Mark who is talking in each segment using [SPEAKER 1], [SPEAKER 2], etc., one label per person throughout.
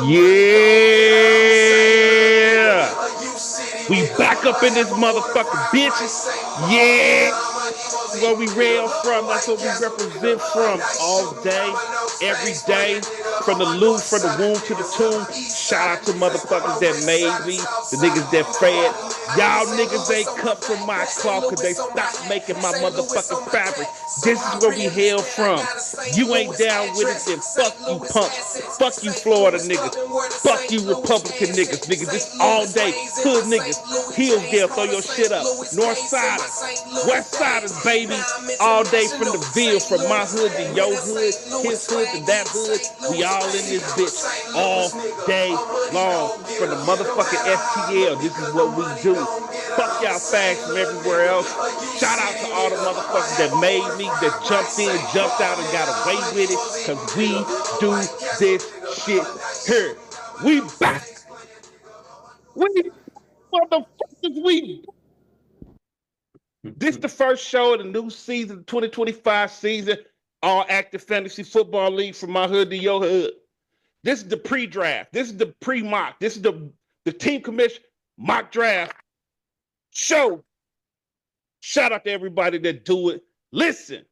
[SPEAKER 1] Yeah. We back up in this motherfucking bitches. Yeah. Where we rail from, that's what we represent from all day, every day, from the loom, from the womb to the tomb. Shout out to motherfuckers that made me, the niggas that fed. Y'all niggas ain't cut from my cloth because they stopped making my motherfucking fabric. This is where we hail from. You ain't down with it, then fuck you punks. Fuck you Florida niggas. Fuck you Republican niggas. Niggas, this all day. Hood niggas. Hillsdale, throw your shit up. North Siders. West Siders, baby. All day from the Ville, from my hood to your hood, his hood to that hood. We all in this bitch all day long. From the motherfucking STL. This is what we do. Fuck y'all fags from everywhere else. Shout out to all the motherfuckers that made me, that jumped in, jumped out, and got away with it. Because we do this shit here. We back. We motherfuckers, we. This the first show of the new season, 2025 season, all active fantasy football league from my hood to your hood. This is the pre-draft. This is the pre-mock. This is the team commission mock draft show. Shout out to everybody that do it. Listen.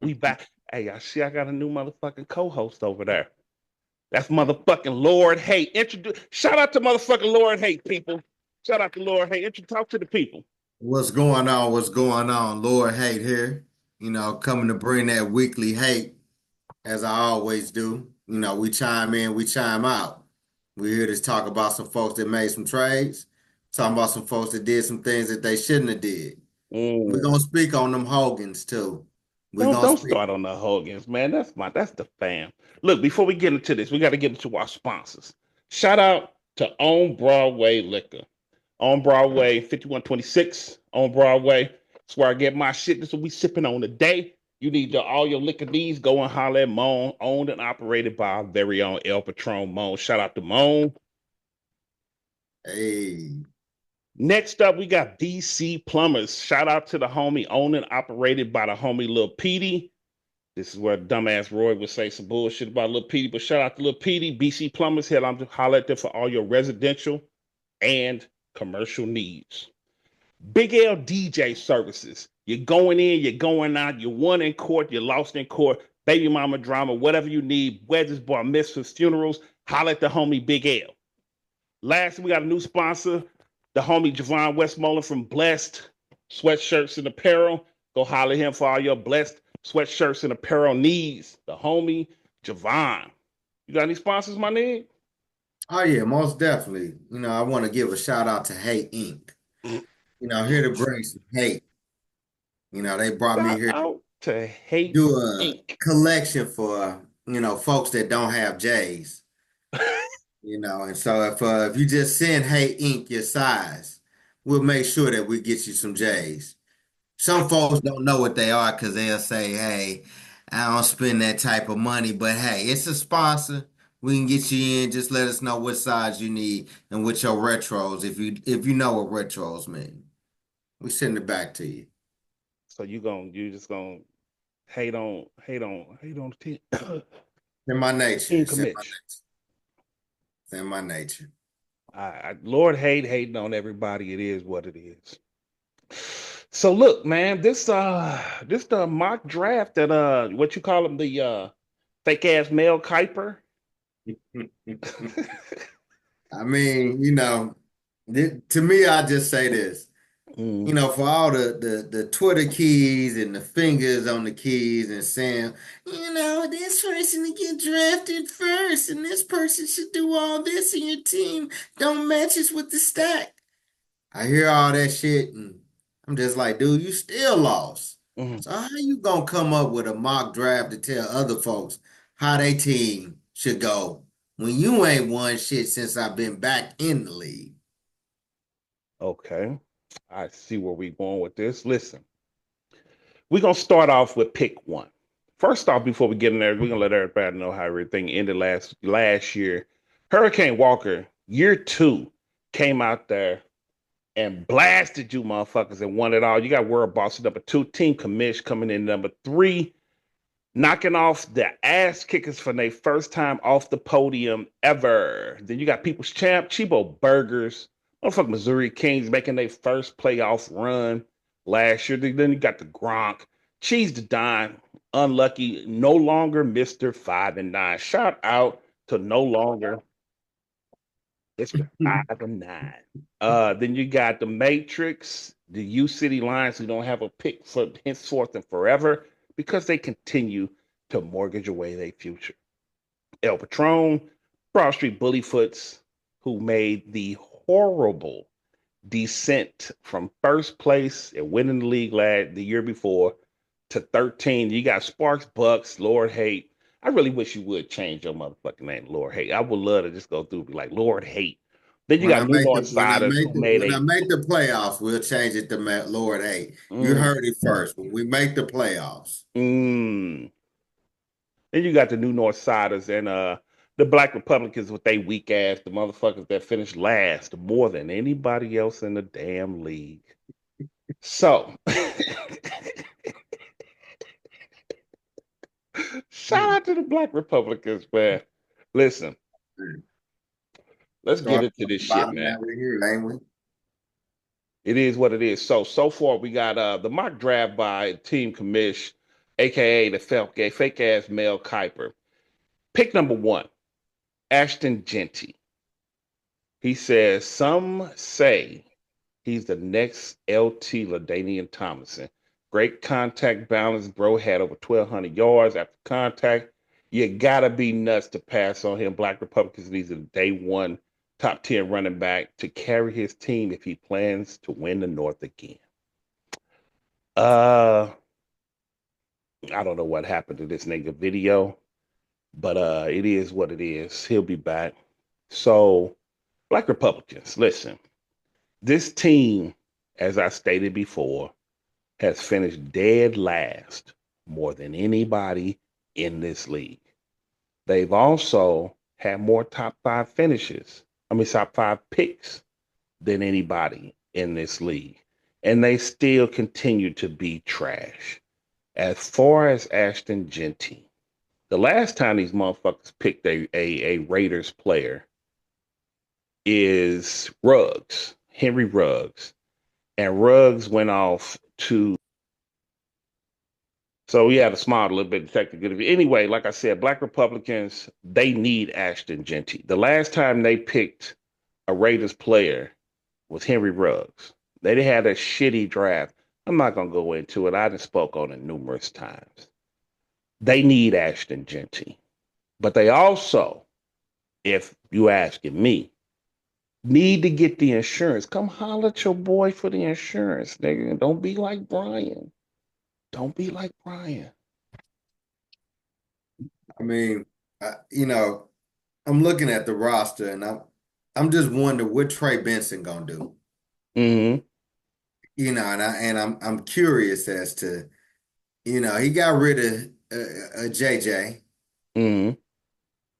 [SPEAKER 1] We back. Hey, I see I got a new motherfucking co-host over there. That's motherfucking Lord Hate. Shout out to motherfucking Lord Hate, people. Shout out to Lord Hate. Talk to the people.
[SPEAKER 2] What's going on? What's going on? Lord Hate here. Coming to bring that weekly hate, as I always do. We chime in, we chime out. We're here to talk about some folks that made some trades, talking about some folks that did some things that they shouldn't have did. We're gonna speak on them Hogans too.
[SPEAKER 1] Don't start on the Hogans, man. That's the fam. Look, before we get into this, we got to get into our sponsors. Shout out to On Broadway Liquor. On Broadway, 5126 on Broadway. That's where I get my shit. This is what we sipping on today. You need all your liquor needs. Go and holler at Moan. Owned and operated by our very own El Patron Moan. Shout out to Moan.
[SPEAKER 2] Hey.
[SPEAKER 1] Next up, we got DC Plumbers. Shout out to the homie owned and operated by the homie Lil Petey. This is where dumbass Roy would say some bullshit about Lil Petey, but shout out to Lil Petey. BC Plumbers, head on to holler at them for all your residential and commercial needs. Big L DJ services. You're going in, you're going out, you're won in court, you're lost in court, baby mama drama, whatever you need, weddings, bar mitzvahs, funerals, holler at the homie Big L. Last, we got a new sponsor, the homie Javon Westmoreland from Blessed Sweatshirts and Apparel. Go holler at him for all your Blessed Sweatshirts and Apparel needs. The homie Javon. You got any sponsors, my nigga?
[SPEAKER 2] Oh yeah, most definitely. I want to give a shout out to Hate Inc. Here to bring some hate. They brought me here
[SPEAKER 1] to Hate
[SPEAKER 2] do a
[SPEAKER 1] Inc.
[SPEAKER 2] collection for folks that don't have J's. And so if you just send Hate Inc. your size, we'll make sure that we get you some J's. Some folks don't know what they are because they'll say, "Hey, I don't spend that type of money," but hey, it's a sponsor. We can get you in. Just let us know what size you need and what your retros. If you know what retros mean, we send it back to you.
[SPEAKER 1] So you just gonna hate on the team.
[SPEAKER 2] In my nature.
[SPEAKER 1] Team COMMISH.
[SPEAKER 2] In my nature.
[SPEAKER 1] Lord hating on everybody. It is what it is. So look, man, this the mock draft that what you call him, the fake ass Mel Kiper.
[SPEAKER 2] I mean, to me, I just say this. For all the Twitter keys and the fingers on the keys and saying, this person to get drafted first and this person should do all this and your team don't match us with the stack. I hear all that shit and I'm just like, dude, you still lost. So how you gonna come up with a mock draft to tell other folks how they team should go when you ain't won shit since I've been back in the league?
[SPEAKER 1] Okay. I see where we're going with this. Listen, we're going to start off with pick one. First off, before we get in there, we're gonna let everybody know how everything ended last year. Hurricane Walker, year two, came out there and blasted you motherfuckers and won it all. You got World Boss number two, Team Commish coming in number three, knocking off the ass kickers for their first time off the podium ever. Then you got People's Champ, Chibo Burgers, motherfucking Missouri Kings making their first playoff run last year. Then you got the Gronk, Cheese the Don, unlucky, no longer Mr. 5 and 9. Shout out to no longer Mr. 5 and 9. Then you got the Matrix, the U City Lions, who don't have a pick for henceforth and forever because they continue to mortgage away their future. El Patron, Broad Street Bullyfoots, who made the horrible descent from first place and winning the league the year before to 13. You got Sparks Bucks, Lord Hate. I really wish you would change your motherfucking name, Lord Hate. I would love to just go through and be like Lord Hate. Then you got New North Siders who made
[SPEAKER 2] When I
[SPEAKER 1] a
[SPEAKER 2] make the playoffs, we'll change it to Lord. Hey, you
[SPEAKER 1] mm,
[SPEAKER 2] heard it first. When we make the playoffs,
[SPEAKER 1] mm. Then you got the New North Siders and the Black Republicans with they weak ass, the motherfuckers that finished last more than anybody else in the damn league. So shout out to the Black Republicans, man. Listen, let's get
[SPEAKER 2] start
[SPEAKER 1] into
[SPEAKER 2] from
[SPEAKER 1] this
[SPEAKER 2] the
[SPEAKER 1] shit,
[SPEAKER 2] bottom.
[SPEAKER 1] man.
[SPEAKER 2] Now we're here, ain't we?
[SPEAKER 1] It is what it is. So far we got the mock draft by Team Commish, aka the fake ass Mel Kiper. Pick number one, Ashton Genty. He says some say he's the next LT LaDainian Tomlinson. Great contact balance, bro. Had over 1,200 yards after contact. You gotta be nuts to pass on him. Black Republicans needs a day one top 10 running back to carry his team if he plans to win the North again. Uh, I don't know what happened to this nigga video, but it is what it is. He'll be back. So, Black Republicans, listen, this team, as I stated before, has finished dead last more than anybody in this league. They've also had more top five finishes, top five picks than anybody in this league. And they still continue to be trash. As far as Ashton Genty, the last time these motherfuckers picked a Raiders player is Ruggs, Henry Ruggs. And Ruggs went off to. So we had to smile a little bit to take the good of it. Anyway, like I said, Black Republicans, they need Ashton Genty. The last time they picked a Raiders player was Henry Ruggs. They had a shitty draft. I'm not gonna go into it. I just spoke on it numerous times. They need Ashton Genty. But they also, if you asking me, need to get the insurance. Come holler at your boy for the insurance, nigga. Don't be like Brian. Don't be like Brian.
[SPEAKER 2] I mean, I'm looking at the roster, and I'm just wondering what Trey Benson gonna do.
[SPEAKER 1] Mm-hmm.
[SPEAKER 2] I'm curious as to, he got rid of JJ.
[SPEAKER 1] Mm-hmm.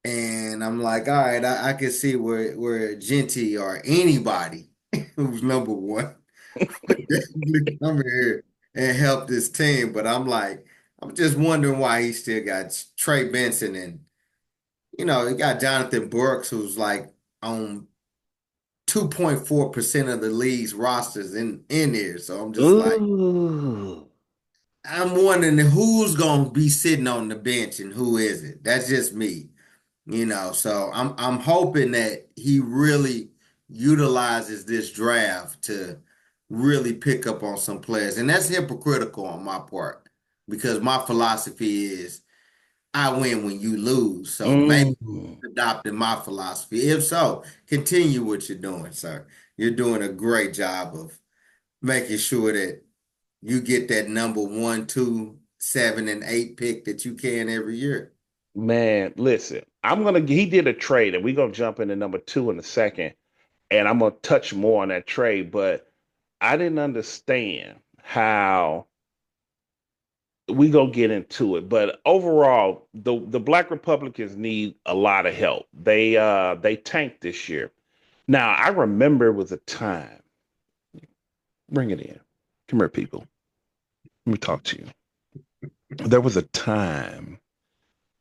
[SPEAKER 2] And I'm like, all right, I can see where Genty or anybody who's number one would definitely come here and help this team. But I'm like, I'm just wondering why he still got Trey Benson and he got Jonathan Brooks, who's like on 2.4% of the league's rosters in here. So I'm just like,
[SPEAKER 1] Ooh.
[SPEAKER 2] I'm wondering who's gonna be sitting on the bench and who is it? That's just me. So I'm hoping that he really utilizes this draft to really pick up on some players. And that's hypocritical on my part because my philosophy is I win when you lose. So maybe
[SPEAKER 1] Mm.
[SPEAKER 2] adopting my philosophy. If so, continue what you're doing, sir. You're doing a great job of making sure that you get that number one, two, seven, and eight pick that you can every year.
[SPEAKER 1] Man, listen, he did a trade, and we're gonna jump into number two in a second, and I'm gonna touch more on that trade, but I didn't understand how we gonna get into it. But overall, the Black Republicans need a lot of help. They tanked this year. Now I remember it was a time. Bring it in. Come here, people. Let me talk to you. There was a time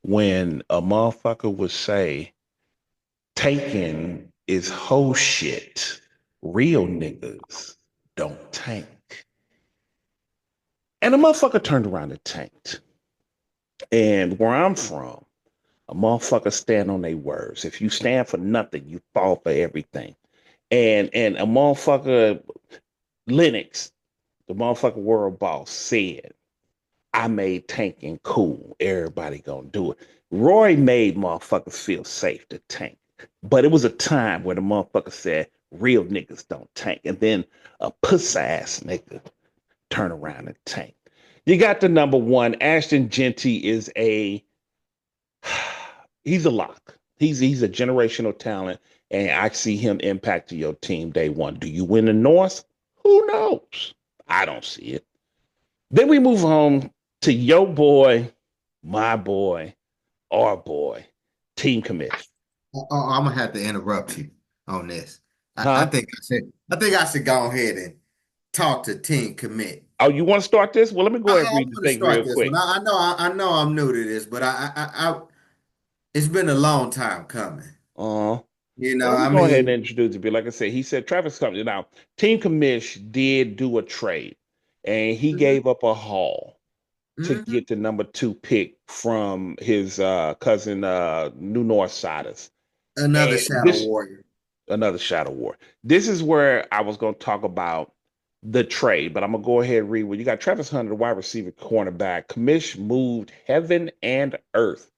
[SPEAKER 1] when a motherfucker would say, tanking is whole shit. Real niggas don't tank. And the motherfucker turned around and tanked. And where I'm from, a motherfucker stand on their words. If you stand for nothing, you fall for everything. And a motherfucker, Lennox, the motherfucker world boss, said, I made tanking cool. Everybody gonna do it. Roy made motherfuckers feel safe to tank. But it was a time where the motherfucker said, real niggas don't tank. And then a puss ass nigga turn around and tank. You got the number one. Ashton Genty is he's a lock. He's a generational talent, and I see him impacting your team day one. Do you win the North? Who knows? I don't see it. Then we move on to your boy, my boy, our boy, Team Commish.
[SPEAKER 2] I'm gonna have to interrupt you on this. I
[SPEAKER 1] Huh?
[SPEAKER 2] think I should go ahead and talk to Team Commit.
[SPEAKER 1] Oh, you want to start this? Well, let me go ahead and
[SPEAKER 2] I
[SPEAKER 1] read the
[SPEAKER 2] want to
[SPEAKER 1] thing
[SPEAKER 2] start
[SPEAKER 1] real
[SPEAKER 2] this one.
[SPEAKER 1] quick.
[SPEAKER 2] I know I'm new to this, but it's been a long time coming.
[SPEAKER 1] Uh,
[SPEAKER 2] You know,
[SPEAKER 1] well, let me
[SPEAKER 2] I
[SPEAKER 1] go ahead and
[SPEAKER 2] mean,
[SPEAKER 1] introduce it. Like I said, he said Travis Company. Now, Team Commish did do a trade, and he
[SPEAKER 2] mhm,
[SPEAKER 1] gave up a haul to
[SPEAKER 2] mhm.
[SPEAKER 1] get the number two pick from his cousin, New North Siders.
[SPEAKER 2] Another
[SPEAKER 1] And
[SPEAKER 2] Shadow
[SPEAKER 1] this
[SPEAKER 2] Warrior.
[SPEAKER 1] another Shadow War. This is where I was going to talk about the trade, but I'm gonna go ahead and read what you got. Travis Hunter, the wide receiver, cornerback. Commish moved heaven and earth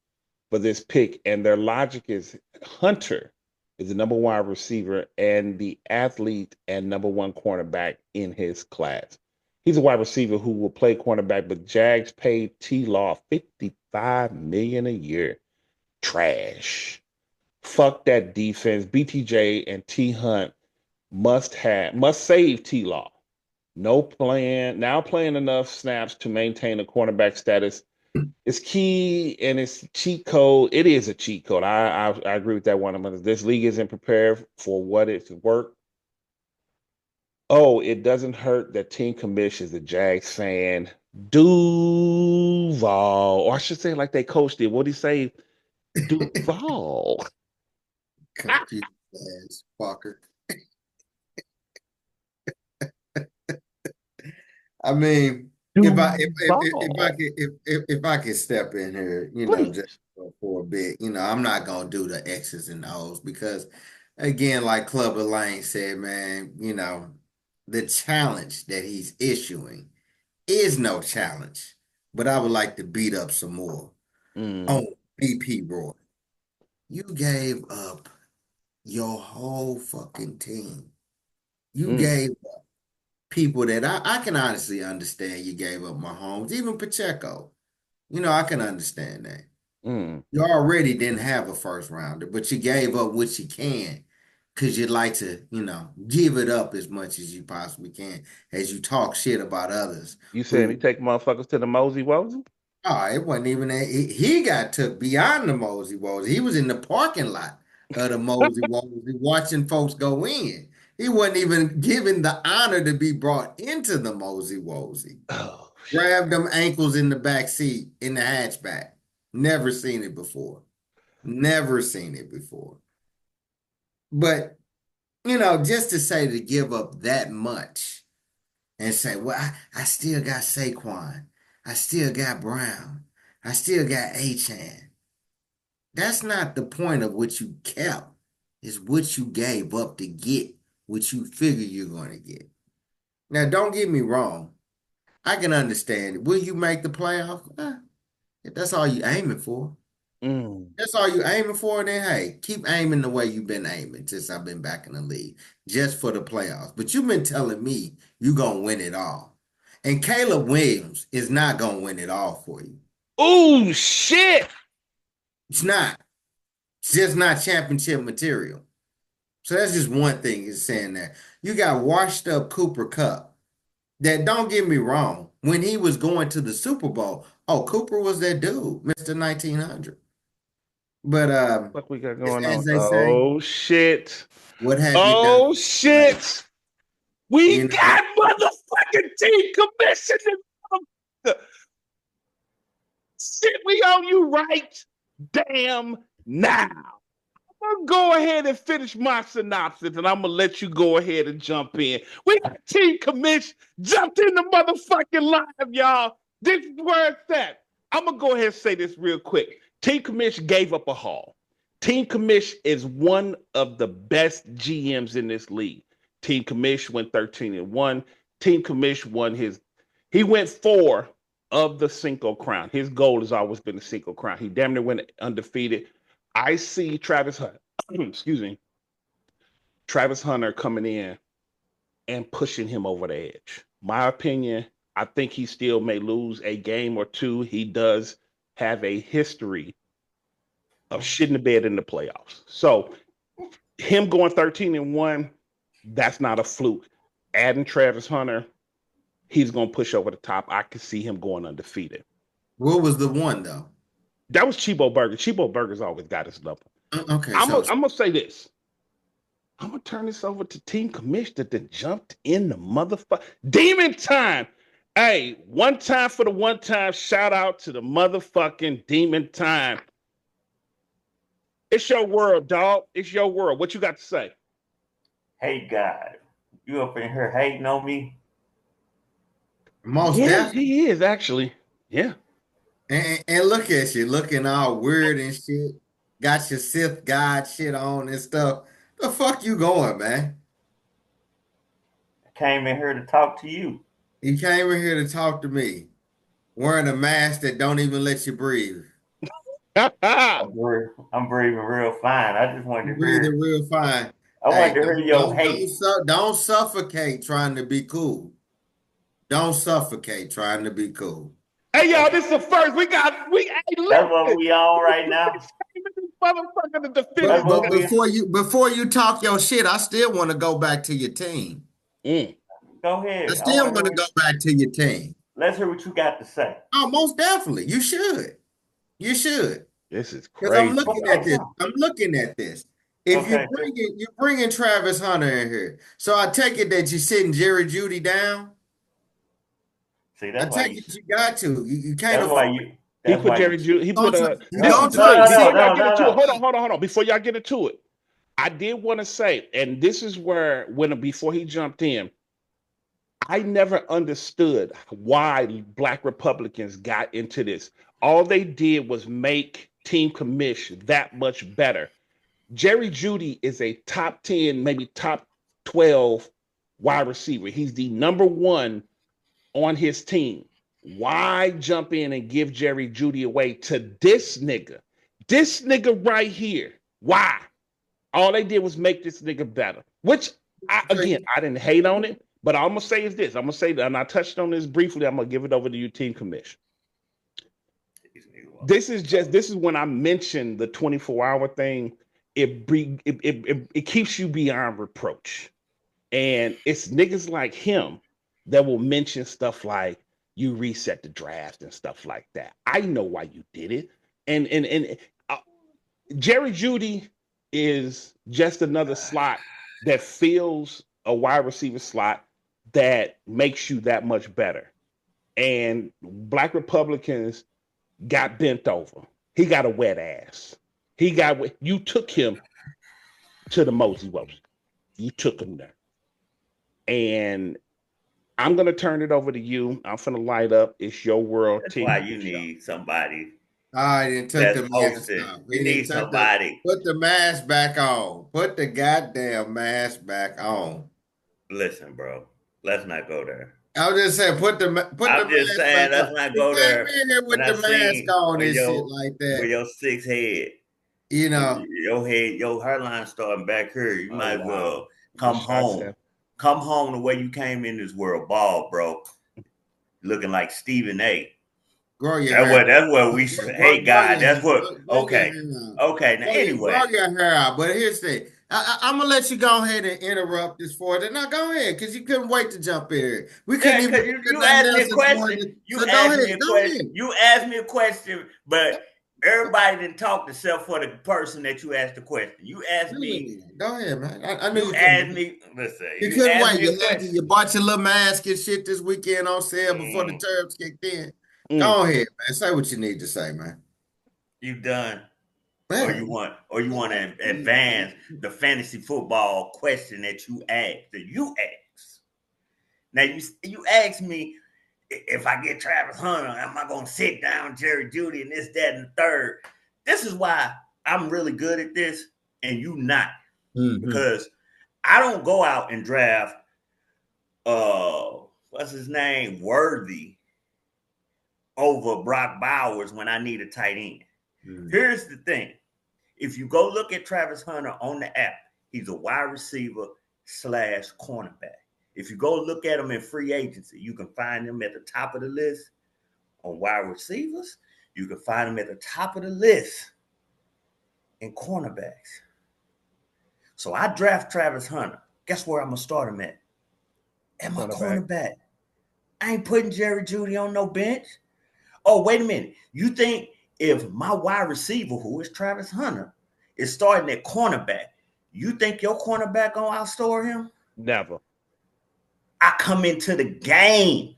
[SPEAKER 1] for this pick, and their logic is Hunter is the number one wide receiver and the athlete and number one cornerback in his class. He's a wide receiver who will play cornerback, but Jags paid T Law 55 million a year. Trash. Fuck that defense. BTJ and T Hunt must save T Law. No plan. Now playing enough snaps to maintain a cornerback status is key, and it's cheat code. It is a cheat code. I agree with that one. This league isn't prepared for what it's work. Oh, it doesn't hurt that Team Commish is a Jags fan. Duval, or I should say, like they coached it. What do you say? Duval.
[SPEAKER 2] Confused ass fucker. I mean, if I
[SPEAKER 1] Duval.
[SPEAKER 2] could if I could step in here, just
[SPEAKER 1] Please.
[SPEAKER 2] for a bit, I'm not gonna do the X's and O's because again, like Clubber Lane said, man, the challenge that he's issuing is no challenge. But I would like to beat up some more
[SPEAKER 1] Mm,
[SPEAKER 2] on BP Roy. You gave up your whole fucking team. You
[SPEAKER 1] mm,
[SPEAKER 2] gave people that I can honestly understand you gave up Mahomes, even Pacheco. I can understand that.
[SPEAKER 1] mm.
[SPEAKER 2] You already didn't have a first rounder, but you gave up what you can because you'd like to, give it up as much as you possibly can as you talk shit about others
[SPEAKER 1] You saying he
[SPEAKER 2] who,
[SPEAKER 1] take motherfuckers to the mosey wosey?
[SPEAKER 2] oh, it wasn't even that. He got took beyond the Mosey Wozy. He was in the parking lot of the Mosey Wozy watching folks go in. He wasn't even given the honor to be brought into the Mosey Wozy.
[SPEAKER 1] Oh,
[SPEAKER 2] Grab them ankles in the back seat in the hatchback. Never seen it before. Never seen it before. But, just to say to give up that much and say, well, I still got Saquon. I still got Brown. I still got Achan. That's not the point of what you kept. It's what you gave up to get what you figure you're going to get. Now, don't get me wrong. I can understand. Will you make the playoff? If that's all you aiming for.
[SPEAKER 1] mm.
[SPEAKER 2] That's all you aiming for, then hey, keep aiming the way you've been aiming since I've been back in the league, just for the playoffs. But you've been telling me you're gonna win it all. And Caleb Williams is not gonna win it all for you.
[SPEAKER 1] Oh shit!
[SPEAKER 2] It's not. It's just not championship material. So that's just one thing is saying that. You got washed up Cooper Cup that don't get me wrong, when he was going to the Super Bowl, oh, Cooper was that dude, Mr. 1900. But
[SPEAKER 1] What we got
[SPEAKER 2] it's
[SPEAKER 1] going
[SPEAKER 2] as
[SPEAKER 1] on?
[SPEAKER 2] they say,
[SPEAKER 1] Oh shit!
[SPEAKER 2] what have you done?
[SPEAKER 1] Oh
[SPEAKER 2] Like,
[SPEAKER 1] shit! We
[SPEAKER 2] you know,
[SPEAKER 1] got motherfucking team commissioner. Shit, we on you right damn now. I'm gonna go ahead and finish my synopsis, and I'm gonna let you go ahead and jump in. We got Team Commish jumped in the motherfucking live, y'all. This is where it's at. I'm gonna go ahead and say this real quick. Team Commish gave up a haul. Team Commish is one of the best GMs in this league. Team Commish went 13-1. Team Commish won his. He went 4 of the Cinco Crown. His goal has always been the Cinco Crown. He damn near went undefeated. I see Travis Hunter, excuse me, Travis Hunter coming in and pushing him over the edge. My opinion, I think he still may lose a game or two. He does have a history of shitting the bed in the playoffs. So him going 13-1, that's not a fluke. Adding Travis Hunter, he's gonna push over the top. I can see him going undefeated.
[SPEAKER 2] what was the one though?
[SPEAKER 1] That was Chibo Burger. Chibo Burger's always got his number.
[SPEAKER 2] Okay,
[SPEAKER 1] I'm
[SPEAKER 2] so
[SPEAKER 1] gonna say this. I'm gonna turn this over to Team Commish that jumped in the motherfucker. Demon time. Hey, one time for the one time. Shout out to the motherfucking Demon time. It's your world, dog. It's your world. What you got to say?
[SPEAKER 3] Hey, God, you up in here hating on me?
[SPEAKER 2] most
[SPEAKER 1] Yeah,
[SPEAKER 2] definitely.
[SPEAKER 1] he is actually. Yeah.
[SPEAKER 2] And look at you, looking all weird and shit. Got your Sith God shit on and stuff. The fuck you going, man?
[SPEAKER 3] I came in here to talk to you.
[SPEAKER 2] You came in here to talk to me, wearing a mask that don't even let you breathe.
[SPEAKER 3] I'm breathing real fine. I just wanted
[SPEAKER 2] You
[SPEAKER 3] to hear.
[SPEAKER 2] breathing real fine.
[SPEAKER 3] I wanted
[SPEAKER 2] Hey,
[SPEAKER 3] to hear your hate.
[SPEAKER 2] don't suffocate trying to be cool. Don't suffocate trying to be cool.
[SPEAKER 1] Hey, y'all,
[SPEAKER 3] That's,
[SPEAKER 1] this is the first. Hey,
[SPEAKER 3] that's what
[SPEAKER 1] listen.
[SPEAKER 3] we on right now.
[SPEAKER 1] Motherfucker to defend
[SPEAKER 3] That's
[SPEAKER 1] his
[SPEAKER 3] what
[SPEAKER 2] But
[SPEAKER 3] we.
[SPEAKER 2] before you talk your shit, I still want to go back to your team.
[SPEAKER 1] Mm.
[SPEAKER 3] Go
[SPEAKER 2] I
[SPEAKER 3] ahead. I
[SPEAKER 2] still
[SPEAKER 3] want to
[SPEAKER 2] want
[SPEAKER 3] hear
[SPEAKER 2] to go
[SPEAKER 3] what.
[SPEAKER 2] back to your team.
[SPEAKER 3] Let's hear what you got to say.
[SPEAKER 2] Oh, most definitely. You should. You should.
[SPEAKER 1] This is
[SPEAKER 2] Because I'm
[SPEAKER 1] crazy,
[SPEAKER 2] looking at
[SPEAKER 3] Okay.
[SPEAKER 1] y'all.
[SPEAKER 2] this. I'm looking at this. If
[SPEAKER 3] Okay.
[SPEAKER 2] you're bringing Travis Hunter in here, so I take it that you're sitting Jerry Judy down.
[SPEAKER 3] See,
[SPEAKER 2] I
[SPEAKER 3] that's why
[SPEAKER 2] take
[SPEAKER 3] you.
[SPEAKER 2] it you got to. You can't
[SPEAKER 3] That's why
[SPEAKER 2] afford.
[SPEAKER 3] you.
[SPEAKER 1] He
[SPEAKER 3] That's
[SPEAKER 1] put
[SPEAKER 3] why you.
[SPEAKER 1] Jerry Judy. He put
[SPEAKER 2] You
[SPEAKER 1] This
[SPEAKER 3] No,
[SPEAKER 1] is
[SPEAKER 2] gonna
[SPEAKER 1] the
[SPEAKER 2] try
[SPEAKER 3] no,
[SPEAKER 2] to
[SPEAKER 3] no,
[SPEAKER 1] thing.
[SPEAKER 3] no,
[SPEAKER 2] sit.
[SPEAKER 1] Before y'all
[SPEAKER 3] no,
[SPEAKER 1] get
[SPEAKER 3] no,
[SPEAKER 1] into it,
[SPEAKER 3] no.
[SPEAKER 1] hold on. Before y'all get into it, I did want to say, and this is where before he jumped in, I never understood why Black Republicans got into this. All they did was make Team Commish that much better. Jerry Judy is a top 10, maybe top 12 wide receiver. He's the number one on his team. Why jump in and give Jerry Judy away to this nigga? This nigga right here. Why? All they did was make this nigga better. Which I didn't hate on it, but I'm gonna say is this. I'm gonna say that, and I touched on this briefly. I'm gonna give it over to you, Team Commission. This is when I mentioned the 24-hour thing. It keeps you beyond reproach. And it's niggas like him that will mention stuff like you reset the draft and stuff like that. I know why you did it. And Jerry Judy is just another slot that fills a wide receiver slot that makes you that much better. And Black Republicans got bent over. He got a wet ass. You took him to the Mosey Woes. You took him there. And I'm gonna turn it over to you. I'm gonna light up. It's your world,
[SPEAKER 3] That's
[SPEAKER 1] team.
[SPEAKER 3] why you need somebody
[SPEAKER 2] All right, then took
[SPEAKER 3] that's
[SPEAKER 2] the mask
[SPEAKER 3] hosting.
[SPEAKER 2] off.
[SPEAKER 3] You
[SPEAKER 2] He didn't
[SPEAKER 3] need
[SPEAKER 2] took the
[SPEAKER 3] somebody.
[SPEAKER 2] put the mask back on. Put the goddamn mask back on.
[SPEAKER 3] Listen, bro. Let's not go there.
[SPEAKER 2] I was just saying, put the
[SPEAKER 3] I'm just
[SPEAKER 2] mask back
[SPEAKER 3] saying, let's
[SPEAKER 2] on.
[SPEAKER 3] not
[SPEAKER 2] You
[SPEAKER 3] go
[SPEAKER 2] came
[SPEAKER 3] there.
[SPEAKER 2] in here
[SPEAKER 3] When
[SPEAKER 2] with
[SPEAKER 3] I
[SPEAKER 2] the mask
[SPEAKER 3] seen
[SPEAKER 2] on and shit like
[SPEAKER 3] with
[SPEAKER 2] that.
[SPEAKER 3] your six head,
[SPEAKER 2] You know.
[SPEAKER 3] your head, your hairline starting back here, you
[SPEAKER 1] Oh
[SPEAKER 3] might as
[SPEAKER 1] wow.
[SPEAKER 3] well
[SPEAKER 1] The
[SPEAKER 3] come
[SPEAKER 1] shots
[SPEAKER 3] home.
[SPEAKER 1] have
[SPEAKER 3] Come home the way you came in this world, bald, bro. Looking like Stephen A.
[SPEAKER 2] Grow your hair.
[SPEAKER 3] That's what
[SPEAKER 2] Grow,
[SPEAKER 3] hey
[SPEAKER 2] grow
[SPEAKER 3] God,
[SPEAKER 2] your hair.
[SPEAKER 3] that's what
[SPEAKER 2] Grow your
[SPEAKER 3] okay.
[SPEAKER 2] hair out.
[SPEAKER 3] Okay, now
[SPEAKER 2] Grow
[SPEAKER 3] anyway.
[SPEAKER 2] your hair out. But here's the thing. I'm gonna let you go ahead and interrupt this for it. Now go ahead, because you couldn't wait to jump in here. We couldn't
[SPEAKER 3] Yeah,
[SPEAKER 2] even
[SPEAKER 3] because
[SPEAKER 2] get to
[SPEAKER 3] you
[SPEAKER 2] nothing
[SPEAKER 3] asked me
[SPEAKER 2] else
[SPEAKER 3] a
[SPEAKER 2] this
[SPEAKER 3] question.
[SPEAKER 2] morning.
[SPEAKER 3] You
[SPEAKER 2] So go
[SPEAKER 3] asked
[SPEAKER 2] ahead,
[SPEAKER 3] me a
[SPEAKER 2] go
[SPEAKER 3] question.
[SPEAKER 2] ahead.
[SPEAKER 3] You asked me a question, but everybody didn't talk except for the person that you asked the question. You asked me.
[SPEAKER 2] Go ahead, man. I knew
[SPEAKER 3] You
[SPEAKER 2] you couldn't
[SPEAKER 3] asked
[SPEAKER 2] wait.
[SPEAKER 3] me. Listen,
[SPEAKER 2] You
[SPEAKER 3] you
[SPEAKER 2] couldn't
[SPEAKER 3] asked
[SPEAKER 2] wait.
[SPEAKER 3] me a
[SPEAKER 2] You
[SPEAKER 3] question.
[SPEAKER 2] bought your little mask and shit this weekend on sale before the
[SPEAKER 3] Mm,
[SPEAKER 2] terms kicked in.
[SPEAKER 1] Mm.
[SPEAKER 2] Go ahead, man. Say what you need to say, man.
[SPEAKER 3] you done,
[SPEAKER 2] Man.
[SPEAKER 3] or you want to advance the fantasy football question that you asked. That you asked. Now you asked me if I get Travis Hunter, am I gonna sit down Jerry Judy and this, that, and the third? This is why I'm really good at this, and you not,
[SPEAKER 2] Mm-hmm.
[SPEAKER 3] because I don't go out and draft what's his name, Worthy over Brock Bowers when I need a tight end.
[SPEAKER 2] Mm-hmm.
[SPEAKER 3] Here's the thing. If you go look at Travis Hunter on the app, he's a wide receiver slash cornerback. If you go look at him in free agency, you can find him at the top of the list on wide receivers. You can find him at the top of the list in cornerbacks. So I draft Travis Hunter. Guess where I'm gonna start him at? At my
[SPEAKER 1] Cornerback.
[SPEAKER 3] cornerback. I ain't putting Jerry Judy on no bench. Oh, wait a minute. You think if my wide receiver, who is Travis Hunter, is starting at cornerback, you think your cornerback gonna outscore him?
[SPEAKER 1] Never.
[SPEAKER 3] I come into the game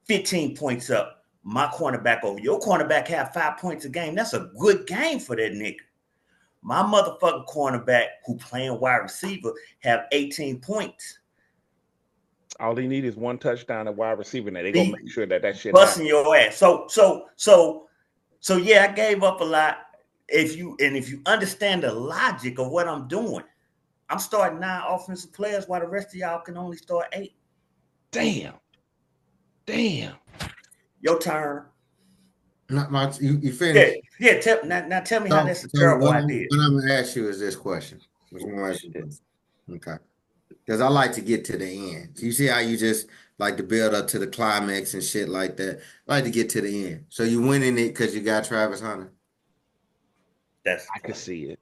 [SPEAKER 3] 15 points up. My cornerback over your cornerback have 5 points a game. That's a good game for that nigga. My motherfucking cornerback who playing wide receiver have 18 points.
[SPEAKER 1] All they need is one touchdown at wide receiver. Now they gonna
[SPEAKER 3] Be
[SPEAKER 1] make sure that shit
[SPEAKER 3] busting
[SPEAKER 1] happens.
[SPEAKER 3] your ass. So yeah, I gave up a lot. If you understand the logic of what I'm doing, I'm starting 9 offensive players while the rest of y'all can only start 8.
[SPEAKER 1] Damn.
[SPEAKER 3] Your turn.
[SPEAKER 2] Not much. You
[SPEAKER 3] Yeah,
[SPEAKER 2] finished.
[SPEAKER 3] yeah. Now tell me how that's a
[SPEAKER 2] So
[SPEAKER 3] terrible
[SPEAKER 2] what
[SPEAKER 3] idea.
[SPEAKER 2] I'm gonna ask you is this question. Okay. Because I like to get to the end. So you see how you just like to build up to the climax and shit like that. I like to get to the end. So you winning it because you got Travis Hunter.
[SPEAKER 3] That's the
[SPEAKER 1] I could
[SPEAKER 3] plan.
[SPEAKER 1] see it.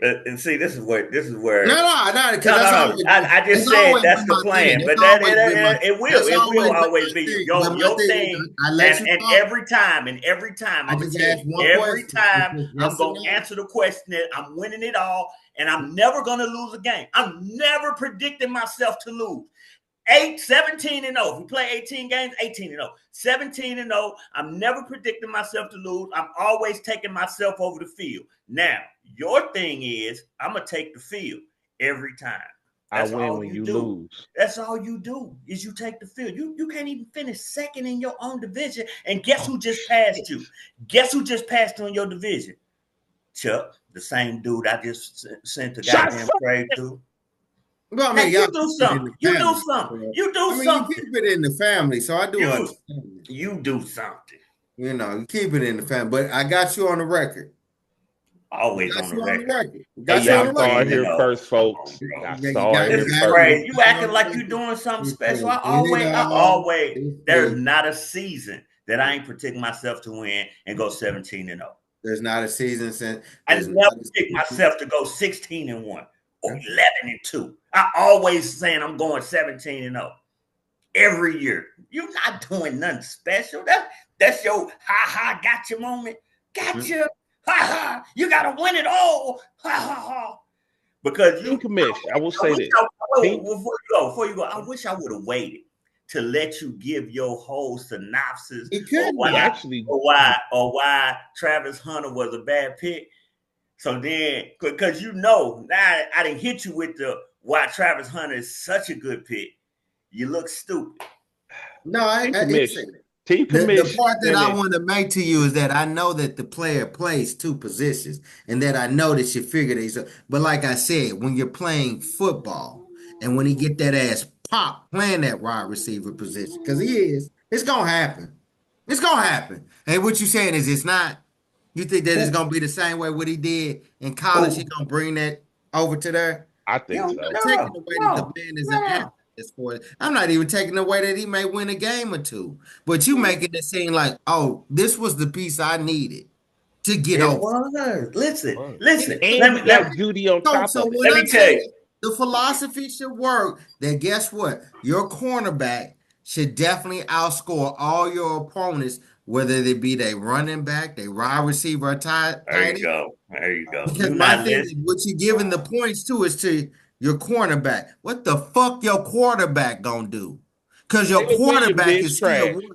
[SPEAKER 3] And see, this is where
[SPEAKER 2] No, because
[SPEAKER 3] no,
[SPEAKER 2] that's
[SPEAKER 3] no, no.
[SPEAKER 2] always
[SPEAKER 3] I just
[SPEAKER 2] that's
[SPEAKER 3] said
[SPEAKER 2] always
[SPEAKER 3] that's
[SPEAKER 2] been
[SPEAKER 3] the
[SPEAKER 2] my thing.
[SPEAKER 3] plan,
[SPEAKER 2] That's
[SPEAKER 3] but
[SPEAKER 2] always been my
[SPEAKER 3] it will always be
[SPEAKER 2] thing. But my
[SPEAKER 3] your
[SPEAKER 2] thing
[SPEAKER 3] thing.
[SPEAKER 2] is I let you
[SPEAKER 3] And
[SPEAKER 2] talk.
[SPEAKER 3] every time, I'm
[SPEAKER 2] I
[SPEAKER 3] gonna
[SPEAKER 2] just
[SPEAKER 3] tell
[SPEAKER 2] asked
[SPEAKER 3] you,
[SPEAKER 2] one
[SPEAKER 3] every
[SPEAKER 2] question. It's
[SPEAKER 3] time
[SPEAKER 2] just
[SPEAKER 3] I'm
[SPEAKER 2] yes or
[SPEAKER 3] gonna
[SPEAKER 2] no.
[SPEAKER 3] answer the question that I'm winning it all, and I'm never gonna lose a game. I'm never predicting myself to lose. 17 and 0. If we play 18 games, 18 and 0. 17 and 0. I'm never predicting myself to lose. I'm always taking myself over the field. Now, your thing is I'm gonna take the field every time.
[SPEAKER 1] I
[SPEAKER 3] That's
[SPEAKER 1] win
[SPEAKER 3] all
[SPEAKER 1] when
[SPEAKER 3] you
[SPEAKER 1] you
[SPEAKER 3] do.
[SPEAKER 1] lose.
[SPEAKER 3] That's all you do is you take the field. You can't even finish second in your own division. And guess who just passed you? Guess who just passed you in your division? Chuck, the same dude I just sent the
[SPEAKER 1] Shots
[SPEAKER 3] goddamn trade to.
[SPEAKER 2] Well, I
[SPEAKER 3] Now
[SPEAKER 2] mean,
[SPEAKER 3] you
[SPEAKER 2] y'all
[SPEAKER 3] do
[SPEAKER 2] keep it in
[SPEAKER 3] something.
[SPEAKER 2] the
[SPEAKER 3] You do
[SPEAKER 2] family.
[SPEAKER 3] something.
[SPEAKER 2] So,
[SPEAKER 3] You do
[SPEAKER 2] I mean, you
[SPEAKER 3] something.
[SPEAKER 2] keep it in the family, so I do
[SPEAKER 3] You
[SPEAKER 2] understand.
[SPEAKER 3] you do something.
[SPEAKER 2] You keep it in the family. But I got you on the record.
[SPEAKER 3] Always on the record.
[SPEAKER 2] Got you on
[SPEAKER 1] Y'all
[SPEAKER 2] the
[SPEAKER 1] saw it
[SPEAKER 3] 17 and
[SPEAKER 2] record.
[SPEAKER 1] here
[SPEAKER 3] 0.
[SPEAKER 1] first,
[SPEAKER 3] Come on,
[SPEAKER 1] folks.
[SPEAKER 3] bro.
[SPEAKER 1] Y'all
[SPEAKER 2] Yeah, you
[SPEAKER 1] saw
[SPEAKER 2] got
[SPEAKER 1] it
[SPEAKER 3] This
[SPEAKER 1] here
[SPEAKER 2] you
[SPEAKER 3] is
[SPEAKER 2] got
[SPEAKER 1] first.
[SPEAKER 2] you
[SPEAKER 3] crazy. You
[SPEAKER 2] got you
[SPEAKER 3] acting
[SPEAKER 2] on the
[SPEAKER 3] like you
[SPEAKER 2] record.
[SPEAKER 3] doing something
[SPEAKER 2] It's
[SPEAKER 3] special.
[SPEAKER 2] cool. Get it
[SPEAKER 3] There's
[SPEAKER 2] all.
[SPEAKER 3] not a season that I ain't predicting myself to win and go 17 and 0.
[SPEAKER 2] There's not a season since
[SPEAKER 3] I
[SPEAKER 2] there's
[SPEAKER 3] never
[SPEAKER 2] not a
[SPEAKER 3] pick
[SPEAKER 2] season.
[SPEAKER 3] myself to go 16 and 1 or
[SPEAKER 2] Okay.
[SPEAKER 3] 11 and 2. I always saying I'm going 17 and 0 every year. You're not doing nothing special. That's your ha gotcha moment.
[SPEAKER 2] Mhm.
[SPEAKER 3] Gotcha. Ha ha. You gotta win it all. Ha ha ha. Because
[SPEAKER 1] Team commish. I will
[SPEAKER 3] I
[SPEAKER 1] say
[SPEAKER 3] wish
[SPEAKER 1] this.
[SPEAKER 3] before you go, I wish I would have waited to let you give your whole synopsis
[SPEAKER 2] It
[SPEAKER 3] or
[SPEAKER 2] could be.
[SPEAKER 1] Actually,
[SPEAKER 3] why Travis Hunter was a bad pick. So then, because now I didn't hit you with the why Travis Hunter is such a good pick. You look stupid.
[SPEAKER 2] No,
[SPEAKER 1] team
[SPEAKER 2] it's
[SPEAKER 1] commish. Team
[SPEAKER 2] the
[SPEAKER 1] commish
[SPEAKER 2] part that I
[SPEAKER 1] finished.
[SPEAKER 2] want to make to you is that I know that the player plays 2 positions, and that I know that you figure that. But like I said, when you're playing football, and when he get that ass pop playing that wide receiver position, because he is, it's gonna happen. It's gonna happen. And what you saying is it's not. You think that it's
[SPEAKER 3] Who?
[SPEAKER 2] gonna be the same way what he did in college? He
[SPEAKER 3] Who?
[SPEAKER 2] gonna bring that over to there?
[SPEAKER 1] I
[SPEAKER 3] You
[SPEAKER 1] think
[SPEAKER 3] know,
[SPEAKER 1] so.
[SPEAKER 2] Taking
[SPEAKER 3] no,
[SPEAKER 2] away that the
[SPEAKER 3] no,
[SPEAKER 2] man is an athlete
[SPEAKER 3] no.
[SPEAKER 2] for it. I'm not even taking away that he may win a game or two. But you making it seem like, oh, this was the piece I needed to get
[SPEAKER 3] It
[SPEAKER 2] over.
[SPEAKER 3] was. Listen.
[SPEAKER 1] And you got Judy on top
[SPEAKER 2] So
[SPEAKER 1] of it.
[SPEAKER 2] when
[SPEAKER 3] Let
[SPEAKER 2] I
[SPEAKER 3] me tell
[SPEAKER 2] say
[SPEAKER 3] you.
[SPEAKER 2] the philosophy should work, then guess what? Your cornerback should definitely outscore all your opponents, whether they be their running back, their wide receiver, or tight
[SPEAKER 3] There you
[SPEAKER 2] end.
[SPEAKER 3] go. There you go.
[SPEAKER 2] Because
[SPEAKER 3] You
[SPEAKER 2] my
[SPEAKER 3] not
[SPEAKER 2] thing is,
[SPEAKER 3] listening.
[SPEAKER 2] what you're giving the points to is to your cornerback. What the fuck your quarterback gonna do? Because your
[SPEAKER 1] Caleb Williams
[SPEAKER 2] quarterback
[SPEAKER 1] is
[SPEAKER 2] is still
[SPEAKER 1] trash.
[SPEAKER 2] one.
[SPEAKER 3] He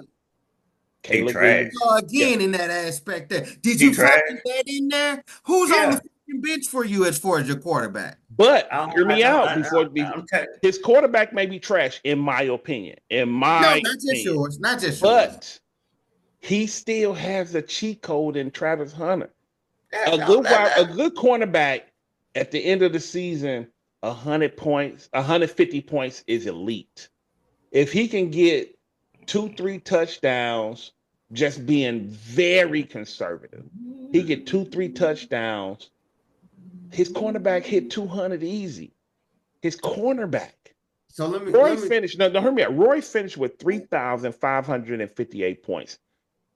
[SPEAKER 1] Caleb
[SPEAKER 3] trash.
[SPEAKER 1] Williams.
[SPEAKER 2] So
[SPEAKER 1] Yeah.
[SPEAKER 2] again, in that aspect, there, did
[SPEAKER 3] He
[SPEAKER 2] you
[SPEAKER 3] trash.
[SPEAKER 2] factor that in there? Who's on the
[SPEAKER 3] Yeah.
[SPEAKER 2] fucking bench for you as far as your quarterback?
[SPEAKER 1] But
[SPEAKER 3] I don't,
[SPEAKER 1] hear me out
[SPEAKER 3] I'm telling you.
[SPEAKER 1] his quarterback may be trash, in my opinion. In
[SPEAKER 2] No,
[SPEAKER 1] my
[SPEAKER 2] not just
[SPEAKER 1] opinion.
[SPEAKER 2] yours. Not just yours.
[SPEAKER 1] But he still has a cheat code in Travis Hunter.
[SPEAKER 3] That's
[SPEAKER 1] A
[SPEAKER 3] all
[SPEAKER 1] a
[SPEAKER 3] that.
[SPEAKER 1] good cornerback at the end of the season, 100 points, 150 points is elite. If he can get 2, 3 touchdowns, just being very conservative, he get 2, 3 touchdowns. His cornerback hit 200 easy. His cornerback.
[SPEAKER 2] So
[SPEAKER 1] Roy
[SPEAKER 2] let me
[SPEAKER 1] finished. No, hear me out. Roy finished with 3,558 points,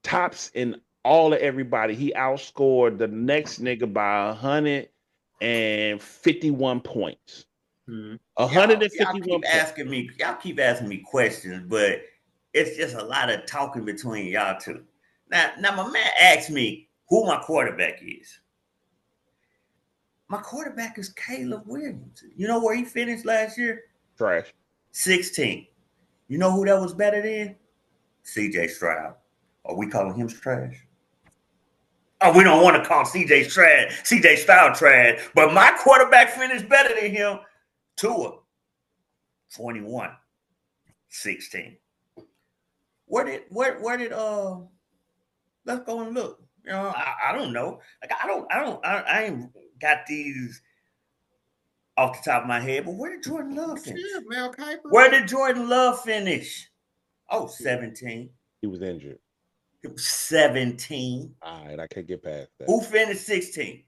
[SPEAKER 1] tops in all of everybody. He outscored the next nigga by 151 points.
[SPEAKER 3] Y'all
[SPEAKER 1] 151
[SPEAKER 3] keep
[SPEAKER 1] points.
[SPEAKER 3] asking me. Y'all keep asking me questions, but it's just a lot of talking between y'all two. Now my man asked me who my quarterback is. My quarterback is Caleb Williams. You know where he finished last year?
[SPEAKER 1] Trash.
[SPEAKER 3] 16. You know who that was better than? CJ Stroud. Are we calling him trash? Oh, we don't want to call CJ Stroud trash, but my quarterback finished better than him. Tua, 21, 16. Where did let's go and look. You know, I don't know. Like I ain't got these off the top of my head, but where did Jordan Love finish?
[SPEAKER 2] Mel Kiper.
[SPEAKER 3] Where did Jordan Love finish? Oh, 17.
[SPEAKER 1] He was injured.
[SPEAKER 3] 17.
[SPEAKER 1] All right, I can't get past that.
[SPEAKER 3] Who finished 16?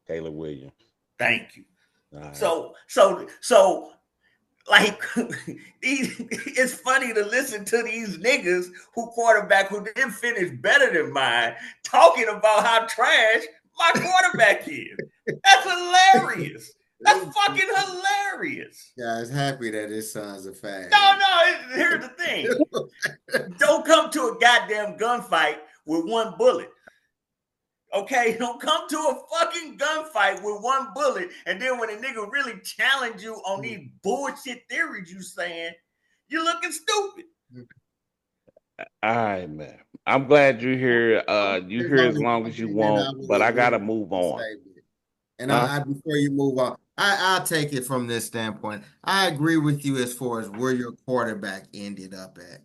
[SPEAKER 1] Caleb Williams.
[SPEAKER 3] Thank you.
[SPEAKER 1] Right.
[SPEAKER 3] So like it's funny to listen to these niggas who didn't finish better than mine talking about how trash my quarterback is. That's hilarious. That's fucking hilarious.
[SPEAKER 2] Guys, happy that his son's a fan.
[SPEAKER 3] No, here's the thing. Don't come to a goddamn gunfight with one bullet. Okay, don't come to a fucking gunfight with one bullet, and then when a nigga really challenge you on these bullshit theories you saying, you're looking stupid.
[SPEAKER 1] All right, man. I'm glad you're here. You here as long as you want, but I gotta move on.
[SPEAKER 2] And before you move on, I'll take it from this standpoint. I agree with you as far as where your quarterback ended up at.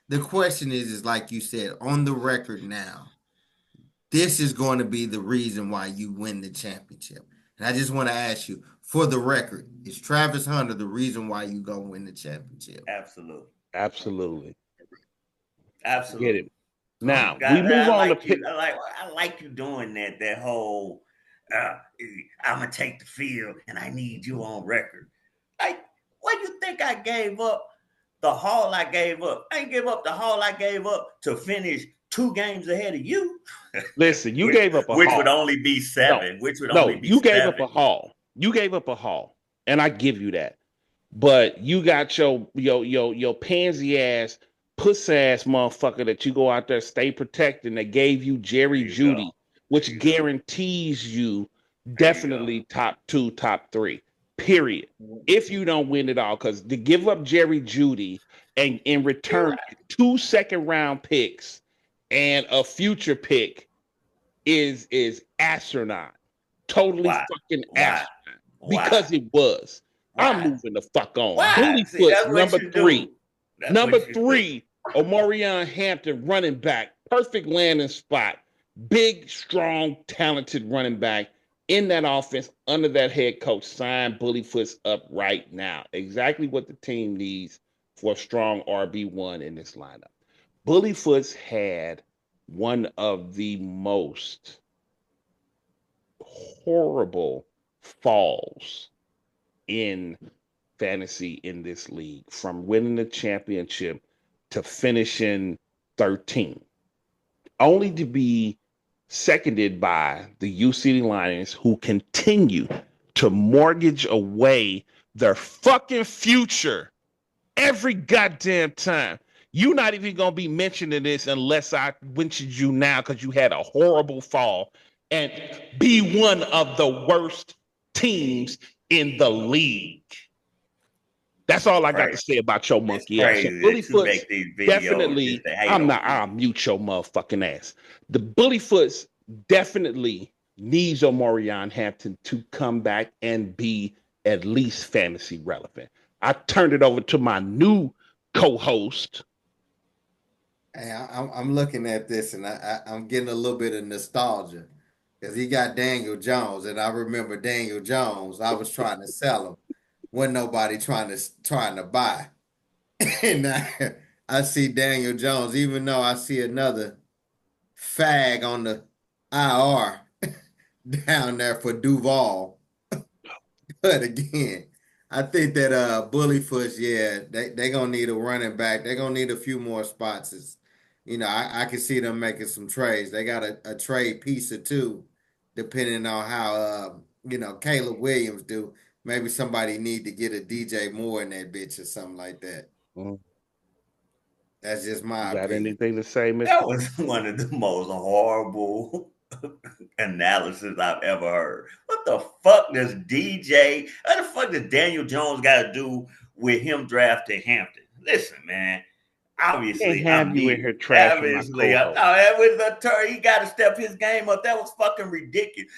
[SPEAKER 2] The question is like you said, on the record now, this is going to be the reason why you win the championship. And I just want to ask you, for the record, is Travis Hunter the reason why you go win the championship?
[SPEAKER 3] Absolutely.
[SPEAKER 1] Absolutely.
[SPEAKER 3] Absolutely.
[SPEAKER 1] Get it. Now
[SPEAKER 3] God,
[SPEAKER 1] we move on
[SPEAKER 3] like
[SPEAKER 1] to
[SPEAKER 3] you. I like you doing that whole I'm gonna take the field and I need you on record. Like, what do you think I gave up the haul I gave up? I ain't give up the haul I gave up to finish 2 games ahead of you.
[SPEAKER 1] Listen, you gave up a
[SPEAKER 3] which
[SPEAKER 1] haul.
[SPEAKER 3] would only be 7.
[SPEAKER 1] No,
[SPEAKER 3] Which would
[SPEAKER 1] no,
[SPEAKER 3] only be
[SPEAKER 1] you
[SPEAKER 3] 7.
[SPEAKER 1] gave up a haul. You gave up a haul, and I give you that. But you got your pansy ass, puss ass motherfucker that you go out there stay protecting that gave you Jerry Judy, which guarantees you definitely top 2, top 3. Period. If you don't win it all, because to give up Jerry Judy and in return 2 second-round picks and a future pick is astronaut. Totally fucking astronaut. Because it was. I'm moving the fuck on. Bullyfoot's number 3. Number 3, Omarion Hampton, running back. Perfect landing spot. Big, strong, talented running back in that offense under that head coach. Sign Bullyfoot's up right now. Exactly what the team needs for a strong RB1 in this lineup. Bullyfoot's had one of the most horrible falls in fantasy in this league, from winning the championship to finishing 13, only to be seconded by the UC Lions, who continue to mortgage away their fucking future every goddamn time. You're not even gonna be mentioning this unless I mentioned you now because you had a horrible fall and be one of the worst teams in the league. That's all I got to say about your
[SPEAKER 3] It's
[SPEAKER 1] monkey ass. So
[SPEAKER 3] crazy
[SPEAKER 1] Bully
[SPEAKER 3] that you
[SPEAKER 1] Foots
[SPEAKER 3] make these videos just
[SPEAKER 1] definitely.
[SPEAKER 3] to hate
[SPEAKER 1] I'm
[SPEAKER 3] on
[SPEAKER 1] not.
[SPEAKER 3] people.
[SPEAKER 1] I'll mute your motherfucking ass. The Bully Foots definitely needs Omarion Hampton to come back and be at least fantasy relevant. I turned it over to my new co-host.
[SPEAKER 2] Hey, I'm looking at this and I'm getting a little bit of nostalgia because he got Daniel Jones, and I remember Daniel Jones. I was trying to sell him when nobody trying to buy, and I see Daniel Jones, even though I see another fag on the IR down there for Duval. But again, I think that Bullyfoot, yeah, they gonna need a running back. They're gonna need a few more spots. I can see them making some trades. They got a trade piece or two, depending on how Caleb Williams do. Maybe somebody need to get a DJ Moore in that bitch or something like that.
[SPEAKER 1] Mm.
[SPEAKER 2] That's just
[SPEAKER 1] You
[SPEAKER 2] my
[SPEAKER 1] got
[SPEAKER 2] opinion.
[SPEAKER 1] anything to say,
[SPEAKER 3] That
[SPEAKER 1] Mister?
[SPEAKER 3] was one of the most horrible analysis I've ever heard. What the fuck does DJ? What the fuck does Daniel Jones got to do with him drafting Hampton? Listen, man.
[SPEAKER 1] Can't
[SPEAKER 3] Obviously,
[SPEAKER 1] have
[SPEAKER 3] I'm
[SPEAKER 1] you in
[SPEAKER 3] needed.
[SPEAKER 1] here trashing my
[SPEAKER 3] Obviously, no,
[SPEAKER 1] co-host.
[SPEAKER 3] that was a turn. He got to step his game up. That was fucking ridiculous.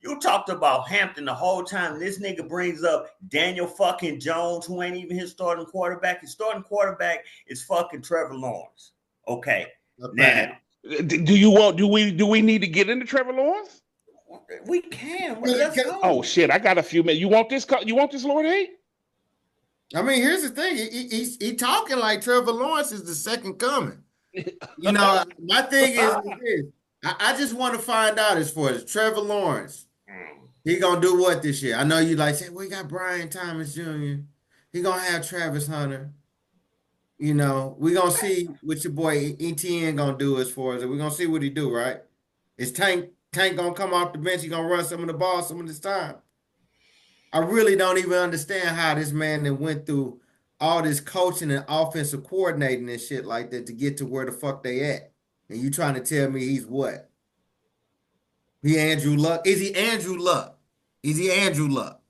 [SPEAKER 3] You talked about Hampton the whole time. This nigga brings up Daniel fucking Jones, who ain't even his starting quarterback. His starting quarterback is fucking Trevor Lawrence. Okay, now
[SPEAKER 1] Do we need to get into Trevor Lawrence?
[SPEAKER 3] we can. Let's go.
[SPEAKER 1] Oh shit! I got a few minutes. You want this? You want this, Lord Hay?
[SPEAKER 2] I mean, here's the thing. He talking like Trevor Lawrence is the second coming. My thing is this. I just want to find out as far as Trevor Lawrence. He gonna do what this year? I know you like saying, we got Brian Thomas Jr. He gonna have Travis Hunter. We gonna see what your boy ETN gonna do as far as we gonna see what he do, right? Is Tank gonna come off the bench? He gonna run some of the ball some of this time? I really don't even understand how this man that went through all this coaching and offensive coordinating and shit like that to get to where the fuck they at. And you trying to tell me he's what? He Andrew Luck? Is he Andrew Luck? Is he Andrew Luck?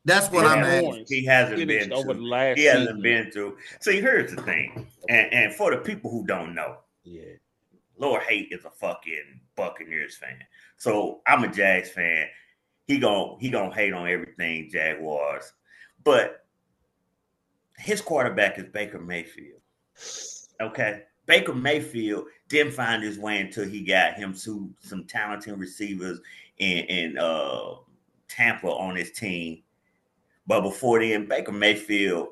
[SPEAKER 2] That's what I'm asking.
[SPEAKER 3] He hasn't been
[SPEAKER 1] over the
[SPEAKER 3] to.
[SPEAKER 1] last
[SPEAKER 3] He hasn't
[SPEAKER 1] season.
[SPEAKER 3] been to. See, here's the thing, and for the people who don't know,
[SPEAKER 1] Yeah.
[SPEAKER 3] Lord Hate is a fucking Buccaneers fan. So I'm a Jags fan. He gon' hate on everything Jaguars, but his quarterback is Baker Mayfield. Okay, Baker Mayfield didn't find his way until he got him to some talented receivers in Tampa on his team. But before then, Baker Mayfield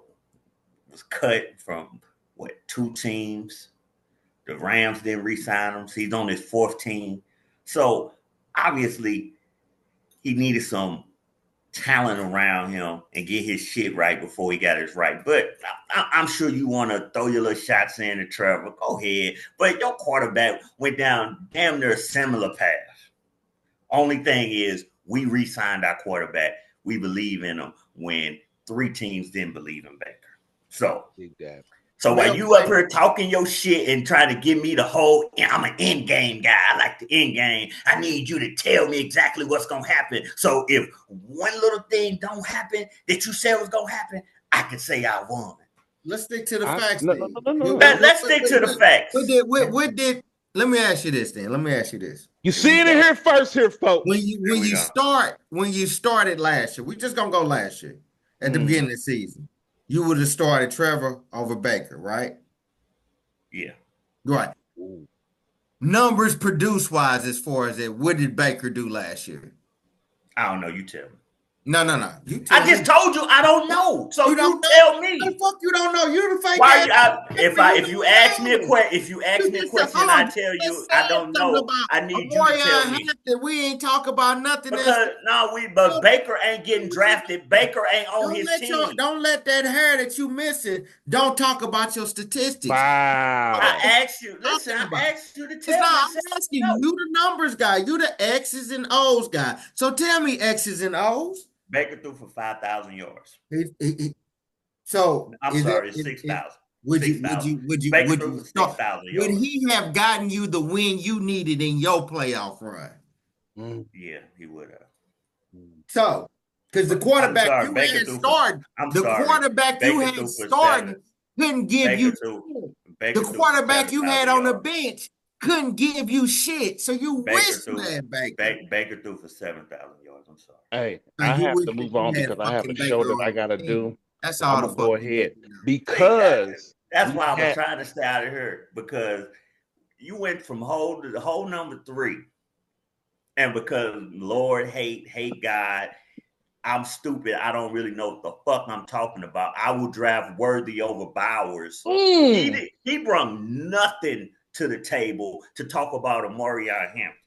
[SPEAKER 3] was cut from two teams. The Rams didn't re-sign him. So he's on his fourth team. So obviously he needed some talent around him and get his shit right before he got his right. But I'm sure you want to throw your little shots in to Trevor. Go ahead. But your quarterback went down damn near a similar path. Only thing is we re-signed our quarterback. We believe in him when three teams didn't believe in Baker. So while you up here talking your shit and trying to give me the whole, I'm an end game guy. I like the end game. I need you to tell me exactly what's going to happen. So if one little thing don't happen that you said was going to happen, I can say I won.
[SPEAKER 2] Let's stick to the facts.
[SPEAKER 1] No.
[SPEAKER 3] Let's stick to the facts.
[SPEAKER 2] Let me ask you this then. Let me ask you this.
[SPEAKER 1] You see it in here first, here, folks.
[SPEAKER 2] When you started last year, we just gonna go last year at the beginning of the season. You would have started Trevor over Baker, right?
[SPEAKER 3] Yeah.
[SPEAKER 2] Right. Ooh. Numbers produce wise as far as that, what did Baker do last year?
[SPEAKER 3] I don't know. You tell me.
[SPEAKER 2] No. You tell
[SPEAKER 3] I
[SPEAKER 2] me.
[SPEAKER 3] just told you I don't know. So
[SPEAKER 2] You don't
[SPEAKER 3] you
[SPEAKER 2] know?
[SPEAKER 3] tell
[SPEAKER 2] What the
[SPEAKER 3] me.
[SPEAKER 2] fuck you don't know? You the fake
[SPEAKER 3] Why
[SPEAKER 2] ass.
[SPEAKER 3] you, if you ask me a
[SPEAKER 2] know.
[SPEAKER 3] question, if you ask
[SPEAKER 2] You
[SPEAKER 3] me a
[SPEAKER 2] just said,
[SPEAKER 3] question,
[SPEAKER 2] hold
[SPEAKER 3] I
[SPEAKER 2] on.
[SPEAKER 3] tell
[SPEAKER 2] You
[SPEAKER 3] you
[SPEAKER 2] just
[SPEAKER 3] I
[SPEAKER 2] said
[SPEAKER 3] don't
[SPEAKER 2] something
[SPEAKER 3] know.
[SPEAKER 2] about
[SPEAKER 3] I
[SPEAKER 2] a
[SPEAKER 3] need you to tell
[SPEAKER 2] Morion
[SPEAKER 3] me.
[SPEAKER 2] Hampton. We ain't talk about nothing else.
[SPEAKER 3] Because but Baker ain't getting drafted. Baker ain't on his team.
[SPEAKER 2] Don't let that hair that you missing. Don't talk about your statistics. What
[SPEAKER 1] Wow.
[SPEAKER 3] I asked you,
[SPEAKER 2] are you
[SPEAKER 3] listen,
[SPEAKER 2] talking
[SPEAKER 3] I
[SPEAKER 2] about?
[SPEAKER 3] asked you to
[SPEAKER 2] It's
[SPEAKER 3] tell me. I
[SPEAKER 2] not.
[SPEAKER 3] said,
[SPEAKER 2] I'm asking you.
[SPEAKER 3] no.
[SPEAKER 2] You the numbers guy. You the X's and O's guy. So tell me X's and O's.
[SPEAKER 3] Baker threw for 5,000 yards.
[SPEAKER 2] So
[SPEAKER 3] I'm
[SPEAKER 2] is that
[SPEAKER 3] sorry, it's 6,000.
[SPEAKER 2] would
[SPEAKER 3] Baker threw for
[SPEAKER 2] start
[SPEAKER 3] 6,000
[SPEAKER 2] would
[SPEAKER 3] yards.
[SPEAKER 2] he have gotten you the win you needed in your playoff run?
[SPEAKER 1] Mm.
[SPEAKER 3] Yeah, he would have.
[SPEAKER 2] So because the
[SPEAKER 3] But I'm
[SPEAKER 2] quarterback
[SPEAKER 3] sorry,
[SPEAKER 2] you
[SPEAKER 3] Baker
[SPEAKER 2] had
[SPEAKER 3] threw for.
[SPEAKER 2] starting,
[SPEAKER 3] I'm
[SPEAKER 2] the
[SPEAKER 3] sorry,
[SPEAKER 2] quarterback you
[SPEAKER 3] Baker
[SPEAKER 2] had
[SPEAKER 3] threw for seven.
[SPEAKER 2] starting couldn't give
[SPEAKER 3] Baker
[SPEAKER 2] you
[SPEAKER 3] threw.
[SPEAKER 2] the
[SPEAKER 3] Baker threw for
[SPEAKER 2] quarterback you had
[SPEAKER 3] 7,000
[SPEAKER 2] on the
[SPEAKER 3] yards.
[SPEAKER 2] bench couldn't give you shit. So you
[SPEAKER 3] Baker
[SPEAKER 2] wish you
[SPEAKER 3] threw.
[SPEAKER 2] had Baker.
[SPEAKER 3] Baker threw for 7,000 yards. I'm sorry.
[SPEAKER 1] Hey,
[SPEAKER 2] Now
[SPEAKER 1] I
[SPEAKER 2] you
[SPEAKER 1] have
[SPEAKER 2] wish
[SPEAKER 1] to
[SPEAKER 2] that
[SPEAKER 1] move
[SPEAKER 2] you
[SPEAKER 1] on
[SPEAKER 2] had
[SPEAKER 1] because I have a
[SPEAKER 2] fucking
[SPEAKER 1] show
[SPEAKER 2] Baker
[SPEAKER 1] that I
[SPEAKER 2] on
[SPEAKER 1] gotta
[SPEAKER 2] your team.
[SPEAKER 1] do.
[SPEAKER 2] That's
[SPEAKER 1] So I'm
[SPEAKER 2] all the
[SPEAKER 1] gonna
[SPEAKER 2] fuck
[SPEAKER 1] go
[SPEAKER 2] you need
[SPEAKER 1] ahead
[SPEAKER 2] to know.
[SPEAKER 3] See,
[SPEAKER 1] because
[SPEAKER 3] that's
[SPEAKER 1] we
[SPEAKER 3] why I was
[SPEAKER 1] had.
[SPEAKER 3] trying to stay out of here because you went from whole number 3, and because Lord hate God, I'm stupid. I don't really know what the fuck I'm talking about. I will draft Worthy over Bowers.
[SPEAKER 1] Mm.
[SPEAKER 3] He brought nothing to the table to talk about Amarion Hampton.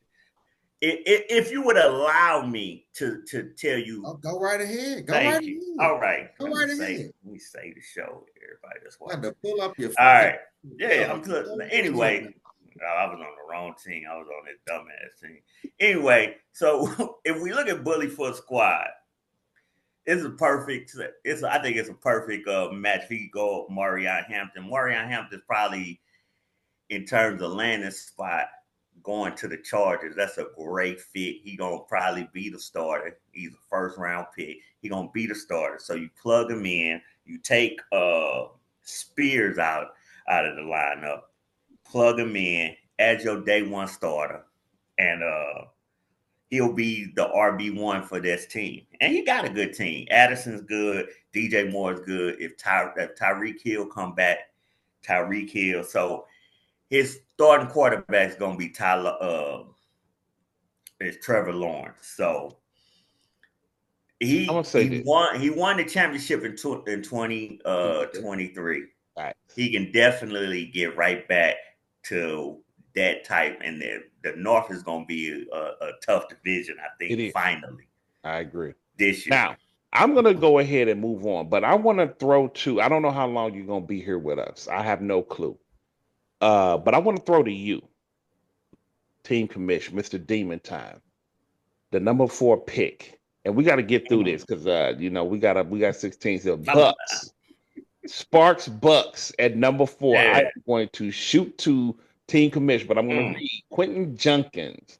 [SPEAKER 3] If you would allow me to tell you,
[SPEAKER 2] Oh, go right ahead. Go right
[SPEAKER 3] thank you.
[SPEAKER 2] ahead.
[SPEAKER 3] All right,
[SPEAKER 2] Go right ahead.
[SPEAKER 3] let me say the show, everybody that's
[SPEAKER 2] Got to
[SPEAKER 3] watching.
[SPEAKER 2] pull up your
[SPEAKER 3] All
[SPEAKER 2] fucking
[SPEAKER 3] right, yeah,
[SPEAKER 2] dog.
[SPEAKER 3] I'm good. Anyway, I was on the wrong team. I was on that dumbass team. Anyway, so if we look at Bully for a squad, it's a perfect. I think it's a perfect match. If he go Marion Hampton. Marion Hampton's probably in terms of landing spot going to the Chargers. That's a great fit. He gonna probably be the starter. He's a first round pick. He gonna be the starter. So you plug him in. You take Spears out of the lineup. Plug him in as your day one starter, and he'll be the RB1 for this team. And he got a good team. Addison's good. DJ Moore's good. If Tyreek Hill come back, Tyreek Hill. So his starting quarterback is going to be is Trevor Lawrence. So
[SPEAKER 1] I'm gonna
[SPEAKER 3] he
[SPEAKER 1] say this.
[SPEAKER 3] he won the championship in 2023.
[SPEAKER 1] Right.
[SPEAKER 3] He can definitely get right back to that type, and the North is going to be a tough division, I
[SPEAKER 1] It
[SPEAKER 3] think,
[SPEAKER 1] is.
[SPEAKER 3] finally
[SPEAKER 1] I agree.
[SPEAKER 3] this year.
[SPEAKER 1] Now, I'm gonna go ahead and move on, but I want to throw to. I don't know how long you're gonna be here with us. I have no clue. But I want to throw to you, Team Commish, Mr. Demon Time, the number 4 pick, and we got to get through this because we got 16. So Bucks, Sparks, Bucks at number 4. I
[SPEAKER 3] Yeah.
[SPEAKER 1] am going to shoot to Team Commish, but I'm going to read Quentin Junkins,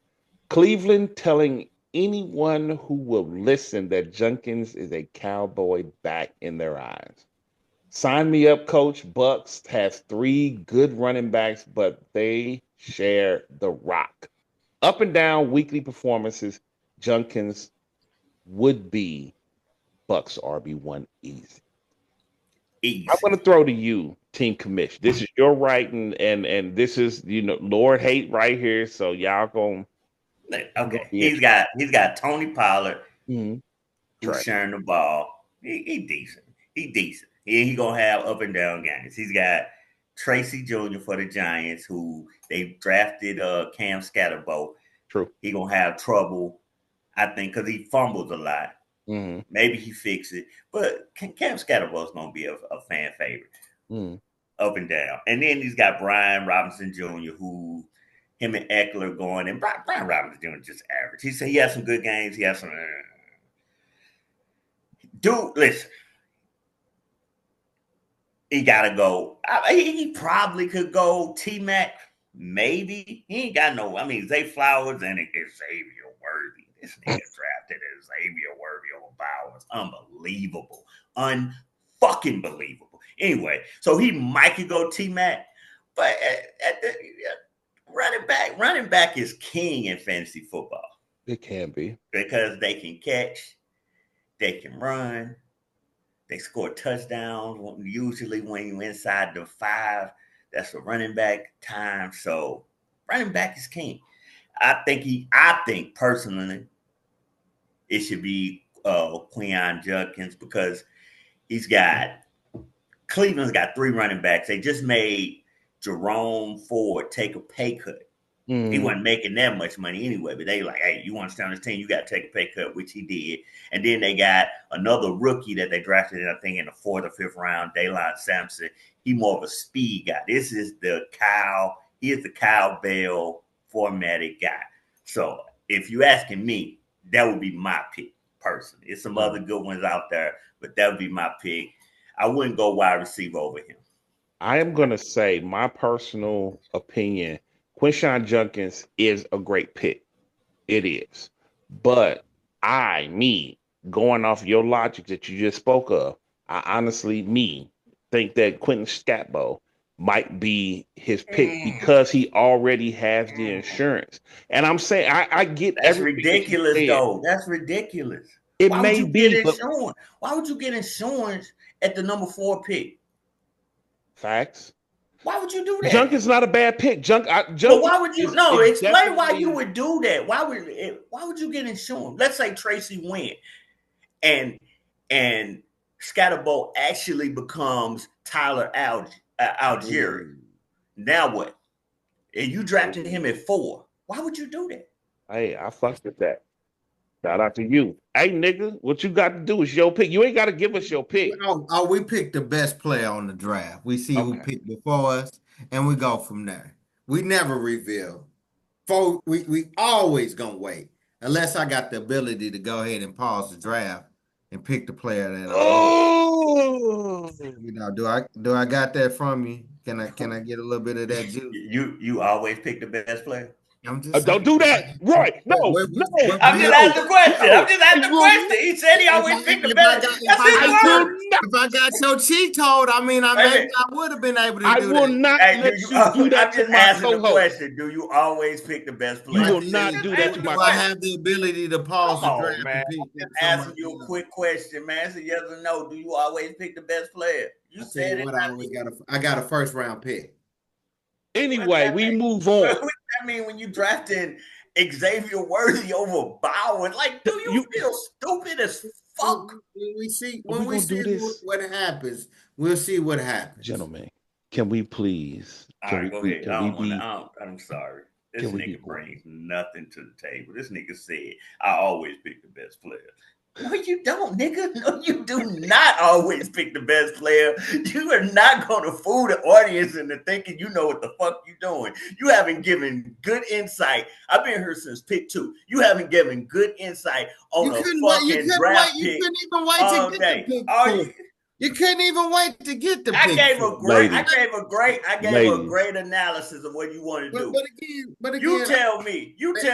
[SPEAKER 1] Cleveland telling anyone who will listen that Junkins is a cowboy back in their eyes. Sign me up, coach. Bucks has 3 good running backs, but they share the rock. Up and down weekly performances, Junkins would be Bucks RB1 easy. I'm
[SPEAKER 3] Easy.
[SPEAKER 1] going to throw to you, Team Commish. This is your writing, and this is Lord hate right here. So y'all gonna
[SPEAKER 3] Okay.
[SPEAKER 1] be
[SPEAKER 3] He's got Tony Pollard
[SPEAKER 1] interested.
[SPEAKER 3] who's sharing the ball. He decent. He decent. He gonna have up and down games. He's got Tracy Jr. for the Giants, who they drafted Cam Scatterbo.
[SPEAKER 1] True.
[SPEAKER 3] He gonna have trouble, I think, because he fumbles a lot.
[SPEAKER 1] Mm-hmm.
[SPEAKER 3] Maybe he fix it, but Cam Scatterbo is gonna be a fan favorite, up and down. And then he's got Brian Robinson Jr., who him and Eckler going, and Brian Robinson Jr. just average. He said he has some good games. He has some. Dude, listen, he got to go. He probably could go T Mac, maybe. He ain't got no. I mean, Zay Flowers and Xavier Worthy. This nigga drafted Xavier Worthy over Bowers. Unbelievable. Unfucking believable. Anyway, so he might could go T Mac, but running back is king in fantasy football
[SPEAKER 1] It can be.
[SPEAKER 3] because they can catch, they can run, they score touchdowns. Usually, when you're inside the 5, that's a running back time. So, running back is king. I think personally, it should be Quinyon Judkins because Cleveland's got 3 running backs. They just made Jerome Ford take a pay cut. He wasn't making that much money anyway, but they like, hey, you want to stay on this team, you got to take a pay cut, which he did. And then they got another rookie that they drafted, I think, in the 4th or 5th round, Daylon Sampson. He more of a speed guy. He is the Kyle Bell formatted guy. So if you asking me, that would be my pick personally. There's some other good ones out there, but that would be my pick. I wouldn't go wide receiver over him.
[SPEAKER 1] I am going to say my personal opinion, Quinshon Judkins is a great pick. It is. But going off your logic that you just spoke of, I honestly, think that Quentin Scatbo might be his pick because he already has the insurance. And I'm saying, I get
[SPEAKER 3] that's ridiculous, though. That's ridiculous.
[SPEAKER 1] It may be.
[SPEAKER 3] Why would you get insurance at the number 4 pick?
[SPEAKER 1] Facts.
[SPEAKER 3] Why would you do that?
[SPEAKER 1] Junk is not a bad pick. But
[SPEAKER 3] why would you? No, explain why you would do that. Why would you get insurance? Let's say Tracy win, and Scatterbo actually becomes Tyler Algier. Now what? And you drafted him at 4. Why would you do that?
[SPEAKER 1] Hey, I fucked with that. Shout out to you. Hey, nigga, what you got to do is your pick. You ain't got to give us your pick.
[SPEAKER 2] We picked the best player on the draft. We see who picked before us, and we go from there. We never reveal. We always gonna wait unless I got the ability to go ahead and pause the draft and pick the player that I want. Do I got that from you? Can I get a little bit of that juice?
[SPEAKER 3] You always pick the best player.
[SPEAKER 1] Don't do that, Roy. No.
[SPEAKER 3] I'm just asking the question. He said he always picked the best.
[SPEAKER 2] If I got your cheat code, I would have been able to do that.
[SPEAKER 1] I will not let you do that.
[SPEAKER 3] I'm just asking the question. Do you always pick the best player?
[SPEAKER 1] You will not do that to my
[SPEAKER 2] I have the ability to pause the draft.
[SPEAKER 3] Man. I'm just asking you a quick question, man. So yes or no, do you always pick the best player? You said it.
[SPEAKER 2] I got a first round pick.
[SPEAKER 1] Anyway, we move on.
[SPEAKER 3] What does that mean when you drafting Xavier Worthy over Bowen? Like, do you feel stupid as fuck?
[SPEAKER 2] We see what happens. We'll see what happens.
[SPEAKER 1] Gentlemen, can we please?
[SPEAKER 3] Go ahead. I'm sorry. This nigga brings nothing to the table. This nigga said, I always pick the best player. No, you don't, nigga. No, you do not always pick the best player. You are not going to fool the audience into thinking you know what the fuck you doing. You haven't given good insight. I've been here since pick 2. You haven't given good insight on a fucking draft pick.
[SPEAKER 2] You couldn't even wait to get the pick. You couldn't even wait to get the pick.
[SPEAKER 3] I gave a great analysis of what you want to do. But again, you tell me. You ain't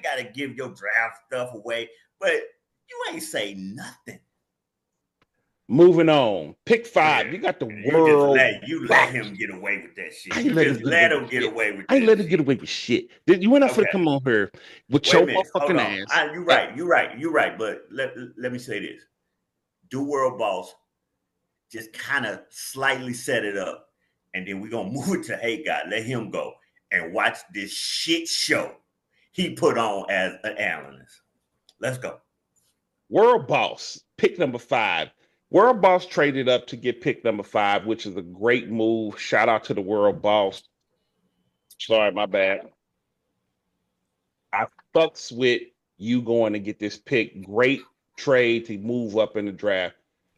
[SPEAKER 3] got to give your draft stuff away, but you ain't say nothing.
[SPEAKER 1] Moving on. Pick 5. You got the world.
[SPEAKER 3] You let him get away with that shit. You just let him get away with that.
[SPEAKER 1] I ain't let him get away with shit. You went off to come on here with your motherfucking ass.
[SPEAKER 3] You're right. But let me say this. Do World Boss just kind of slightly set it up. And then we're going to move it to Hey God. Let him go and watch this shit show he put on as an analyst. Let's go.
[SPEAKER 1] World Boss, pick number 5. World Boss traded up to get pick number 5, which is a great move. Shout out to the World Boss. Sorry, my bad. I fucks with you going to get this pick. Great trade to move up in the draft.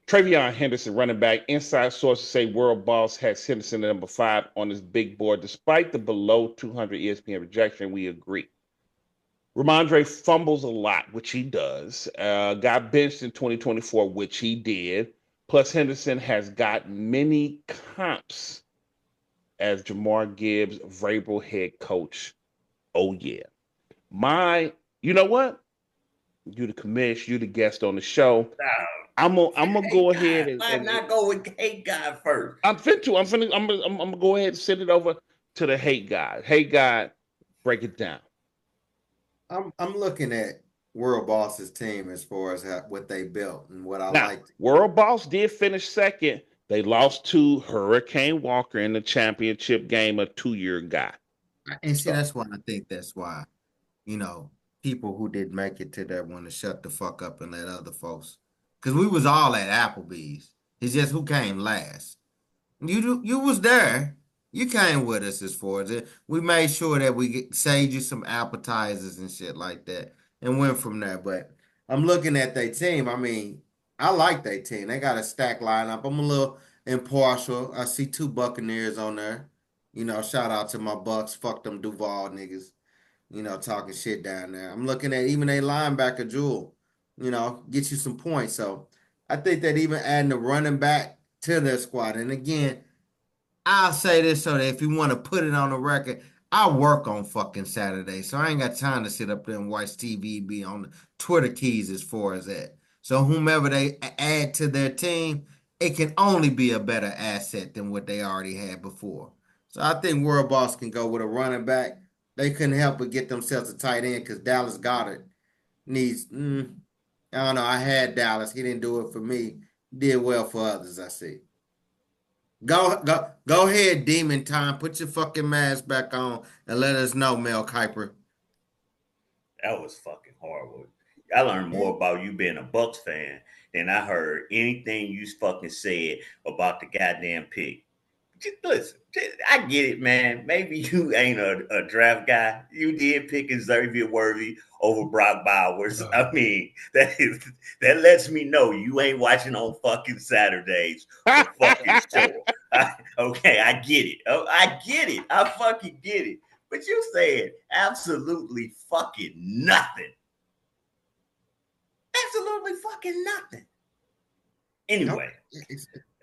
[SPEAKER 1] Travion Henderson, running back. Inside sources say World Boss has Henderson at number 5 on his big board. Despite the below 200 ESPN projection, we agree. Ramondre fumbles a lot, which he does. Got benched in 2024, which he did. Plus, Henderson has got many comps as Jamar Gibbs' Vrabel head coach. Oh, yeah. You know what? You the commish, you the guest on the show. I'm gonna go ahead and
[SPEAKER 3] not go with Hate God first.
[SPEAKER 1] I'm gonna go ahead and send it over to the Hate God. Hate God, break it down.
[SPEAKER 2] I'm looking at World Boss's team as far as what they built and what I liked.
[SPEAKER 1] World Boss did finish second. They lost to Hurricane Walker in the championship game, a 2-year guy.
[SPEAKER 2] And see, that's why I think that's why. you know, people who didn't make it to that want to shut the fuck up and let other folks. Because we was all at Applebee's. It's just who came last. You was there. You came with us as far as it. We made sure that saved you some appetizers and shit like that and went from there. But I'm looking at their team. I mean, I like their team. They got a stacked lineup. I'm a little impartial. I see 2 Buccaneers on there. You know, shout out to my Bucks. Fuck them Duval niggas. You know, talking shit down there. I'm looking at even a linebacker Jewel. You know, get you some points. So I think that even adding the running back to their squad. And again, I'll say this so that if you want to put it on the record, I work on fucking Saturday. So I ain't got time to sit up there and watch TV, be on the Twitter keys as far as that. So whomever they add to their team, it can only be a better asset than what they already had before. So I think World Boss can go with a running back. They couldn't help but get themselves a tight end because Dallas Goedert needs, I don't know. I had Dallas. He didn't do it for me. Did well for others, I see. Go ahead, Demon Time. Put your fucking mask back on and let us know, Mel Kiper.
[SPEAKER 3] That was fucking horrible. I learned more about you being a Bucks fan than I heard anything you fucking said about the goddamn pick. Just listen, I get it, man. Maybe you ain't a draft guy. You did pick Xavier Worthy over Brock Bowers. I mean, that lets me know you ain't watching on fucking Saturdays for fucking sure. Okay, I get it. I get it. I fucking get it. But you said absolutely fucking nothing. Absolutely fucking nothing. Anyway,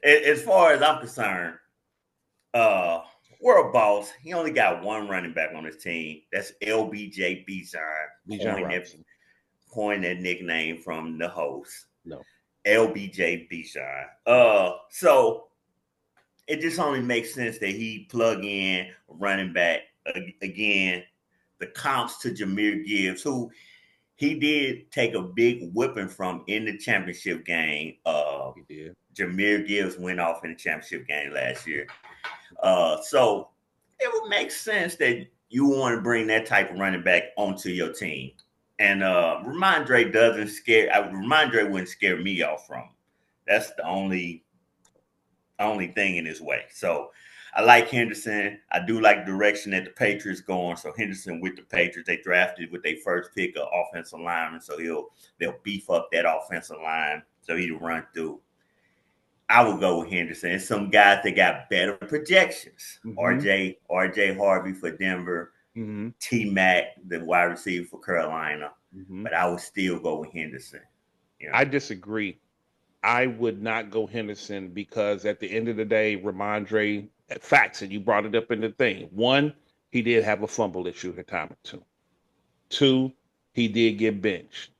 [SPEAKER 3] as far as I'm concerned, World Boss, he only got one running back on his team. That's LBJ Bijan. Coined that nickname from the host.
[SPEAKER 1] No.
[SPEAKER 3] LBJ Bijan. So it just only makes sense that he plug in running back again. The comps to Jahmyr Gibbs, who he did take a big whipping from in the championship game.
[SPEAKER 1] He did.
[SPEAKER 3] Jahmyr Gibbs went off in the championship game last year. So it would make sense that you want to bring that type of running back onto your team. And Ramondre doesn't scare. Ramondre wouldn't scare me off from him. That's the only thing in his way. So I like Henderson. I do like the direction that the Patriots going. So Henderson with the Patriots, they drafted with their first pick of offensive lineman. So they'll beef up that offensive line so he'll run through. I would go with Henderson. And some guys that got better projections. RJ Harvey for Denver. T-Mac, the wide receiver for Carolina. But I would still go with Henderson.
[SPEAKER 1] You know? I disagree. I would not go Henderson because at the end of the day, Ramondre, facts, and you brought it up in the thing. 1, he did have a fumble issue at a time or two. 2, he did get benched.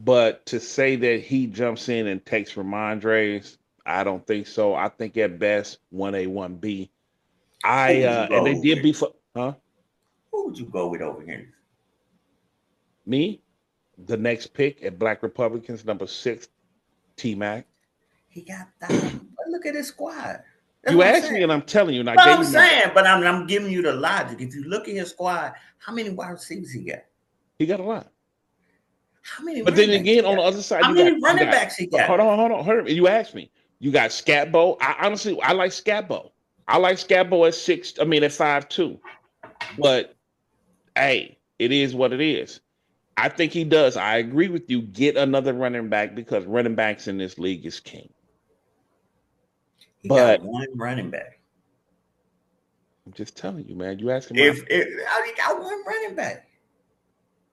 [SPEAKER 1] But to say that he jumps in and takes Ramondre's, I don't think so. I think at best 1A, 1B. And they did beef up, huh?
[SPEAKER 3] Who would you go with over Henderson?
[SPEAKER 1] Me, the next pick at Black Republicans, number 6, T-Mac.
[SPEAKER 3] He got that. Look at his squad.
[SPEAKER 1] You asked me, and I'm telling you. And
[SPEAKER 3] I'm giving you the logic. If you look at his squad, how many wide receivers he got?
[SPEAKER 1] He got a lot.
[SPEAKER 3] How many?
[SPEAKER 1] But then again, on the other side,
[SPEAKER 3] how many running backs he got?
[SPEAKER 1] Hold on. You asked me. You got Scatbo. I like Scatbo. I like Scatbo at 6. I mean, at 5'2". But hey, it is what it is. I think he does. I agree with you. Get another running back because running backs in this league is king.
[SPEAKER 3] He got one running back.
[SPEAKER 1] I'm just telling you, man. You asking
[SPEAKER 3] how he got one running back?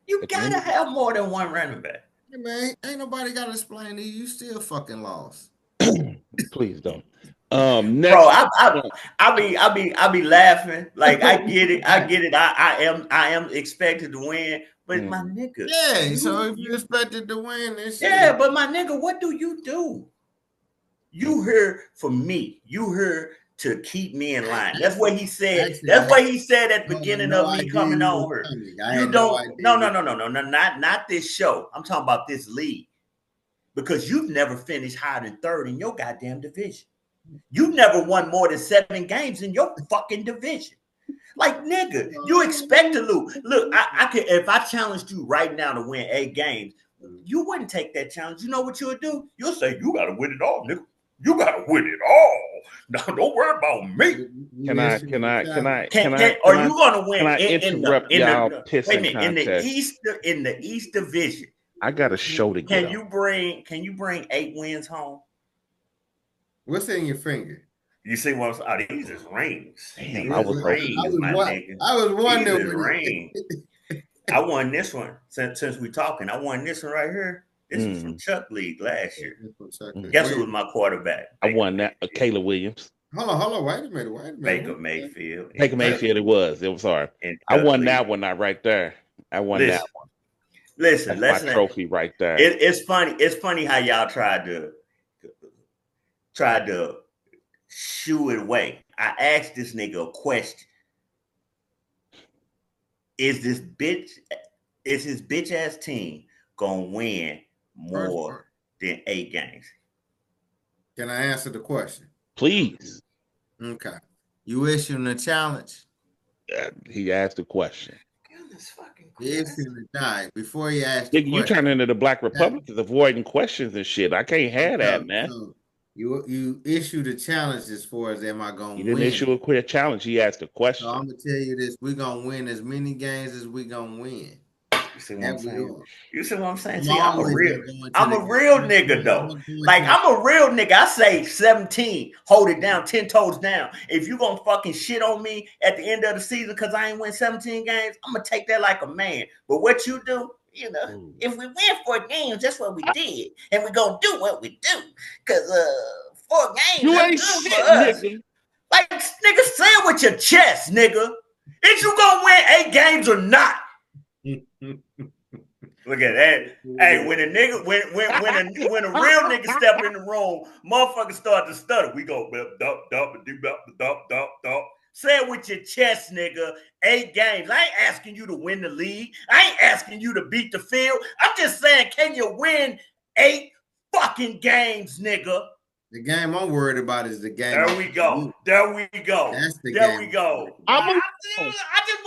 [SPEAKER 3] You gotta have more than one running back.
[SPEAKER 2] Yeah, man, ain't nobody gotta explain to you. You still fucking lost.
[SPEAKER 1] Please don't.
[SPEAKER 3] Next, bro, I be laughing. Like I get it. I am expected to win. But my nigga.
[SPEAKER 2] Yeah, so if you expected to win this
[SPEAKER 3] yeah, but my nigga, what do? You here for me. You here to keep me in line. That's what he said. That's what he said at the beginning of me coming on here. You don't no, not this show. I'm talking about this league. Because you've never finished higher than 3rd in your goddamn division. You never won more than 7 games in your fucking division. Like, nigga, you expect to lose. Look, I could, if I challenged you right now to win 8 games, you wouldn't take that challenge. You know what you would do? You'll say, you got to win it all, nigga. You got to win it all. Now, don't worry about me. Are you going to win in
[SPEAKER 1] y'all
[SPEAKER 3] the
[SPEAKER 1] pissing
[SPEAKER 3] wait a minute,
[SPEAKER 1] contest?
[SPEAKER 3] in the East Division?
[SPEAKER 1] I got a show to get
[SPEAKER 3] on. Can you bring 8 wins home?
[SPEAKER 2] What's in your finger?
[SPEAKER 3] You see what I'm saying? Oh, these is rings.
[SPEAKER 1] Damn,
[SPEAKER 3] These is rings, my nigga.
[SPEAKER 2] I was wondering.
[SPEAKER 3] These is rings. I won this one since we talking. I won this one right here. This was from Chuck League last year. Guess who was my quarterback?
[SPEAKER 1] I won that. Caleb Williams.
[SPEAKER 2] Hold on. Wait a minute.
[SPEAKER 3] Baker Mayfield.
[SPEAKER 1] Baker Mayfield. It was sorry. I won that one right there. I won that one.
[SPEAKER 3] Listen,
[SPEAKER 1] that's my trophy right there.
[SPEAKER 3] It's funny. It's funny how y'all tried to shoo it away. I asked this nigga a question. Is his bitch ass team gonna win more than 8 games?
[SPEAKER 2] Can I answer the question?
[SPEAKER 1] Please.
[SPEAKER 2] Okay. You issuing a challenge?
[SPEAKER 1] He asked the question.
[SPEAKER 2] Before he asked the question.
[SPEAKER 1] You turn into the Black Republicans avoiding questions and shit. I can't have that, man.
[SPEAKER 2] So you issued a challenge as far as am I going to win?
[SPEAKER 1] He didn't issue a quick challenge. He asked a question.
[SPEAKER 2] So I'm going to tell you this. We're going to win as many games as we're going to win.
[SPEAKER 3] You see what I'm saying? You see what I'm saying?
[SPEAKER 2] See,
[SPEAKER 3] I'm a real nigga, though. Like, I'm a real nigga. I say 17, hold it down, 10 toes down. If you gonna fucking shit on me at the end of the season because I ain't win 17 games, I'm gonna take that like a man. But what you do, you know, if we win 4 games, that's what we did. And we gonna do what we do. Because 4 games,
[SPEAKER 1] you ain't shit, nigga.
[SPEAKER 3] Like, nigga, say it with your chest, nigga. Is you gonna win 8 games or not? Look at that. Hey, when a nigga, when a real nigga step in the room, motherfuckers start to stutter. We go say it with your chest, nigga. 8 games. I ain't asking you to win the league. I ain't asking you to beat the field. I'm just saying, can you win 8 fucking games, nigga?
[SPEAKER 2] The game I'm worried about is the game.
[SPEAKER 3] There we go.
[SPEAKER 2] That's the game.
[SPEAKER 3] We go.
[SPEAKER 1] I
[SPEAKER 3] just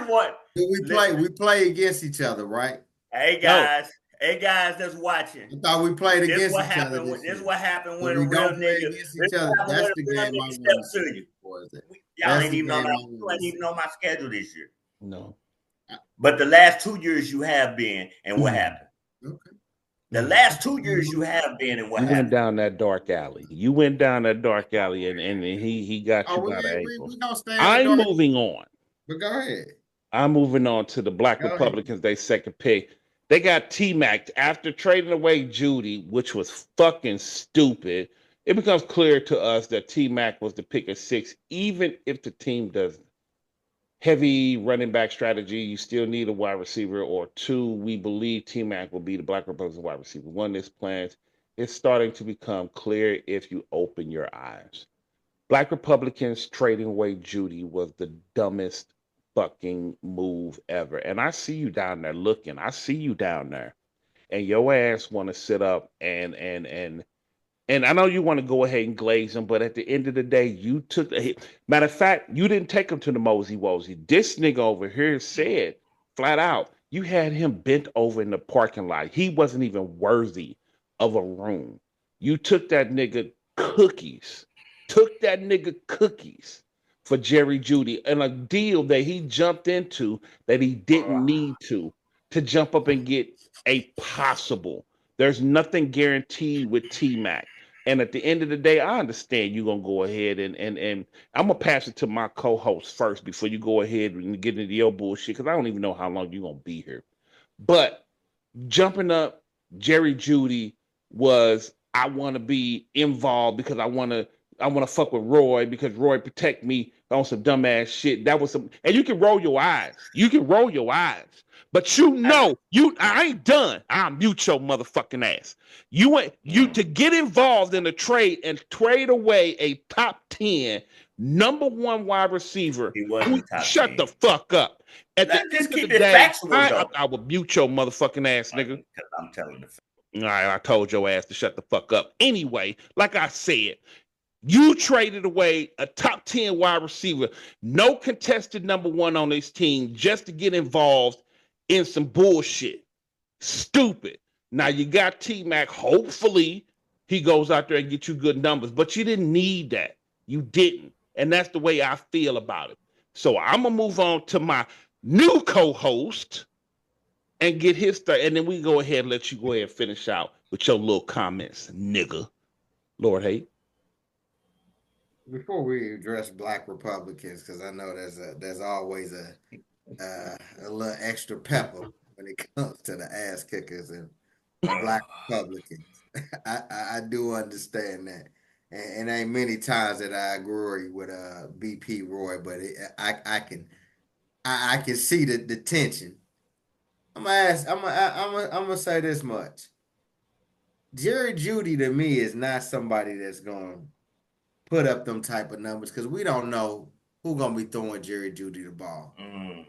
[SPEAKER 3] want.
[SPEAKER 2] We play against each other, right?
[SPEAKER 3] Hey guys, that's watching.
[SPEAKER 2] I thought we played against each other.
[SPEAKER 3] This is what happened when a real nigga
[SPEAKER 2] against each other. That's the game I want to see.
[SPEAKER 3] Y'all ain't even know my schedule this year.
[SPEAKER 1] No.
[SPEAKER 3] But the last 2 years you have been, and what happened?
[SPEAKER 2] Okay.
[SPEAKER 3] The last 2 years you have been, and what happened?
[SPEAKER 1] You went down that dark alley. and he got you by the ankles. I'm moving on.
[SPEAKER 2] But go ahead.
[SPEAKER 1] I'm moving on to the Black Republicans. They second pick. They got T-Mac after trading away Judy, which was fucking stupid. It becomes clear to us that T-Mac was the pick at 6, even if the team does heavy running back strategy. You still need a wide receiver or 2. We believe T-Mac will be the Black Republicans wide receiver. 1, this plan is starting to become clear if you open your eyes. Black Republicans trading away Judy was the dumbest fucking move ever. And I see you down there looking. I see you down there. And your ass want to sit up and I know you want to go ahead and glaze him, but at the end of the day, you took the hit. Matter of fact, you didn't take him to the Mosey Wozy. This nigga over here said flat out, you had him bent over in the parking lot. He wasn't even worthy of a room. You took that nigga cookies. For Jerry Jeudy, and a deal that he jumped into that he didn't need to jump up and get a possible. There's nothing guaranteed with T-Mac. And at the end of the day, I understand you're going to go ahead and I'm going to pass it to my co-host first before you go ahead and get into your bullshit, because I don't even know how long you're going to be here. But jumping up Jerry Jeudy was, I want to be involved because I want to fuck with Roy because Roy protect me on some dumbass shit. That was some, and you can roll your eyes. But I ain't done. I'll mute your motherfucking ass. You to get involved in a trade and trade away a top 10 number 1 wide receiver.
[SPEAKER 3] He wasn't top 10.
[SPEAKER 1] Shut the fuck up. At the end of the day, I will mute your motherfucking ass, nigga.
[SPEAKER 3] I'm telling you.
[SPEAKER 1] All right, I told your ass to shut the fuck up. Anyway, like I said, You traded away a top 10 wide receiver, no contested number one on this team, just to get involved in some bullshit. Stupid. Now you got T-Mac. Hopefully he goes out there and get you good numbers, but you didn't need that. You didn't. And that's the way I feel about it. So I'm going to move on to my new co-host and get his stuff. And then we go ahead and let you go ahead and finish out with your little comments, nigga. Lord Hate.
[SPEAKER 2] Before we address Black Republicans, because I know there's always a little extra pepper when it comes to the ass kickers and Black Republicans. I do understand that, and ain't many times that I agree with BP Roy, but I can see the tension. I'm gonna say this much. Jerry Judy to me is not somebody that's gonna put up them type of numbers because we don't know who's gonna be throwing Jerry Judy the ball.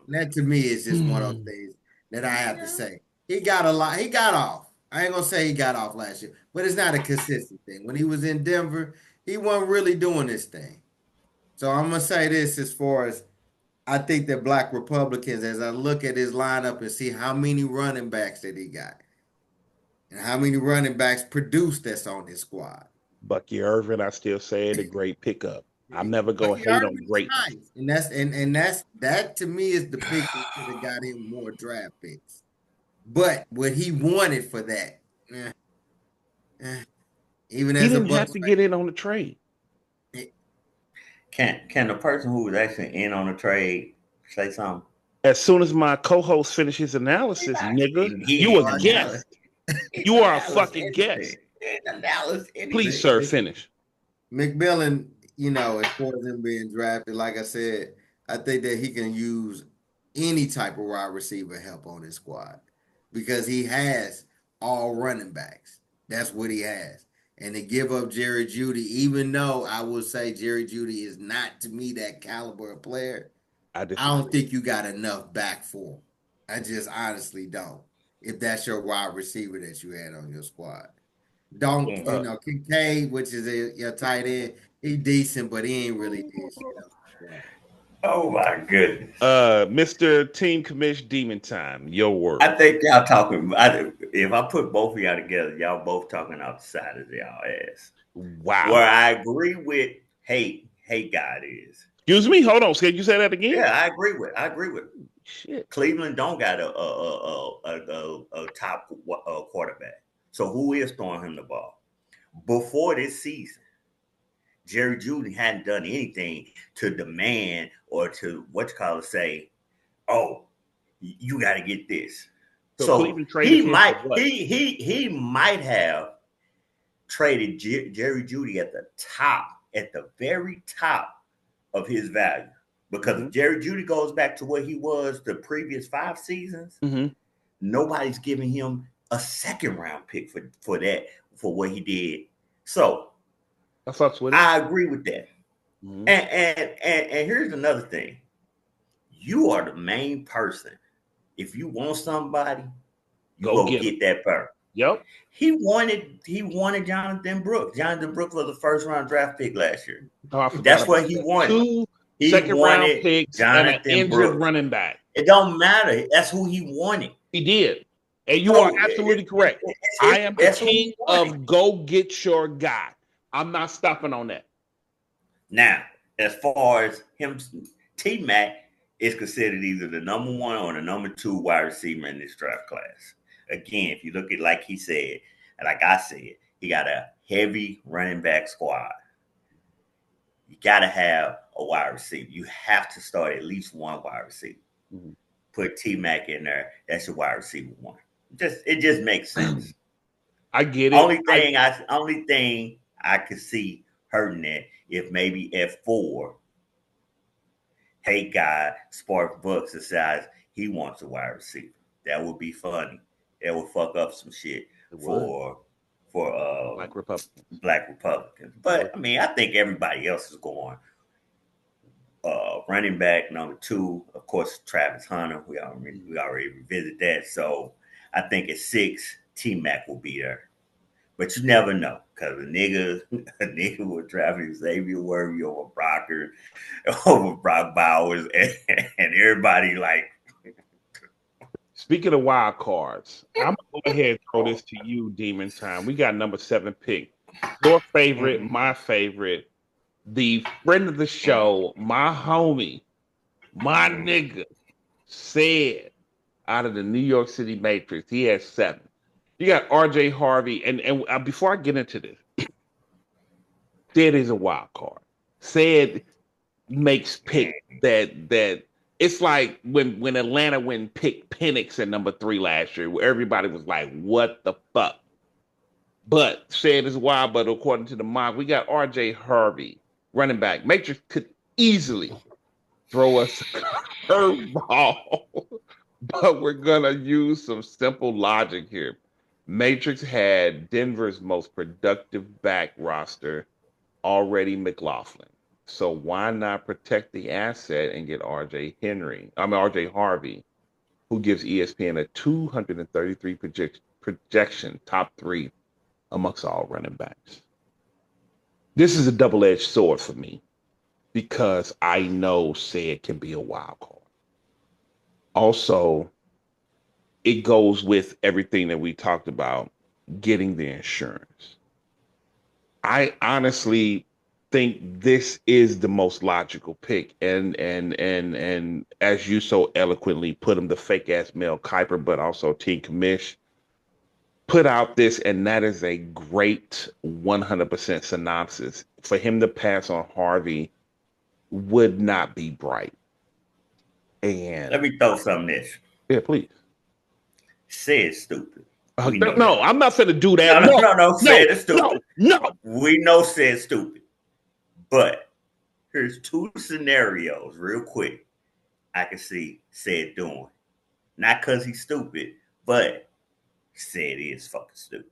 [SPEAKER 2] That to me is just one of those things that I have to say. He got a lot. He got off. I ain't gonna say he got off last year, but it's not a consistent thing. When he was in Denver, he wasn't really doing this thing. So I'm gonna say this as far as I think that Black Republicans, as I look at his lineup and see how many running backs that he got and how many running backs produced that's on his squad.
[SPEAKER 1] Bucky Irvin, I still say it a great pickup. I'm never gonna
[SPEAKER 2] Bucky
[SPEAKER 1] hate on
[SPEAKER 2] Irvin is
[SPEAKER 1] greatness.
[SPEAKER 2] nice, and that's that to me is the pick that should have got him more draft picks. But what he wanted for that, eh, even
[SPEAKER 1] He
[SPEAKER 2] as a
[SPEAKER 1] didn't have
[SPEAKER 2] Bucks
[SPEAKER 1] to
[SPEAKER 2] fan,
[SPEAKER 1] get in on the trade.
[SPEAKER 3] Can the person who was actually in on the trade say something?
[SPEAKER 1] As soon as my co-host finishes analysis, nigga, you
[SPEAKER 3] ain't
[SPEAKER 1] a guest. You are a fucking guest. Please, sir, finish.
[SPEAKER 2] McMillan, as far as him being drafted, like I said, I think that he can use any type of wide receiver help on his squad because he has all running backs. That's what he has. And to give up Jerry Judy, even though I will say Jerry Judy is not to me that caliber of player, I don't think you got enough back for him. I just honestly don't. If that's your wide receiver that you had on your squad. Don't Kincaid, which is your tight end, he decent, but he ain't really did shit else.
[SPEAKER 3] Oh my goodness.
[SPEAKER 1] Mr. Team Commish Demon Time, your word.
[SPEAKER 3] I think y'all talking. If I put both of y'all together, y'all both talking out the side of y'all ass.
[SPEAKER 1] Wow.
[SPEAKER 3] Where I agree with hate God is.
[SPEAKER 1] Excuse me, hold on. Can you say that again?
[SPEAKER 3] Yeah, I agree with.
[SPEAKER 1] Shit.
[SPEAKER 3] Cleveland don't got a top quarterback. So who is throwing him the ball? Before this season, Jerry Judy hadn't done anything to demand or to say, oh, you got to get this. So he might have traded Jerry Judy at the very top of his value. Because if Jerry Judy goes back to what he was the previous 5 seasons, nobody's giving him a second round pick for what he did. So I agree with that. And here's another thing. You are the main person. If you want somebody, you go get that person.
[SPEAKER 1] Yep.
[SPEAKER 3] He wanted Jonathan Brooks. Jonathan Brooks was the first round draft pick last year. That's what he wanted. He
[SPEAKER 1] second-round picks
[SPEAKER 3] Jonathan
[SPEAKER 1] and an injured running back.
[SPEAKER 3] It don't matter. That's who he wanted.
[SPEAKER 1] He did. And you are absolutely correct. I am the king of go get your guy. I'm not stopping on that.
[SPEAKER 3] Now, as far as him, T-Mac is considered either the number 1 or the number 2 wide receiver in this draft class. Again, if you look at like he said, and like I said, he got a heavy running back squad. You got to have a wide receiver. You have to start at least one wide receiver. Put T-Mac in there. That's your wide receiver 1. It just makes sense.
[SPEAKER 1] I get it.
[SPEAKER 3] Only thing I could see hurting that if maybe at 4, Hate Guy Spark Bucks decides he wants a wide receiver. That would be funny. That would fuck up some shit for
[SPEAKER 1] Black
[SPEAKER 3] Republicans. But I mean, I think everybody else is going. Running back number 2, of course, Travis Hunter. We already revisited that. So I think at 6, T-Mac will be there. But you never know, because a nigga would draft Xavier Worthy over over Brock Bowers, and everybody like.
[SPEAKER 1] Speaking of wild cards, I'm gonna go ahead and throw this to you, Demon Time. We got number 7 pick. Your favorite, my favorite, the friend of the show, my homie, my nigga, said out of the New York City Matrix, he has 7. You got RJ Harvey, and before I get into this, said is a wild card. Said makes pick that it's like when Atlanta went pick Penix at number 3 last year, where everybody was like, "What the fuck?" But said is wild. But according to the mock, we got RJ Harvey, running back. Matrix could easily throw us a curveball, but we're gonna use some simple logic here. Matrix had Denver's most productive back roster already, McLaughlin. So why not protect the asset and get RJ Harvey, who gives ESPN a 233 projection, top 3 amongst all running backs. This is a double-edged sword for me because I know said can be a wild card. Also, it goes with everything that we talked about, getting the insurance. I honestly think this is the most logical pick, and as you so eloquently put him, the fake ass Mel Kiper, but also Team Commish put out this, and that is a great 100% synopsis. For him to pass on Harvey would not be bright. And
[SPEAKER 3] Let me throw something at you.
[SPEAKER 1] yeah, please.
[SPEAKER 3] Said stupid.
[SPEAKER 1] No, I'm not going to do that.
[SPEAKER 3] No. Said it's stupid.
[SPEAKER 1] No.
[SPEAKER 3] We know said stupid. But here's 2 scenarios real quick I can see said doing. Not because he's stupid, but said he is fucking stupid.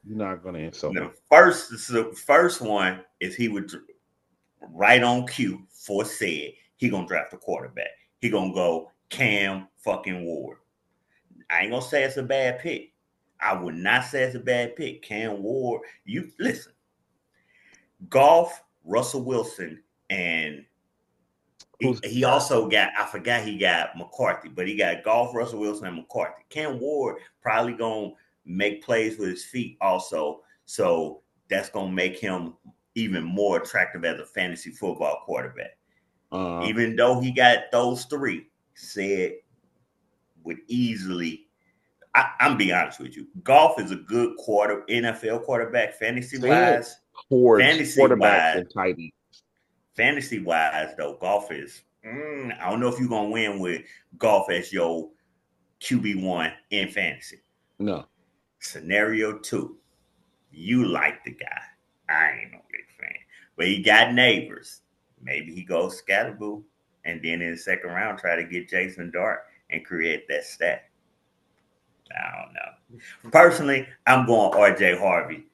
[SPEAKER 1] You're not going to insult me.
[SPEAKER 3] The first one is he would right on cue for said he gonna draft a quarterback. He gonna go Cam fucking Ward. I ain't gonna say it's a bad pick. I would not say it's a bad pick. Cam Ward, you listen. Goff, Russell Wilson, and he also got, I forgot he got McCarthy, but he got Goff, Russell Wilson, and McCarthy. Cam Ward probably gonna make plays with his feet also. So that's gonna make him even more attractive as a fantasy football quarterback. Even though he got those 3, said would easily. I'm being honest with you. Goff is a good NFL quarterback, fantasy wise. Fantasy wise, though, Goff is. I don't know if you're gonna win with Goff as your QB1 in fantasy.
[SPEAKER 1] No.
[SPEAKER 3] Scenario 2, you like the guy. I ain't no big fan, but he got neighbors. Maybe he goes Scatterboo, and then in the second round try to get Jason Dart and create that stat. I don't know. Personally, I'm going RJ Harvey.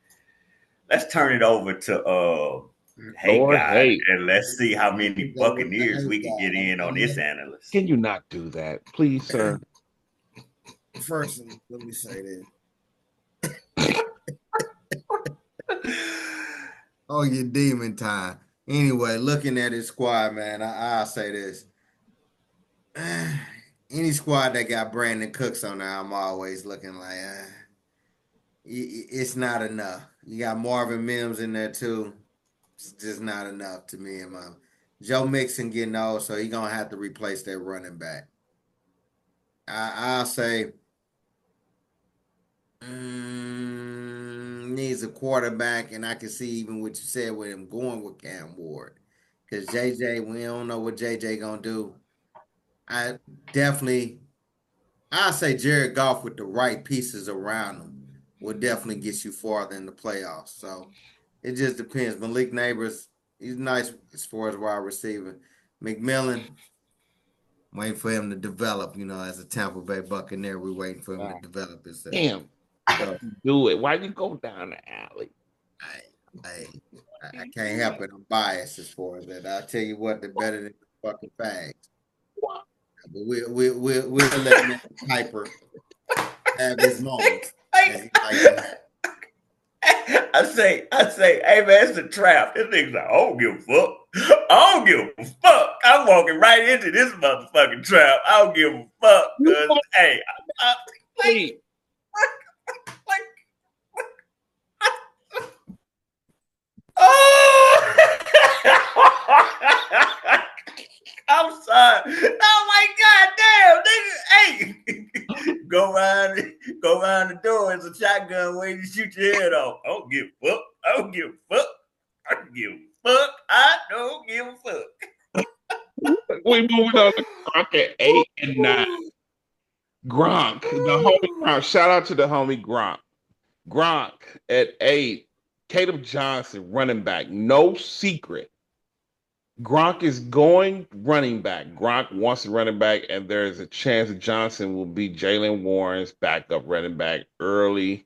[SPEAKER 3] Let's turn it over to and let's see how many Buccaneers we can get in on this analyst.
[SPEAKER 1] Can you not do that, please, sir?
[SPEAKER 2] First, let me say this. Oh, your Demon Time. Anyway, looking at his squad, man, I'll say this. Any squad that got Brandon Cooks on there, I'm always looking like, it's not enough. You got Marvin Mims in there too. It's just not enough to me and my Joe Mixon getting old, so he's gonna have to replace that running back. I'll say needs a quarterback, and I can see even what you said with him going with Cam Ward. Because JJ, we don't know what JJ gonna do. I'll say Jared Goff with the right pieces around him will definitely get you farther in the playoffs. So it just depends. Malik Neighbors, he's nice as far as wide receiver. McMillan, waiting for him to develop, as a Tampa Bay Buccaneer, we're waiting for him to develop himself.
[SPEAKER 1] Damn. So, do it. Why you go down the alley?
[SPEAKER 2] I can't help it. I'm biased as far as that. I'll tell you what, they're better than the fucking fags. But we'll let Mr. Piper have his moments.
[SPEAKER 3] I say, hey man, it's a trap. This nigga's like, I don't give a fuck. I don't give a fuck. I'm walking right into this motherfucking trap. I don't give a fuck. Cause hey, like, like, oh, I'm sorry. Oh my god, damn, nigga. Hey, go around the door. It's a shotgun waiting to shoot your head off. I don't give a fuck. I don't give a fuck. I don't give a fuck. I don't give a fuck.
[SPEAKER 1] We moving on to Gronk at 8 and 9. Gronk, the homie Gronk. Shout out to the homie Gronk. Gronk at 8. Caleb Johnson, running back. No secret. Gronk is going running back. Gronk wants to running back, and there is a chance that Johnson will be Jalen Warren's backup running back early.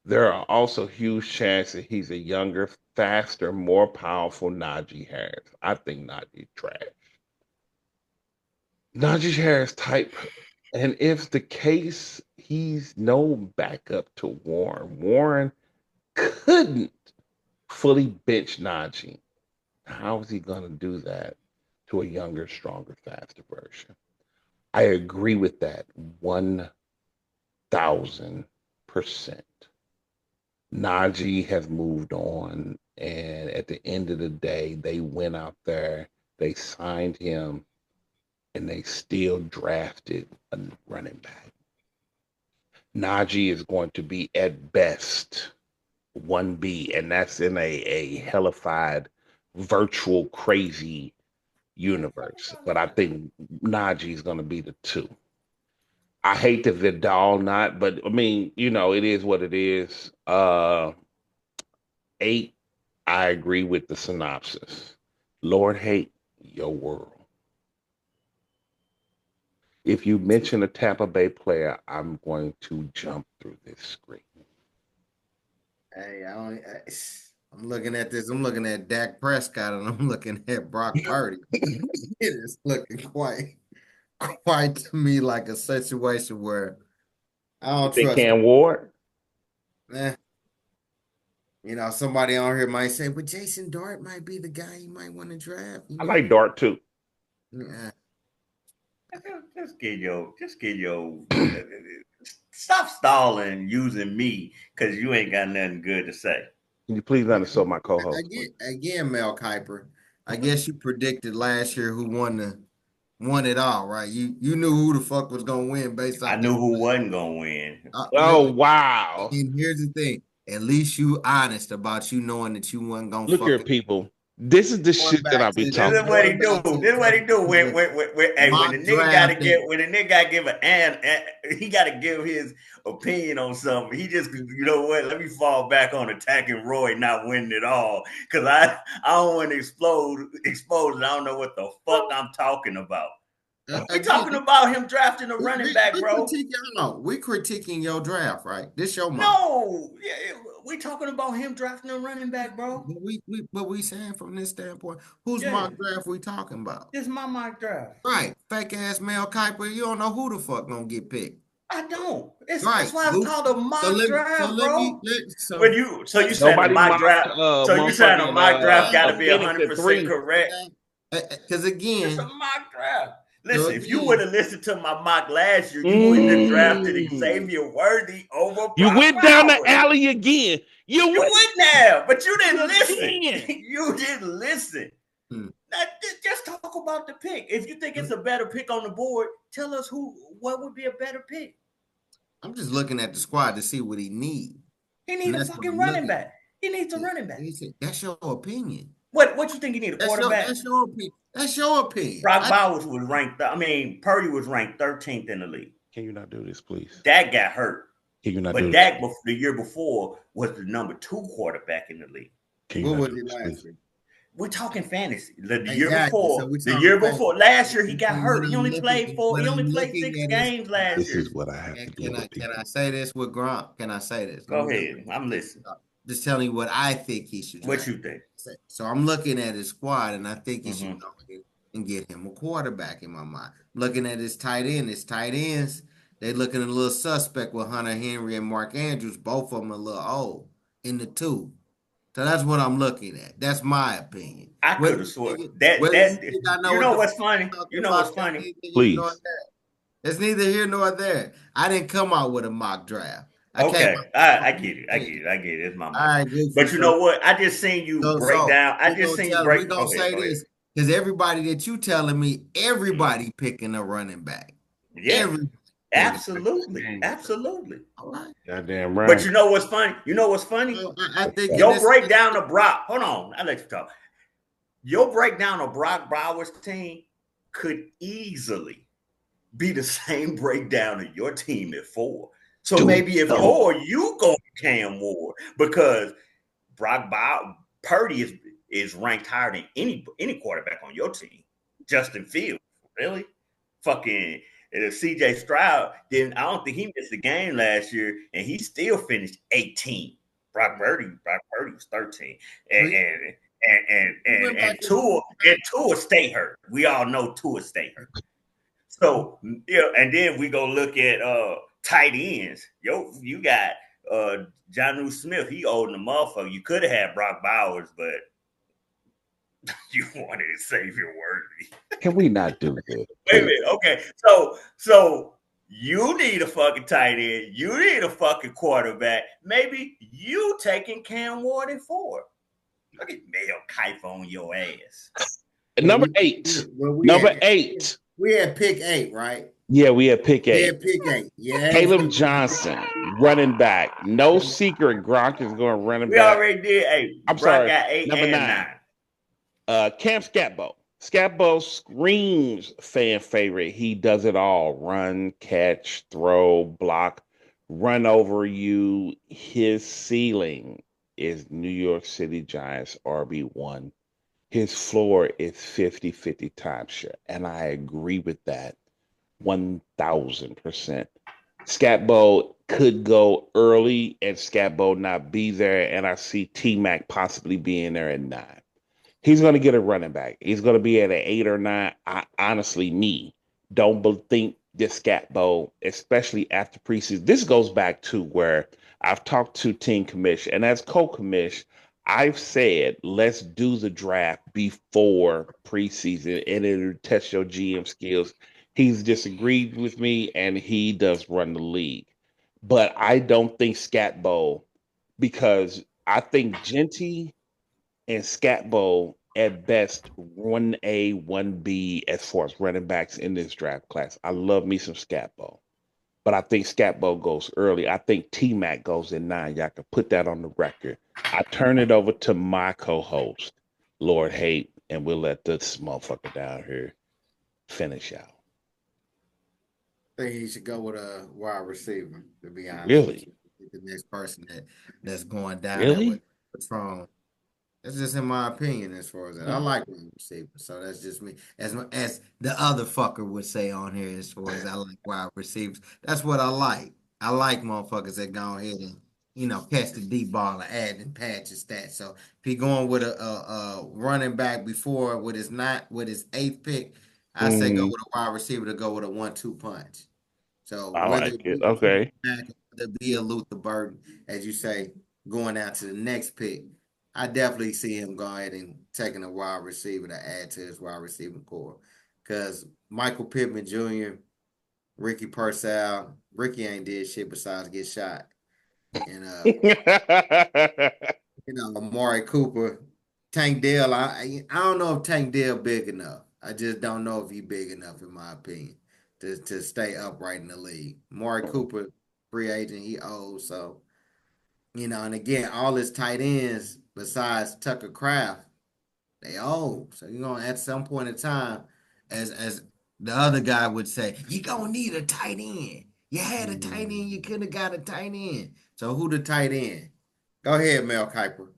[SPEAKER 1] There are also huge chances that he's a younger, faster, more powerful Najee Harris. I think Najee's trash. Najee Harris type, and if the case, he's no backup to Warren. Warren couldn't fully bench Najee. How is he going to do that to a younger, stronger, faster version? I agree with that 1,000%. Najee has moved on, and at the end of the day, they went out there, they signed him, and they still drafted a running back. Najee is going to be at best 1B, and that's in a hellified, virtual, crazy universe. But I think Najee is going to be the 2. I hate the Vidal not, but I mean, it is what it is. 8, I agree with the synopsis. Lord hate your world. If you mention a Tampa Bay player, I'm going to jump through this screen.
[SPEAKER 2] Hey, I'm looking at this. I'm looking at Dak Prescott, and I'm looking at Brock Purdy. It is looking quite to me like a situation where I
[SPEAKER 1] You
[SPEAKER 2] don't
[SPEAKER 1] think
[SPEAKER 2] trust
[SPEAKER 1] Cam Ward?
[SPEAKER 2] him. Somebody on here might say, but Jason Dart might be the guy you might want to draft.
[SPEAKER 1] I like Dart too.
[SPEAKER 2] Yeah.
[SPEAKER 3] Just get your. Stop stalling using me because you ain't got nothing good to say.
[SPEAKER 1] Can you please not insult my co-host?
[SPEAKER 2] Again, Mel Kiper. I guess you predicted last year who won it all, right? You knew who the fuck was gonna win based
[SPEAKER 3] I
[SPEAKER 2] off
[SPEAKER 3] knew
[SPEAKER 2] this.
[SPEAKER 3] who wasn't gonna win.
[SPEAKER 1] Oh wow!
[SPEAKER 2] And here's the thing: at least you honest about you knowing that you wasn't gonna
[SPEAKER 1] Look here,
[SPEAKER 2] fucking
[SPEAKER 1] people. This is the
[SPEAKER 2] going
[SPEAKER 1] shit that I
[SPEAKER 2] back
[SPEAKER 1] be
[SPEAKER 2] to
[SPEAKER 3] This
[SPEAKER 1] talking
[SPEAKER 3] is what he
[SPEAKER 2] going
[SPEAKER 3] do.
[SPEAKER 2] back to
[SPEAKER 3] This is what he do. When
[SPEAKER 2] mock
[SPEAKER 3] the nigga gotta
[SPEAKER 2] drafting.
[SPEAKER 3] when the nigga gotta give he gotta give his opinion on something. He just, you know what? Let me fall back on attacking Roy, not winning it all, because I don't want to expose. I don't know what the fuck I'm talking about. We
[SPEAKER 2] Again,
[SPEAKER 3] talking about him drafting a running back, bro.
[SPEAKER 2] we critiquing your draft, right? This your mock.
[SPEAKER 3] No, yeah, we talking about him drafting a running back, bro.
[SPEAKER 2] But we saying from this standpoint, whose
[SPEAKER 3] Yeah,
[SPEAKER 2] mock draft we talking about?
[SPEAKER 3] this is my mock draft.
[SPEAKER 2] Right, fake ass Mel Kiper. You don't know who the fuck gonna get picked.
[SPEAKER 3] I don't. That's
[SPEAKER 2] Right.
[SPEAKER 3] why it's called a mock draft, bro.
[SPEAKER 2] So
[SPEAKER 3] So you saying a
[SPEAKER 1] Nobody
[SPEAKER 3] mock
[SPEAKER 1] mocked
[SPEAKER 3] draft? So you saying a
[SPEAKER 1] motherfucking
[SPEAKER 3] mock draft got to be
[SPEAKER 1] Phoenix at
[SPEAKER 3] 100%
[SPEAKER 1] 3.
[SPEAKER 3] correct?
[SPEAKER 2] because
[SPEAKER 3] It's a
[SPEAKER 2] again,
[SPEAKER 3] mock draft.
[SPEAKER 2] so
[SPEAKER 3] Listen, if you would
[SPEAKER 2] again,
[SPEAKER 3] have listened to my mock last year, you would have drafted
[SPEAKER 1] Mm.
[SPEAKER 3] Xavier Worthy over
[SPEAKER 1] You
[SPEAKER 3] Brock
[SPEAKER 1] went down the
[SPEAKER 3] Bowers.
[SPEAKER 1] alley again. You
[SPEAKER 3] You
[SPEAKER 1] went
[SPEAKER 3] wouldn't have, but you didn't listen.
[SPEAKER 1] again.
[SPEAKER 3] You didn't listen.
[SPEAKER 2] Hmm.
[SPEAKER 3] Now, just talk about the pick. If you think it's a better pick on the board, tell us what would be a better pick.
[SPEAKER 2] I'm just looking at the squad to see what he needs.
[SPEAKER 3] He
[SPEAKER 2] And
[SPEAKER 3] needs a
[SPEAKER 2] that's what
[SPEAKER 3] fucking
[SPEAKER 2] I'm
[SPEAKER 3] running
[SPEAKER 2] looking
[SPEAKER 3] back. He needs a
[SPEAKER 2] at.
[SPEAKER 3] running back.
[SPEAKER 2] That's your opinion.
[SPEAKER 3] What you think he need? A quarterback?
[SPEAKER 2] That's your opinion. That's your opinion.
[SPEAKER 3] Brock Bowers was ranked. Purdy was ranked 13th in the league.
[SPEAKER 1] Can you not do this, please?
[SPEAKER 3] Dak got hurt.
[SPEAKER 1] Can you not do
[SPEAKER 3] But
[SPEAKER 1] this?
[SPEAKER 3] Dak, the year before, was the number 2 quarterback in the league.
[SPEAKER 1] Can you
[SPEAKER 2] What
[SPEAKER 1] not
[SPEAKER 2] was
[SPEAKER 1] do
[SPEAKER 2] it
[SPEAKER 1] this,
[SPEAKER 2] last
[SPEAKER 1] please?
[SPEAKER 2] year?
[SPEAKER 3] We're talking fantasy. The year
[SPEAKER 2] Exactly.
[SPEAKER 3] before,
[SPEAKER 2] So we're
[SPEAKER 3] the
[SPEAKER 2] talking
[SPEAKER 3] year
[SPEAKER 2] fantasy.
[SPEAKER 3] before, last year he got
[SPEAKER 2] And
[SPEAKER 3] hurt.
[SPEAKER 2] when
[SPEAKER 3] He
[SPEAKER 2] I'm
[SPEAKER 3] only
[SPEAKER 2] looking
[SPEAKER 3] played
[SPEAKER 2] at- when I'm
[SPEAKER 3] 6
[SPEAKER 2] looking at
[SPEAKER 3] games last
[SPEAKER 1] This
[SPEAKER 3] year.
[SPEAKER 1] is what I have to deal with.
[SPEAKER 2] Can I say this with Gronk? Can I say this?
[SPEAKER 3] Go ahead. I'm listening.
[SPEAKER 2] Just telling you what I think he should do.
[SPEAKER 3] What you think?
[SPEAKER 2] So I'm looking at his squad, and I think he
[SPEAKER 3] Mhm.
[SPEAKER 2] should go ahead and get him a quarterback in my mind. Looking at his tight end, his tight ends, they looking a little suspect with Hunter Henry and Mark Andrews. Both of them a little old in the 2. So that's what I'm looking at. That's my opinion.
[SPEAKER 3] I
[SPEAKER 2] Whether
[SPEAKER 3] could have sworn
[SPEAKER 2] whether you
[SPEAKER 3] that
[SPEAKER 2] think I know
[SPEAKER 3] you
[SPEAKER 2] what
[SPEAKER 3] know
[SPEAKER 2] the
[SPEAKER 3] what's
[SPEAKER 2] fuck
[SPEAKER 3] funny?
[SPEAKER 2] I'm talking
[SPEAKER 3] You know what's
[SPEAKER 2] about, that's
[SPEAKER 3] funny?
[SPEAKER 2] neither here nor
[SPEAKER 1] Please.
[SPEAKER 2] there. It's neither here nor there. I didn't come out with a mock draft. I came
[SPEAKER 3] Okay,
[SPEAKER 2] out with
[SPEAKER 3] I
[SPEAKER 2] my
[SPEAKER 3] get it. I get
[SPEAKER 2] opinion.
[SPEAKER 3] it. I get it. It's my
[SPEAKER 2] All
[SPEAKER 3] mic.
[SPEAKER 2] right, goofy.
[SPEAKER 3] But you
[SPEAKER 2] So
[SPEAKER 3] know what? I just seen you
[SPEAKER 2] so
[SPEAKER 3] break
[SPEAKER 2] so
[SPEAKER 3] down. I just seen you
[SPEAKER 2] we're
[SPEAKER 3] break.
[SPEAKER 2] gonna
[SPEAKER 3] Go ahead.
[SPEAKER 2] say
[SPEAKER 3] Go ahead.
[SPEAKER 2] this because everybody that you telling me, everybody picking a running back.
[SPEAKER 3] Yeah,
[SPEAKER 2] Everybody picking.
[SPEAKER 3] absolutely, absolutely.
[SPEAKER 2] All right.
[SPEAKER 1] Goddamn
[SPEAKER 3] But
[SPEAKER 1] right.
[SPEAKER 3] you know what's funny? You know what's funny?
[SPEAKER 2] So I think in
[SPEAKER 3] Your
[SPEAKER 2] this
[SPEAKER 3] breakdown of Brock. Hold on, I let you talk. Your breakdown of Brock Bowers' team could easily be the same breakdown of your team at 4. So
[SPEAKER 1] Do
[SPEAKER 3] maybe at
[SPEAKER 1] so.
[SPEAKER 3] 4, you go Cam Ward because Purdy is ranked higher than any quarterback on your team. Justin Fields, really? Fucking CJ Stroud, then I don't think he missed a game last year, and he still finished 18. Brock Purdy was 13. And
[SPEAKER 2] we,
[SPEAKER 3] and and and
[SPEAKER 2] we
[SPEAKER 3] and,
[SPEAKER 2] went back
[SPEAKER 3] and
[SPEAKER 2] and
[SPEAKER 3] Tua and Tua stay hurt. We all know Tua stay hurt. So and then we go look at tight ends. You got Jonnu Smith. He old in the motherfucker. You could have had Brock Bowers, but you wanted Xavier Worthy.
[SPEAKER 1] Can we not do this?
[SPEAKER 3] Wait a
[SPEAKER 1] Please.
[SPEAKER 3] minute. Okay, so you need a fucking tight end. You need a fucking quarterback. Maybe you taking Cam Ward at 4. Look at Mel Kiper on your ass.
[SPEAKER 1] Number 8.
[SPEAKER 2] we
[SPEAKER 1] Number
[SPEAKER 2] had
[SPEAKER 1] 8.
[SPEAKER 2] we had pick 8, right?
[SPEAKER 1] Yeah, we had pick
[SPEAKER 2] We
[SPEAKER 1] 8.
[SPEAKER 2] had pick 8. Yes.
[SPEAKER 1] Caleb Johnson, running back. No secret Gronk is going running
[SPEAKER 3] We
[SPEAKER 1] back.
[SPEAKER 3] already did. Hey,
[SPEAKER 1] I'm
[SPEAKER 3] Brock
[SPEAKER 1] sorry.
[SPEAKER 3] got 8
[SPEAKER 1] Number
[SPEAKER 3] and
[SPEAKER 1] 9.
[SPEAKER 3] 9.
[SPEAKER 1] Cam Scatbo. Scatbo screams fan favorite. He does it all. Run, catch, throw, block, run over you. His ceiling is New York City Giants RB1. His floor is 50-50 timeshare. And I agree with that 1000%. Scatbo could go early and Scatbo not be there. And I see T Mac possibly being there at 9. He's going to get a running back. He's going to be at an 8 or 9. I honestly, don't think this Scatbo, especially after preseason. This goes back to where I've talked to Team Commish, and as co-commish, I've said let's do the draft before preseason, and it'll test your GM skills. He's disagreed with me, and he does run the league, but I don't think Scatbo because I think Genty and Scatbo at best 1A, 1B as far as running backs in this draft class. I love me some Scatbo, but I think Scatbo goes early. I think T Mac goes in 9. Y'all can put that on the record. I turn it over to my co-host, Lord Hate, and we'll let this motherfucker down here finish out.
[SPEAKER 2] I think he should go with a wide receiver, to be honest with
[SPEAKER 1] Really?
[SPEAKER 2] you. The next person that's going down that way.
[SPEAKER 1] Really?
[SPEAKER 2] From That's just in my opinion as far as that. I
[SPEAKER 1] Hmm.
[SPEAKER 2] like wide receiver, so that's just me. As the other fucker would say on here, as far as I like wide receivers. That's what I like. I like motherfuckers that go ahead and catch the deep ball and add and patch his stats. So if he going with a running back before with his eighth pick, I say go
[SPEAKER 1] Hmm.
[SPEAKER 2] with a wide receiver to go with a 1-2 punch. So
[SPEAKER 1] I
[SPEAKER 2] whether
[SPEAKER 1] like
[SPEAKER 2] it
[SPEAKER 1] it.
[SPEAKER 2] be a
[SPEAKER 1] Okay.
[SPEAKER 2] back, whether it be a Luther Burden, as you say, going out to the next pick. I definitely see him go ahead and taking a wide receiver to add to his wide receiving core. Because Michael Pittman Jr., Ricky Purcell, Ricky ain't did shit besides get shot. And Amari Cooper, Tank Dell. I don't know if Tank Dell big enough. I just don't know if he big enough, in my opinion, to stay upright in the league. Amari Cooper, free agent, he old, so and again, all his tight ends besides Tucker Craft, they old. So at some point in time, as the other guy would say, you gonna need a tight end. You had a tight end, you could have got a tight end. So who the tight end? Go ahead, Mel Kiper.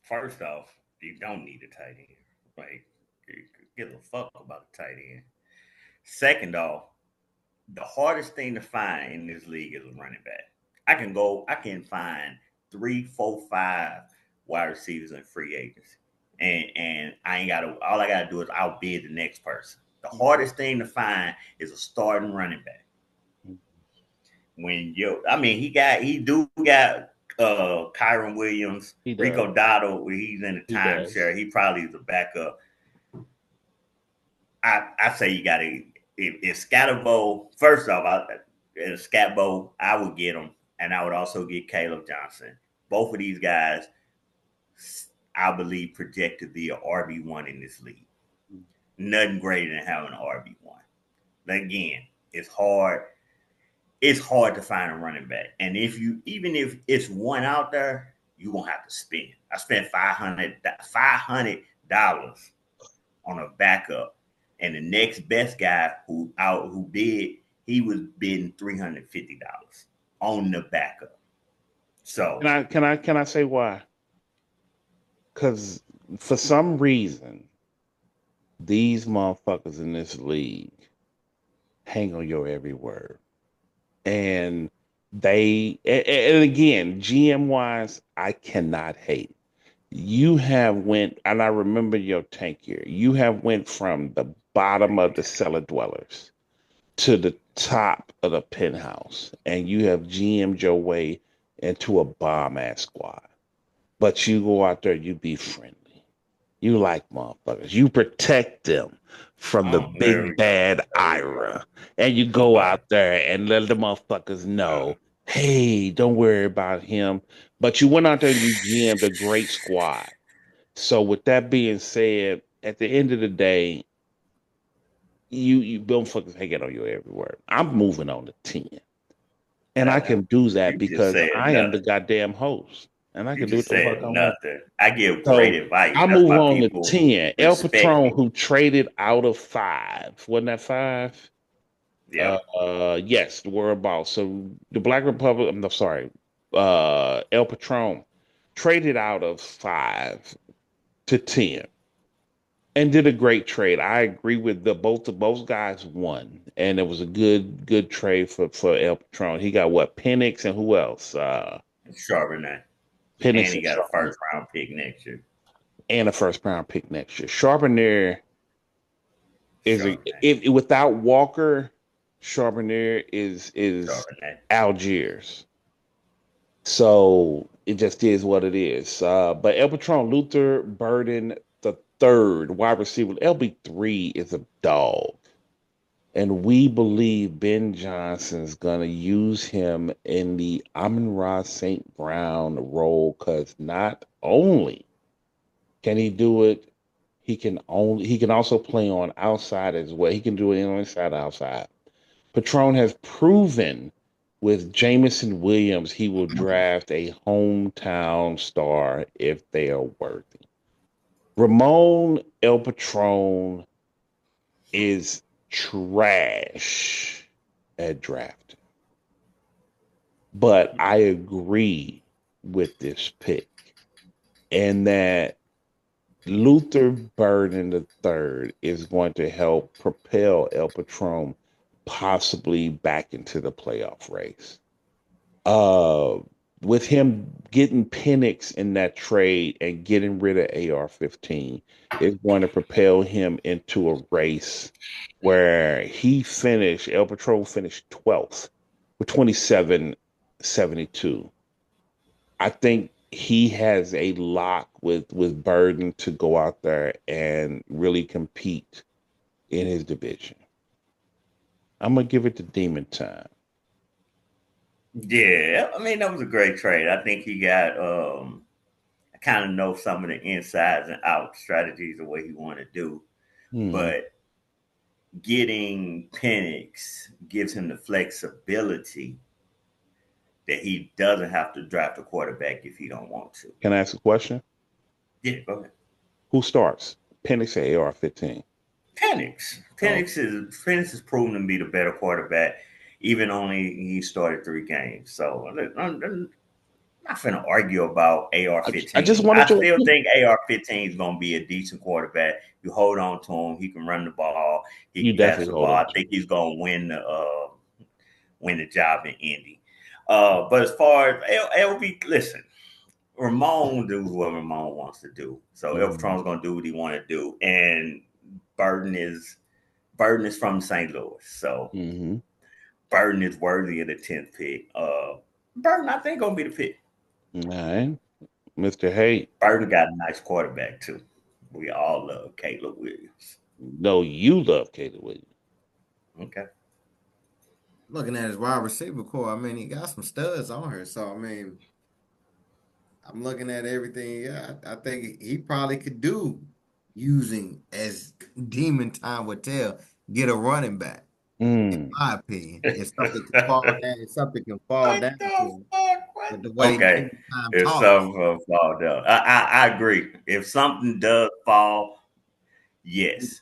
[SPEAKER 3] First off, you don't need a tight end. Like, give a fuck about a tight end. Second off, the hardest thing to find in this league is a running back. I can find 3, 4, 5 wide receivers and free agents. And all I gotta do is outbid the next person. The hardest thing to find is a starting running back. He do got Kyron Williams,
[SPEAKER 1] He does.
[SPEAKER 3] Rico Dotto, he's in the
[SPEAKER 1] He does.
[SPEAKER 3] timeshare. He probably is a backup. I say you got to if Scatterbo. First off, Scatbo, I would get him, and I would also get Caleb Johnson. Both of these guys, I believe, projected to be an RB1 in this league. Nothing greater than having an RB1. But again, it's hard. It's hard to find a running back, and even if it's one out there, you're gonna have to spend. I spent $500 on a backup, and the next best guy who bid, he was bidding $350 on the backup. So
[SPEAKER 1] Can I say why? Because for some reason, these motherfuckers in this league hang on your every word. And and again, GM wise, I cannot hate. You have went, and I remember your tank year. You have went from the bottom of the cellar dwellers to the top of the penthouse, and you have GM'd your way into a bomb ass squad. But you go out there, you be friendly. You like motherfuckers. You protect them from the
[SPEAKER 3] there we
[SPEAKER 1] big
[SPEAKER 3] go.
[SPEAKER 1] bad
[SPEAKER 3] There we go.
[SPEAKER 1] Ira. And you go out there and let the motherfuckers know, hey, don't worry about him. But you went out there and you GM'd a great squad. So with that being said, at the end of the day, you motherfuckers hanging on your every word. I'm moving on to 10. And I can do that
[SPEAKER 3] You just
[SPEAKER 1] because
[SPEAKER 3] said
[SPEAKER 1] I am the
[SPEAKER 3] nothing.
[SPEAKER 1] goddamn host. And I
[SPEAKER 3] You
[SPEAKER 1] can do what
[SPEAKER 3] just
[SPEAKER 1] the fuck
[SPEAKER 3] said
[SPEAKER 1] I want.
[SPEAKER 3] nothing. I give great
[SPEAKER 1] So
[SPEAKER 3] advice.
[SPEAKER 1] I
[SPEAKER 3] That's
[SPEAKER 1] move
[SPEAKER 3] why
[SPEAKER 1] on to
[SPEAKER 3] people
[SPEAKER 1] 10. El
[SPEAKER 3] respect
[SPEAKER 1] Patron,
[SPEAKER 3] me.
[SPEAKER 1] who traded out of 5. Wasn't that 5?
[SPEAKER 3] Yep.
[SPEAKER 1] Yes, the World Ball. So the Black Republic, I'm no, sorry, El Patron traded out of 5 to 10 and did a great trade. I agree with the both guys won. And it was a good trade for El Patron. He got what? Penix and who else?
[SPEAKER 3] Charbonnet. And
[SPEAKER 1] Penix
[SPEAKER 3] he
[SPEAKER 1] and
[SPEAKER 3] got a
[SPEAKER 1] Charbonnet
[SPEAKER 3] first round pick next year.
[SPEAKER 1] and a first round pick next year. Charbonnet is
[SPEAKER 3] Charbonnet.
[SPEAKER 1] without Walker, Charbonnet is
[SPEAKER 3] Charbonnet.
[SPEAKER 1] Algiers. So it just is what it is. But El Patron, Luther Burden the third wide receiver, LB3 is a dog. And we believe Ben Johnson's gonna use him in the Amon-Ra St. Brown role because not only can he do it, he can also play on outside as well. He can do it on inside, outside. Patron has proven with Jamison Williams he will draft a hometown star if they are worthy. Ramon El Patron is trash at drafting. But I agree with this pick and that Luther Burden the third is going to help propel El Patron possibly back into the playoff race. Uh, with him getting Penix in that trade and getting rid of AR-15 is going to propel him into a race where El Patron finished 12th with 27.72. I think he has a lock with Burden to go out there and really compete in his division. I'm gonna give it to Demon Time.
[SPEAKER 3] Yeah, I mean that was a great trade. I think he got I kind of know some of the insides and out strategies of what he want to do,
[SPEAKER 1] Hmm.
[SPEAKER 3] but getting Penix gives him the flexibility that he doesn't have to draft a quarterback if he don't want to.
[SPEAKER 1] Can I ask a question?
[SPEAKER 3] Yeah, go ahead.
[SPEAKER 1] Who starts? Penix or AR-15?
[SPEAKER 3] Penix.
[SPEAKER 1] Oh,
[SPEAKER 3] Penix is proven to be the better quarterback, even only he started 3 games. So I'm not finna argue about
[SPEAKER 1] I just
[SPEAKER 3] AR-15.
[SPEAKER 1] wanted
[SPEAKER 3] I
[SPEAKER 1] your
[SPEAKER 3] still
[SPEAKER 1] opinion.
[SPEAKER 3] think AR-15 is gonna be a decent quarterback. You hold on to him, he can run the ball, he
[SPEAKER 1] You
[SPEAKER 3] can pass
[SPEAKER 1] definitely
[SPEAKER 3] the
[SPEAKER 1] hold
[SPEAKER 3] ball.
[SPEAKER 1] on
[SPEAKER 3] I
[SPEAKER 1] to
[SPEAKER 3] think he's gonna win the job in Indy. But as far as LB, listen, Ramon does what Ramon wants to do. So
[SPEAKER 1] him.
[SPEAKER 3] Elftron's gonna do what he want to do, and Burton is Burton is from St. Louis, so
[SPEAKER 1] Mm-hmm.
[SPEAKER 3] Burton is worthy of the 10th pick. Burton, I think, gonna be the pick.
[SPEAKER 1] All right. Mr. Haight.
[SPEAKER 3] Burton got a nice quarterback too. We all love Caleb Williams.
[SPEAKER 1] No, you love Caleb Williams.
[SPEAKER 3] Okay.
[SPEAKER 2] Looking at his wide receiver core, I mean, he got some studs on her. So I mean, I'm looking at everything. Yeah, I think he probably could do using as Demon Time would tell, get a running back. In
[SPEAKER 1] Mm.
[SPEAKER 2] my opinion, if something can fall down, if something can fall
[SPEAKER 3] What
[SPEAKER 2] down to
[SPEAKER 3] the
[SPEAKER 2] him.
[SPEAKER 3] fuck? What?
[SPEAKER 2] But the way
[SPEAKER 3] Okay.
[SPEAKER 2] Demon Time
[SPEAKER 3] If
[SPEAKER 2] talks,
[SPEAKER 3] something fall down, I agree. If something does fall, yes,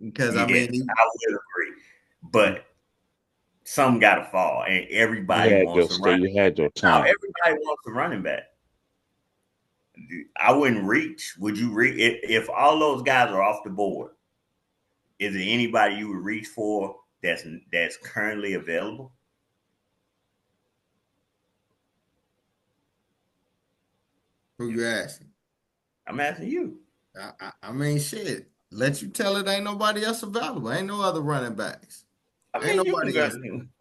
[SPEAKER 2] because I
[SPEAKER 3] yes,
[SPEAKER 2] mean, he,
[SPEAKER 3] I would agree. But some got to fall, and
[SPEAKER 1] You
[SPEAKER 3] everybody
[SPEAKER 1] had your
[SPEAKER 3] wants a
[SPEAKER 1] stay.
[SPEAKER 3] running.
[SPEAKER 1] You had your
[SPEAKER 3] Now
[SPEAKER 1] time.
[SPEAKER 3] everybody wants a running back. I wouldn't reach. Would you reach if all those guys are off the board? Is there anybody you would reach for that's currently available?
[SPEAKER 2] who you asking?
[SPEAKER 3] I'm asking you.
[SPEAKER 2] I mean, shit. Let you tell it ain't nobody else available. Ain't no other running backs.
[SPEAKER 3] I
[SPEAKER 2] Ain't
[SPEAKER 3] mean, you can
[SPEAKER 2] nobody
[SPEAKER 3] go.
[SPEAKER 2] else.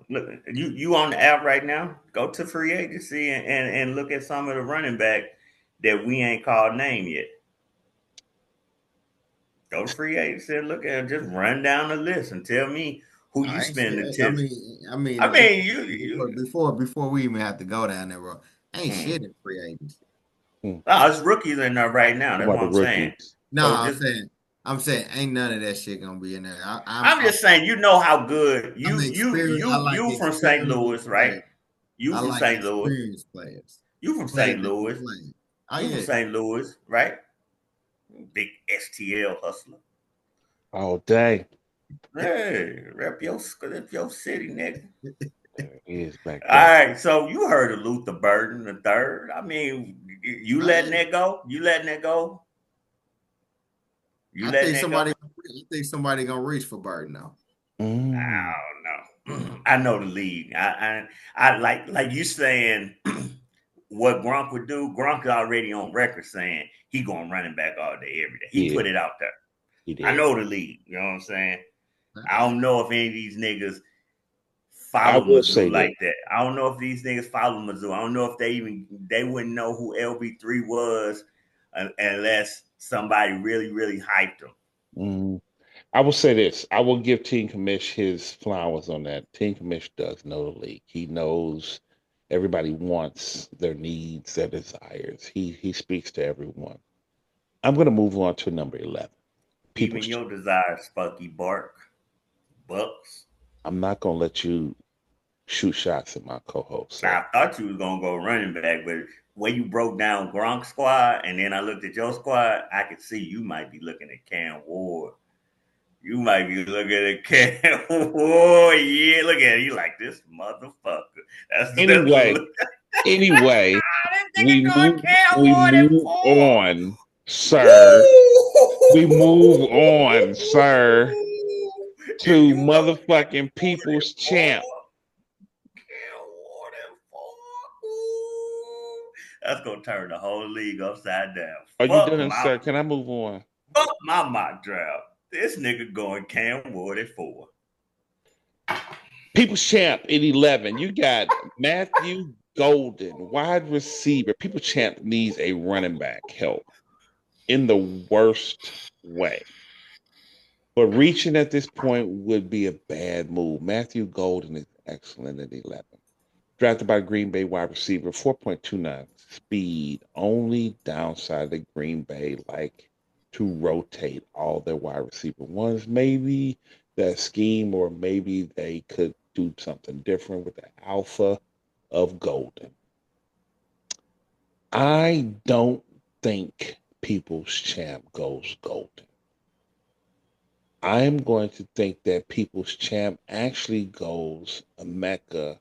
[SPEAKER 3] Look, you on the app right now. Go to free agency and look at some of the running back that we ain't called name yet. Go to free agency and look at just run down the list and tell me who you
[SPEAKER 2] I ain't shit.
[SPEAKER 3] spending
[SPEAKER 2] I
[SPEAKER 3] tips.
[SPEAKER 2] mean, I mean,
[SPEAKER 3] I
[SPEAKER 2] let
[SPEAKER 3] mean,
[SPEAKER 2] before
[SPEAKER 3] you.
[SPEAKER 2] before we even have to go down there, bro. Ain't
[SPEAKER 3] Mm.
[SPEAKER 2] shit in free agency.
[SPEAKER 1] Mm.
[SPEAKER 3] Oh, it's rookies in there right now.
[SPEAKER 1] How
[SPEAKER 3] That's
[SPEAKER 1] about
[SPEAKER 3] what
[SPEAKER 1] the
[SPEAKER 3] I'm saying.
[SPEAKER 1] rookies?
[SPEAKER 2] No,
[SPEAKER 3] So just
[SPEAKER 2] I'm saying, ain't none of that shit gonna be in there.
[SPEAKER 3] I'm just saying, you know how good
[SPEAKER 2] I'm experienced. I like
[SPEAKER 3] you from St.
[SPEAKER 2] experienced
[SPEAKER 3] Louis, right?
[SPEAKER 2] players.
[SPEAKER 3] You
[SPEAKER 2] I
[SPEAKER 3] from
[SPEAKER 2] like
[SPEAKER 3] St. Louis.
[SPEAKER 2] experienced players,
[SPEAKER 3] You from
[SPEAKER 2] players
[SPEAKER 3] St.
[SPEAKER 2] that can
[SPEAKER 3] Louis.
[SPEAKER 2] play. Oh
[SPEAKER 3] You from
[SPEAKER 2] yeah,
[SPEAKER 3] St. Louis, right? Big STL hustler.
[SPEAKER 1] All day.
[SPEAKER 3] Hey, rep your city, nigga.
[SPEAKER 1] There he is back
[SPEAKER 3] All
[SPEAKER 1] there.
[SPEAKER 3] right, so you heard of Luther Burden the third. I mean, you
[SPEAKER 2] oh
[SPEAKER 3] letting
[SPEAKER 2] yeah.
[SPEAKER 3] that go? You letting that go? You letting that go?
[SPEAKER 2] I think somebody gonna reach for Burton now.
[SPEAKER 1] Mm.
[SPEAKER 3] I don't know. I know the league. I like you saying what Gronk would do. Gronk is already on record saying he going running back all day, every day. He
[SPEAKER 1] Yeah,
[SPEAKER 3] put it out there.
[SPEAKER 1] he
[SPEAKER 3] I
[SPEAKER 1] did.
[SPEAKER 3] know the league. You know what I'm saying? I
[SPEAKER 2] Uh-uh.
[SPEAKER 3] don't know if any of these niggas
[SPEAKER 1] I
[SPEAKER 3] follow
[SPEAKER 1] will
[SPEAKER 3] Mizzou
[SPEAKER 1] say this.
[SPEAKER 3] like that. I don't know if these niggas follow Mizzou. I don't know if they wouldn't know who LB3 was unless somebody really hyped them.
[SPEAKER 1] Mm. I will say this. I will give Team Commish his flowers on that. Team Commish does know the league. He knows everybody wants their needs, their desires. He speaks to everyone. I'm going to move on to number 11.
[SPEAKER 3] Even
[SPEAKER 1] People's.
[SPEAKER 3] your desire, Spucky Bark, Bucks.
[SPEAKER 1] I'm not going to let you shoot shots at my co-host, sir.
[SPEAKER 3] I thought you was gonna go running back, but when you broke down Gronk squad and then I looked at your squad, I could see you might be looking at Cam Ward. You might be looking at Cam Ward. Yeah, look at it. You like this motherfucker. That's
[SPEAKER 1] Anyway, anyway,
[SPEAKER 3] this nigga going Cam
[SPEAKER 1] we
[SPEAKER 3] Ward at
[SPEAKER 1] move
[SPEAKER 3] 4.
[SPEAKER 1] on, sir. We move on, sir,
[SPEAKER 3] Woo! If
[SPEAKER 1] to
[SPEAKER 3] you go
[SPEAKER 1] motherfucking People's Champ.
[SPEAKER 3] Cam Ward at 4, ooh, that's gonna turn the whole league upside down.
[SPEAKER 1] Are you
[SPEAKER 3] Fuck
[SPEAKER 1] done,
[SPEAKER 3] my
[SPEAKER 1] sir? Can I move on?
[SPEAKER 3] fuck my mock draft. This nigga going Cam Ward at 4.
[SPEAKER 1] People's Champ at 11. You got Matthew Golden, wide receiver. People's Champ needs a running back help in the worst way. But reaching at this point would be a bad move. Matthew Golden is excellent at 11. Drafted by Green Bay wide receiver, 4.29 speed. Only downside that Green Bay like to rotate all their wide receiver ones. Maybe that scheme, or maybe they could do something different with the alpha of Golden. I don't think People's Champ goes Golden. I'm going to think that People's Champ actually goes a Mecca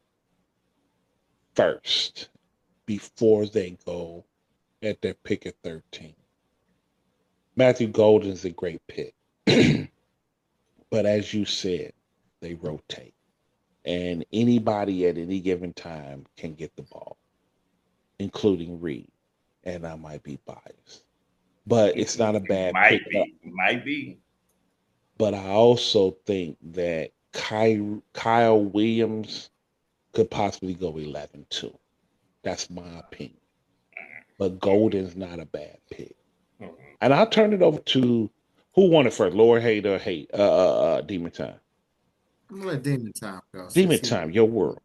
[SPEAKER 1] first before they go at their pick at 13. Matthew Golden is a great pick. But as you said, they rotate. And anybody at any given time can get the ball, including Reed. And I might be biased. But it's not a bad pick.
[SPEAKER 3] Might be.
[SPEAKER 1] But I also think that Kyle Williams could possibly go 11 too. That's my opinion. but Golden's not a bad pick.
[SPEAKER 3] Mhm.
[SPEAKER 1] And I'll turn it over to who won it first, Lord Hate or Hate? Demon Time.
[SPEAKER 2] I'm gonna let Demon Time go since
[SPEAKER 1] Demon
[SPEAKER 2] he.
[SPEAKER 1] Time, your world.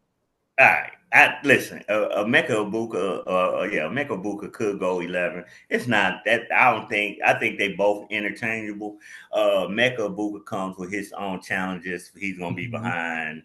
[SPEAKER 3] All right, listen. Mecca Ibuka, Mecca Ibuka could go 11. It's not that. I don't think. I think they both interchangeable. Mecca Ibuka comes with his own challenges. He's gonna be
[SPEAKER 1] Mhm.
[SPEAKER 3] behind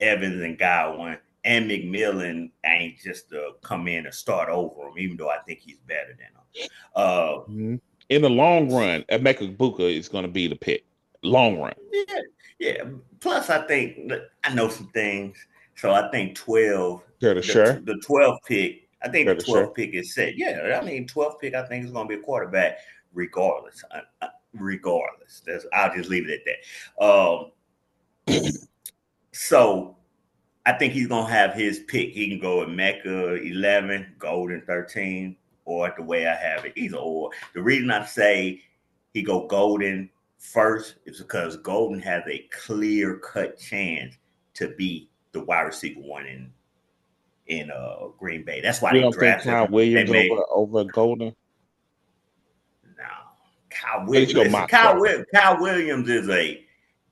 [SPEAKER 3] Evans and Godwin, and McMillan ain't just to come in and start over him. Even though I think he's better than him.
[SPEAKER 1] Mhm. In the long run, Emeka Buka is going to be the pick. Long run.
[SPEAKER 3] Yeah, yeah. Plus, I think I know some things, so I think 12,
[SPEAKER 1] Curtis Sure.
[SPEAKER 3] the 12th pick. I think the
[SPEAKER 1] Curtis Sure.
[SPEAKER 3] 12th pick is set. Yeah, I mean 12th pick. I think is going to be a quarterback, regardless. Regardless, I'll just leave it at that. So I think he's gonna have his pick. He can go with Mecca 11, Golden 13, or the way I have it, either or. The reason I say he go Golden first is because Golden has a clear cut chance to be the wide receiver one in Green Bay. That's why
[SPEAKER 1] You
[SPEAKER 3] they
[SPEAKER 1] don't think
[SPEAKER 3] drafted
[SPEAKER 1] Kyle
[SPEAKER 3] him. They
[SPEAKER 1] Williams
[SPEAKER 3] made
[SPEAKER 1] over Golden?
[SPEAKER 3] no Kyle
[SPEAKER 1] What is
[SPEAKER 3] Williams.
[SPEAKER 1] your
[SPEAKER 3] Listen,
[SPEAKER 1] mock draft?
[SPEAKER 3] Kyle Williams is a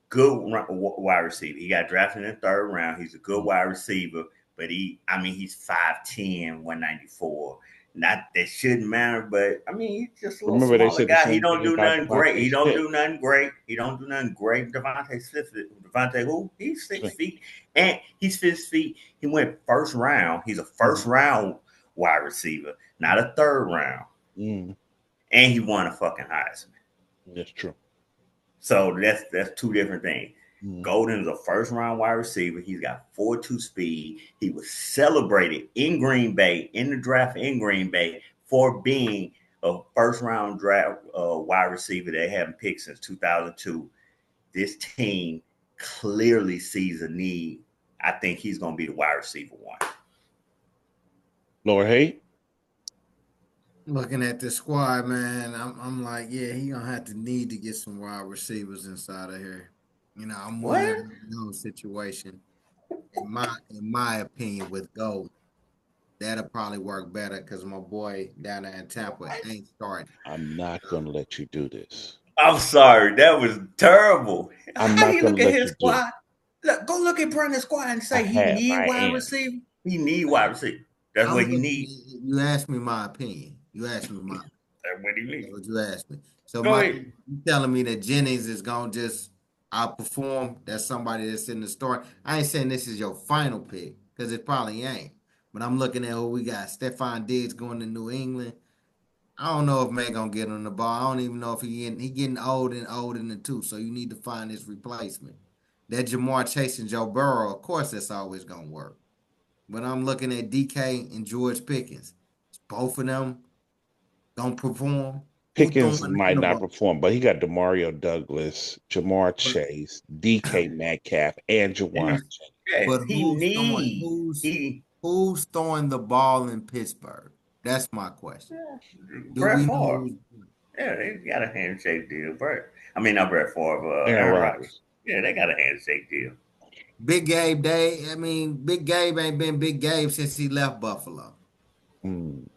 [SPEAKER 3] good wide receiver. He got drafted in the third round. He's a good wide receiver, but he's 5'10", 194. Not that shouldn't matter, but I mean, he's just a little
[SPEAKER 1] Remember they
[SPEAKER 3] smaller
[SPEAKER 1] said the
[SPEAKER 3] guy. He
[SPEAKER 1] same
[SPEAKER 3] don't
[SPEAKER 1] thing
[SPEAKER 3] do
[SPEAKER 1] about
[SPEAKER 3] nothing great.
[SPEAKER 1] Devontae
[SPEAKER 3] He don't
[SPEAKER 1] Smith.
[SPEAKER 3] do nothing great. He don't do nothing great. Devontae who? He's 6 feet. And he's 6 feet. He went first round. He's a first round wide receiver, not a third round.
[SPEAKER 1] Mm,
[SPEAKER 3] And he won a fucking Heisman.
[SPEAKER 1] that's true.
[SPEAKER 3] So that's two different things.
[SPEAKER 1] Mm.
[SPEAKER 3] Golden is a first round wide receiver. He's got 4.2 speed. He was celebrated in Green Bay, in the draft in Green Bay, for being a first round draft wide receiver they haven't picked since 2002. This team clearly sees a need. I think he's going to be the wide receiver one.
[SPEAKER 1] Lord Hate?
[SPEAKER 2] Looking at the squad, man, I'm like, yeah, he gonna have to need to get some wide receivers inside of here. I'm
[SPEAKER 3] What?
[SPEAKER 2] wondering no situation. In my opinion, with Gold, that'll probably work better because my boy down there in Tampa ain't starting.
[SPEAKER 1] I'm not going to let you do this.
[SPEAKER 3] I'm sorry. That was terrible.
[SPEAKER 1] I'm
[SPEAKER 3] How
[SPEAKER 1] not
[SPEAKER 3] he
[SPEAKER 1] going
[SPEAKER 3] look
[SPEAKER 1] to
[SPEAKER 3] at
[SPEAKER 1] let
[SPEAKER 3] his
[SPEAKER 1] you do this.
[SPEAKER 3] squad? Go look at Brandon's squad and
[SPEAKER 1] I
[SPEAKER 3] say he
[SPEAKER 1] have.
[SPEAKER 3] need
[SPEAKER 1] I
[SPEAKER 3] wide
[SPEAKER 1] am.
[SPEAKER 3] receiver. He need wide receiver. That's
[SPEAKER 2] I'm
[SPEAKER 3] what he
[SPEAKER 2] looking.
[SPEAKER 3] need.
[SPEAKER 2] You asked me my opinion. You asked me my.
[SPEAKER 3] That's what he
[SPEAKER 2] That's
[SPEAKER 3] need.
[SPEAKER 2] what you asked me. So
[SPEAKER 3] Go
[SPEAKER 2] my
[SPEAKER 3] ahead.
[SPEAKER 2] thing, you telling me that Jennings is gonna just outperform? That's somebody that's in the start. I ain't saying this is your final pick because it probably ain't. But I'm looking at who we got. Stephon Diggs going to New England. I don't know if May gonna get on the ball. I don't even know if he getting old and old in the two. So you need to find his replacement. That Jamar Chase and Joe Burrow, of course, that's always gonna work. But I'm looking at DK and George Pickens. Both of them gonna perform. Who throwing
[SPEAKER 1] Pickens
[SPEAKER 2] them
[SPEAKER 1] might
[SPEAKER 2] the
[SPEAKER 1] not
[SPEAKER 2] ball?
[SPEAKER 1] perform, but he got Demario Douglas, Jamar
[SPEAKER 2] But
[SPEAKER 1] Chase, DK Metcalf, and Jawan.
[SPEAKER 3] Yes. Yes.
[SPEAKER 2] but
[SPEAKER 3] He
[SPEAKER 2] who's throwing
[SPEAKER 3] need
[SPEAKER 2] who's
[SPEAKER 3] he
[SPEAKER 2] who's throwing the ball in Pittsburgh? That's my question. Do
[SPEAKER 3] Brett
[SPEAKER 2] we know
[SPEAKER 3] Favre.
[SPEAKER 2] who's
[SPEAKER 3] Yeah, they got a handshake deal. Not Brett Favre.
[SPEAKER 1] Aaron
[SPEAKER 3] Aaron Rodgers.
[SPEAKER 1] Rodgers.
[SPEAKER 3] Yeah, they got a handshake deal.
[SPEAKER 2] Big Gabe Day? I mean, Big Gabe ain't been Big Gabe since he left Buffalo.
[SPEAKER 1] Mm.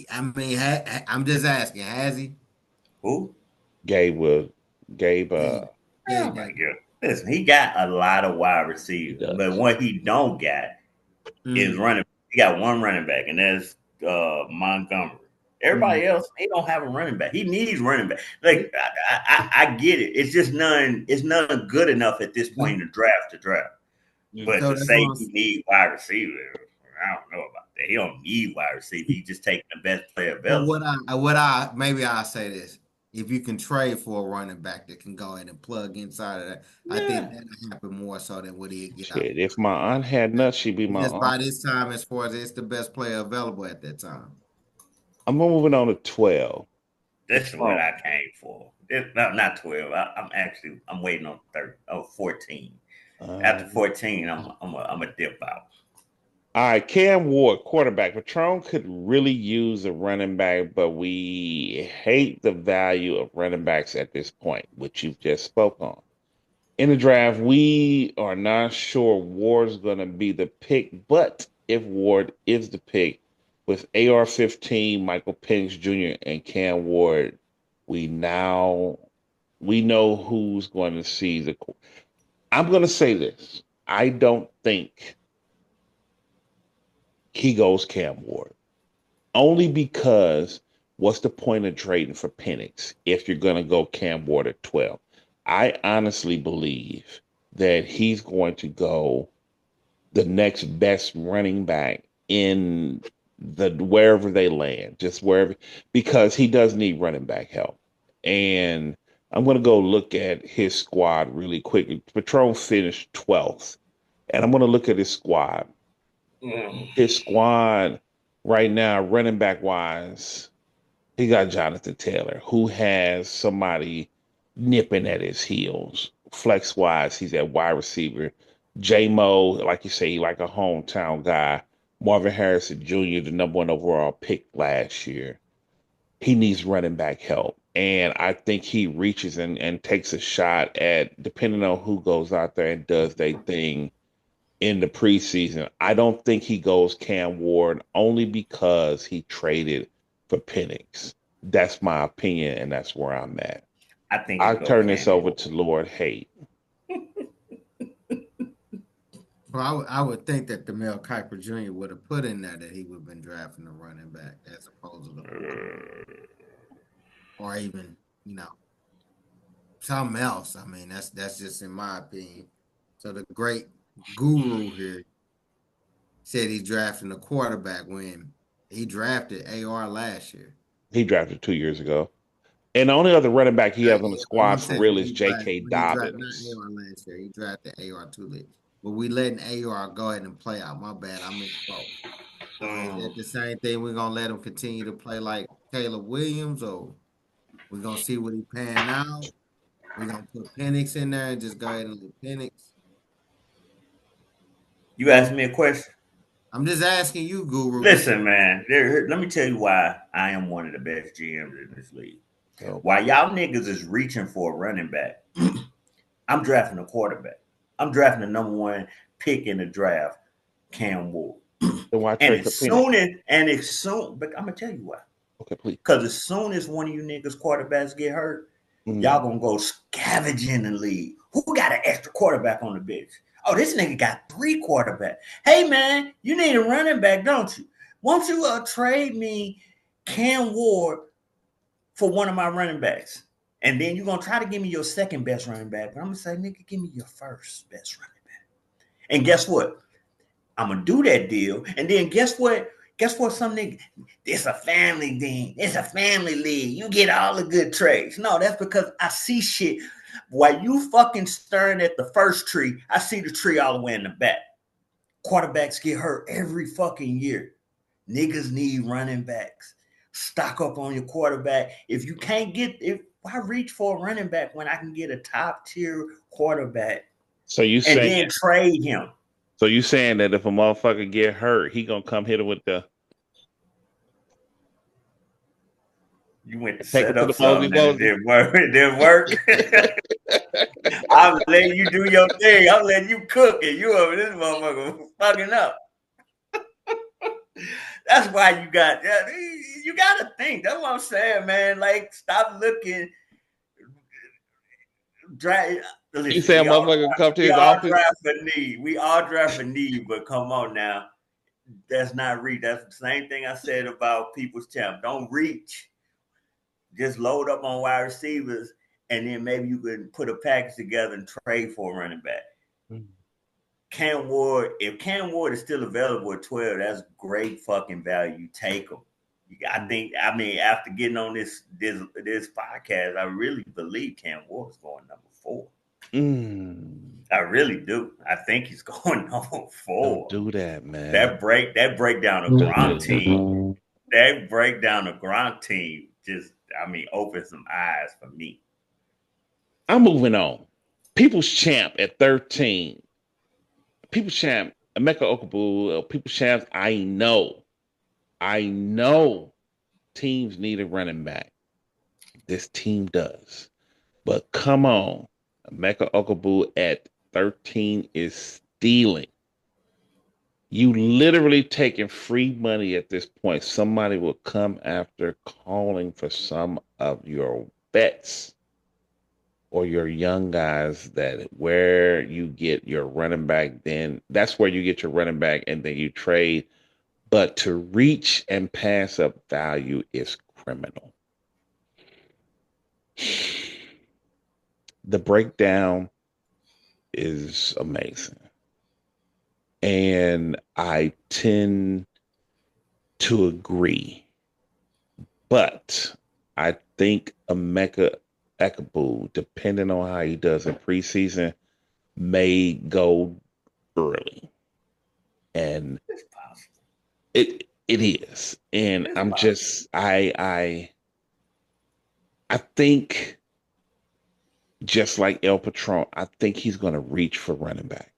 [SPEAKER 2] I'm just asking, has he?
[SPEAKER 3] Who?
[SPEAKER 1] Gabe will. Gabe.
[SPEAKER 2] Gabe,
[SPEAKER 3] Oh
[SPEAKER 2] Gabe
[SPEAKER 3] my
[SPEAKER 2] Day.
[SPEAKER 3] god. Listen, he got a lot of wide
[SPEAKER 1] He
[SPEAKER 3] receivers, but
[SPEAKER 1] does.
[SPEAKER 3] what he don't got is
[SPEAKER 2] Mm.
[SPEAKER 3] running. He got one running back, and that's Montgomery.
[SPEAKER 2] Mm.
[SPEAKER 3] Everybody else, he don't have a running back. He needs running back. Like I get it. It's just none. It's none good enough at this point in the draft to draft.
[SPEAKER 1] Mm.
[SPEAKER 3] But
[SPEAKER 2] So
[SPEAKER 3] to
[SPEAKER 2] that's
[SPEAKER 3] say
[SPEAKER 2] all.
[SPEAKER 3] he need wide receiver, I don't know about that. He don't need wide receiver. He just taking the best player
[SPEAKER 2] But
[SPEAKER 3] available.
[SPEAKER 2] maybe I'll say this. If you can trade for a running back that can go in and plug inside of that, I think
[SPEAKER 3] Yeah.
[SPEAKER 2] that'll happen more so than what he get out.
[SPEAKER 1] Shit, if my aunt had nuts, she'd be
[SPEAKER 2] It's
[SPEAKER 1] my
[SPEAKER 2] just
[SPEAKER 1] aunt.
[SPEAKER 2] by this time, as far as it's the best player available at that time.
[SPEAKER 1] I'm moving on to 12.
[SPEAKER 3] This is what
[SPEAKER 1] Patron.
[SPEAKER 3] I came for. No, not 12. I'm waiting on 14. After
[SPEAKER 1] Um,
[SPEAKER 3] 14, I'm a dip out.
[SPEAKER 1] all right, Cam Ward, quarterback. Patron could really use a running back, but we hate the value of running backs at this point, which you've just spoke on. In the draft, we are not sure Ward's going to be the pick, but if Ward is the pick, with AR-15, Michael Penix Jr. and Cam Ward, we know who's going to see the. I'm going to say this. I don't think he goes Cam Ward. Only because what's the point of trading for Penix if you're going to go Cam Ward at 12? I honestly believe that he's going to go the next best running back in the wherever they land, just wherever, because he does need running back help. And I'm going to go look at his squad really quick. Patron finished 12th, and I'm going to look at his squad. His squad right now, running back wise, he got Jonathan Taylor, who has somebody nipping at his heels. Flex wise, he's at wide receiver. J Mo, like you say, he like a hometown guy. Marvin Harrison Jr., the number one overall pick last year. He needs running back help. And I think he reaches and takes a shot at, depending on who goes out there and does their thing in the preseason. I don't think he goes Cam Ward only because he traded for Penix. That's my opinion, and that's where I'm at.
[SPEAKER 3] I think he
[SPEAKER 1] I'll
[SPEAKER 3] go
[SPEAKER 1] turn this
[SPEAKER 3] Cam
[SPEAKER 1] over
[SPEAKER 3] Ward.
[SPEAKER 1] to Lord Haight.
[SPEAKER 2] Well, I would think that the Mel Kiper Jr. would have put in there that he would have been drafting a running back as opposed to or even, something else. I mean, that's just in my opinion. So the great guru here said he's drafting a quarterback when he drafted AR last year.
[SPEAKER 1] He drafted 2 years ago. And the only other running back he has on the
[SPEAKER 2] He
[SPEAKER 1] squad for
[SPEAKER 2] said
[SPEAKER 1] real is J.K.
[SPEAKER 2] when he drafted not
[SPEAKER 1] Dobbins.
[SPEAKER 2] AR last year, he drafted AR too late. But we letting AR go ahead and play out. My bad, I'm in fault. So is that the same thing? We're gonna let him continue to play like Caleb Williams, or we're gonna see what he pan out? We're gonna put Penix in there and just go ahead and let Penix.
[SPEAKER 3] You asked me a question.
[SPEAKER 2] I'm just asking you, Guru.
[SPEAKER 3] Listen, man. Let me tell you why I am one of the best GMs in this league.
[SPEAKER 1] So,
[SPEAKER 3] While y'all niggas is reaching for a running back, I'm drafting a quarterback. I'm drafting the number one pick in the draft, Cam Ward.
[SPEAKER 1] then why
[SPEAKER 3] And
[SPEAKER 1] trade for
[SPEAKER 3] as
[SPEAKER 1] Penix?
[SPEAKER 3] soon, but I'm gonna tell you why.
[SPEAKER 1] Okay, please.
[SPEAKER 3] Because as soon as one of you niggas quarterbacks get hurt, y'all gonna go scavenging the league. Who got an extra quarterback on the bench? Oh, this nigga got 3 quarterbacks. Hey man, you need a running back, don't you? Won't you trade me Cam Ward for one of my running backs? And then you're gonna try to give me your second best running back, but I'm gonna say, nigga, give me your first best running back. And guess what? I'm gonna do that deal. And then guess what? Guess what? Some nigga, it's a family thing. It's a family league. You get all the good trades. No, that's because I see shit. While you fucking staring at the first tree, I see the tree all the way in the back. Quarterbacks get hurt every fucking year. Niggas need running backs. Stock up on your quarterback. If you can't get it, why reach for a running back when I can get a top tier quarterback
[SPEAKER 1] So you
[SPEAKER 3] and
[SPEAKER 1] saying
[SPEAKER 3] then trade him?
[SPEAKER 1] so you saying that if a motherfucker get hurt, he gonna come hit him with the
[SPEAKER 3] You went to
[SPEAKER 1] take it
[SPEAKER 3] set
[SPEAKER 1] to
[SPEAKER 3] up
[SPEAKER 1] the Mosey
[SPEAKER 3] something and it
[SPEAKER 1] Mosey?
[SPEAKER 3] didn't work. It didn't work. I'm letting you do your thing. I'm letting you cook it. You over this motherfucker fucking up. That's why you got to think. That's what I'm saying, man. Like, stop looking.
[SPEAKER 1] You
[SPEAKER 3] Listen,
[SPEAKER 1] say a motherfucker come to
[SPEAKER 3] we
[SPEAKER 1] his
[SPEAKER 3] all
[SPEAKER 1] office?
[SPEAKER 3] draft for need. We all draft for need, but come on now. That's not reach. That's the same thing I said about people's champ. Don't reach. Just load up on wide receivers, and then maybe you could put a package together and trade for a running back. Cam Ward, if Cam Ward is still available at 12, that's great fucking value. Take him. I mean, after getting on this podcast, I really believe Cam Ward is going number 4. I really do. I think he's going number 4.
[SPEAKER 1] Don't do that, man.
[SPEAKER 3] That breakdown of Gronk team. That breakdown of Gronk team just, opened some eyes for me.
[SPEAKER 1] I'm moving on. People's Champ at 13. People's Champ, Emeka Okabu, People's Champ, I know teams need a running back. This team does. But come on. Emeka Okabu at 13 is stealing. You literally taking free money at this point. Somebody will come after calling for some of your bets or your young guys that where you get your running back, then that's where you get your running back and then you trade. But to reach and pass up value is criminal. The breakdown is amazing. And I tend to agree. But I think Emeka Ekabu, depending on how he does in preseason, may go early. And
[SPEAKER 3] It's possible.
[SPEAKER 1] it is. And
[SPEAKER 3] It's
[SPEAKER 1] I'm
[SPEAKER 3] possible.
[SPEAKER 1] just I think just like El Patron, I think he's gonna reach for running back.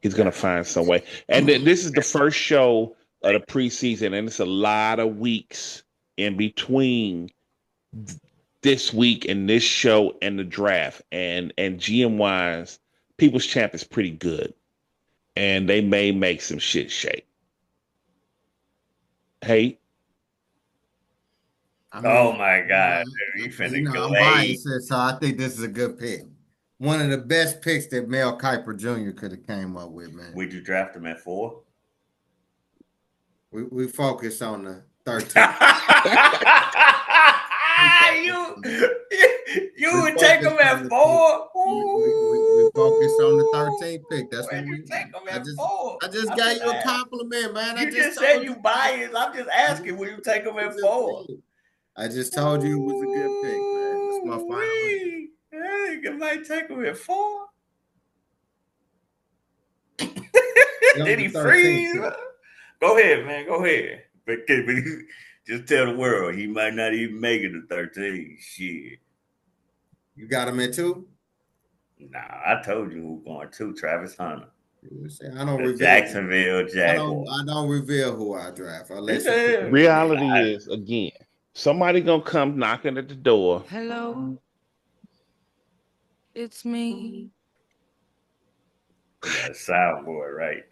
[SPEAKER 1] He's gonna find some way. And this is the first show of the preseason, and it's a lot of weeks in between this week and this show and the draft. And GM wise, People's Champ is pretty good. And they may make some shit shake. Hey.
[SPEAKER 2] I
[SPEAKER 3] Oh
[SPEAKER 2] mean,
[SPEAKER 3] my God, dude, you finna
[SPEAKER 2] I'm
[SPEAKER 3] glaze.
[SPEAKER 2] biased, so I think this is a good pick. One of the best picks that Mel Kiper Jr. could have came up with, man.
[SPEAKER 3] Would you draft him at 4?
[SPEAKER 2] We focus on the 13th.
[SPEAKER 3] you you would take him at 4?
[SPEAKER 2] We focus on the 13th pick. That's what
[SPEAKER 3] Where'd you take him
[SPEAKER 2] I
[SPEAKER 3] at
[SPEAKER 2] just
[SPEAKER 3] 4?
[SPEAKER 2] I just
[SPEAKER 3] I'm
[SPEAKER 2] gave
[SPEAKER 3] just
[SPEAKER 2] you a
[SPEAKER 3] asking.
[SPEAKER 2] compliment, man. I
[SPEAKER 3] You
[SPEAKER 2] just
[SPEAKER 3] just said
[SPEAKER 2] told
[SPEAKER 3] you
[SPEAKER 2] you.
[SPEAKER 3] biased. I'm just asking, will you take him at 4?
[SPEAKER 2] I just told you it was a good pick, man. That's my final answer.
[SPEAKER 3] Hey, you might take him at 4.
[SPEAKER 2] That was
[SPEAKER 3] Did
[SPEAKER 2] the
[SPEAKER 3] he
[SPEAKER 2] 13th
[SPEAKER 3] freeze?
[SPEAKER 2] pick.
[SPEAKER 3] Go ahead, man. Go ahead. But just tell the world he might not even make it to 13. Shit.
[SPEAKER 2] You got him at 2?
[SPEAKER 3] Nah, I told you who going to Travis Hunter.
[SPEAKER 2] I don't
[SPEAKER 3] The
[SPEAKER 2] reveal.
[SPEAKER 3] Jacksonville Jaguars.
[SPEAKER 2] I don't reveal who I draft. I let
[SPEAKER 3] It's
[SPEAKER 2] you pick.
[SPEAKER 1] Reality is, again, somebody gonna come knocking at the door.
[SPEAKER 4] Hello, it's me.
[SPEAKER 3] That soundboard, right?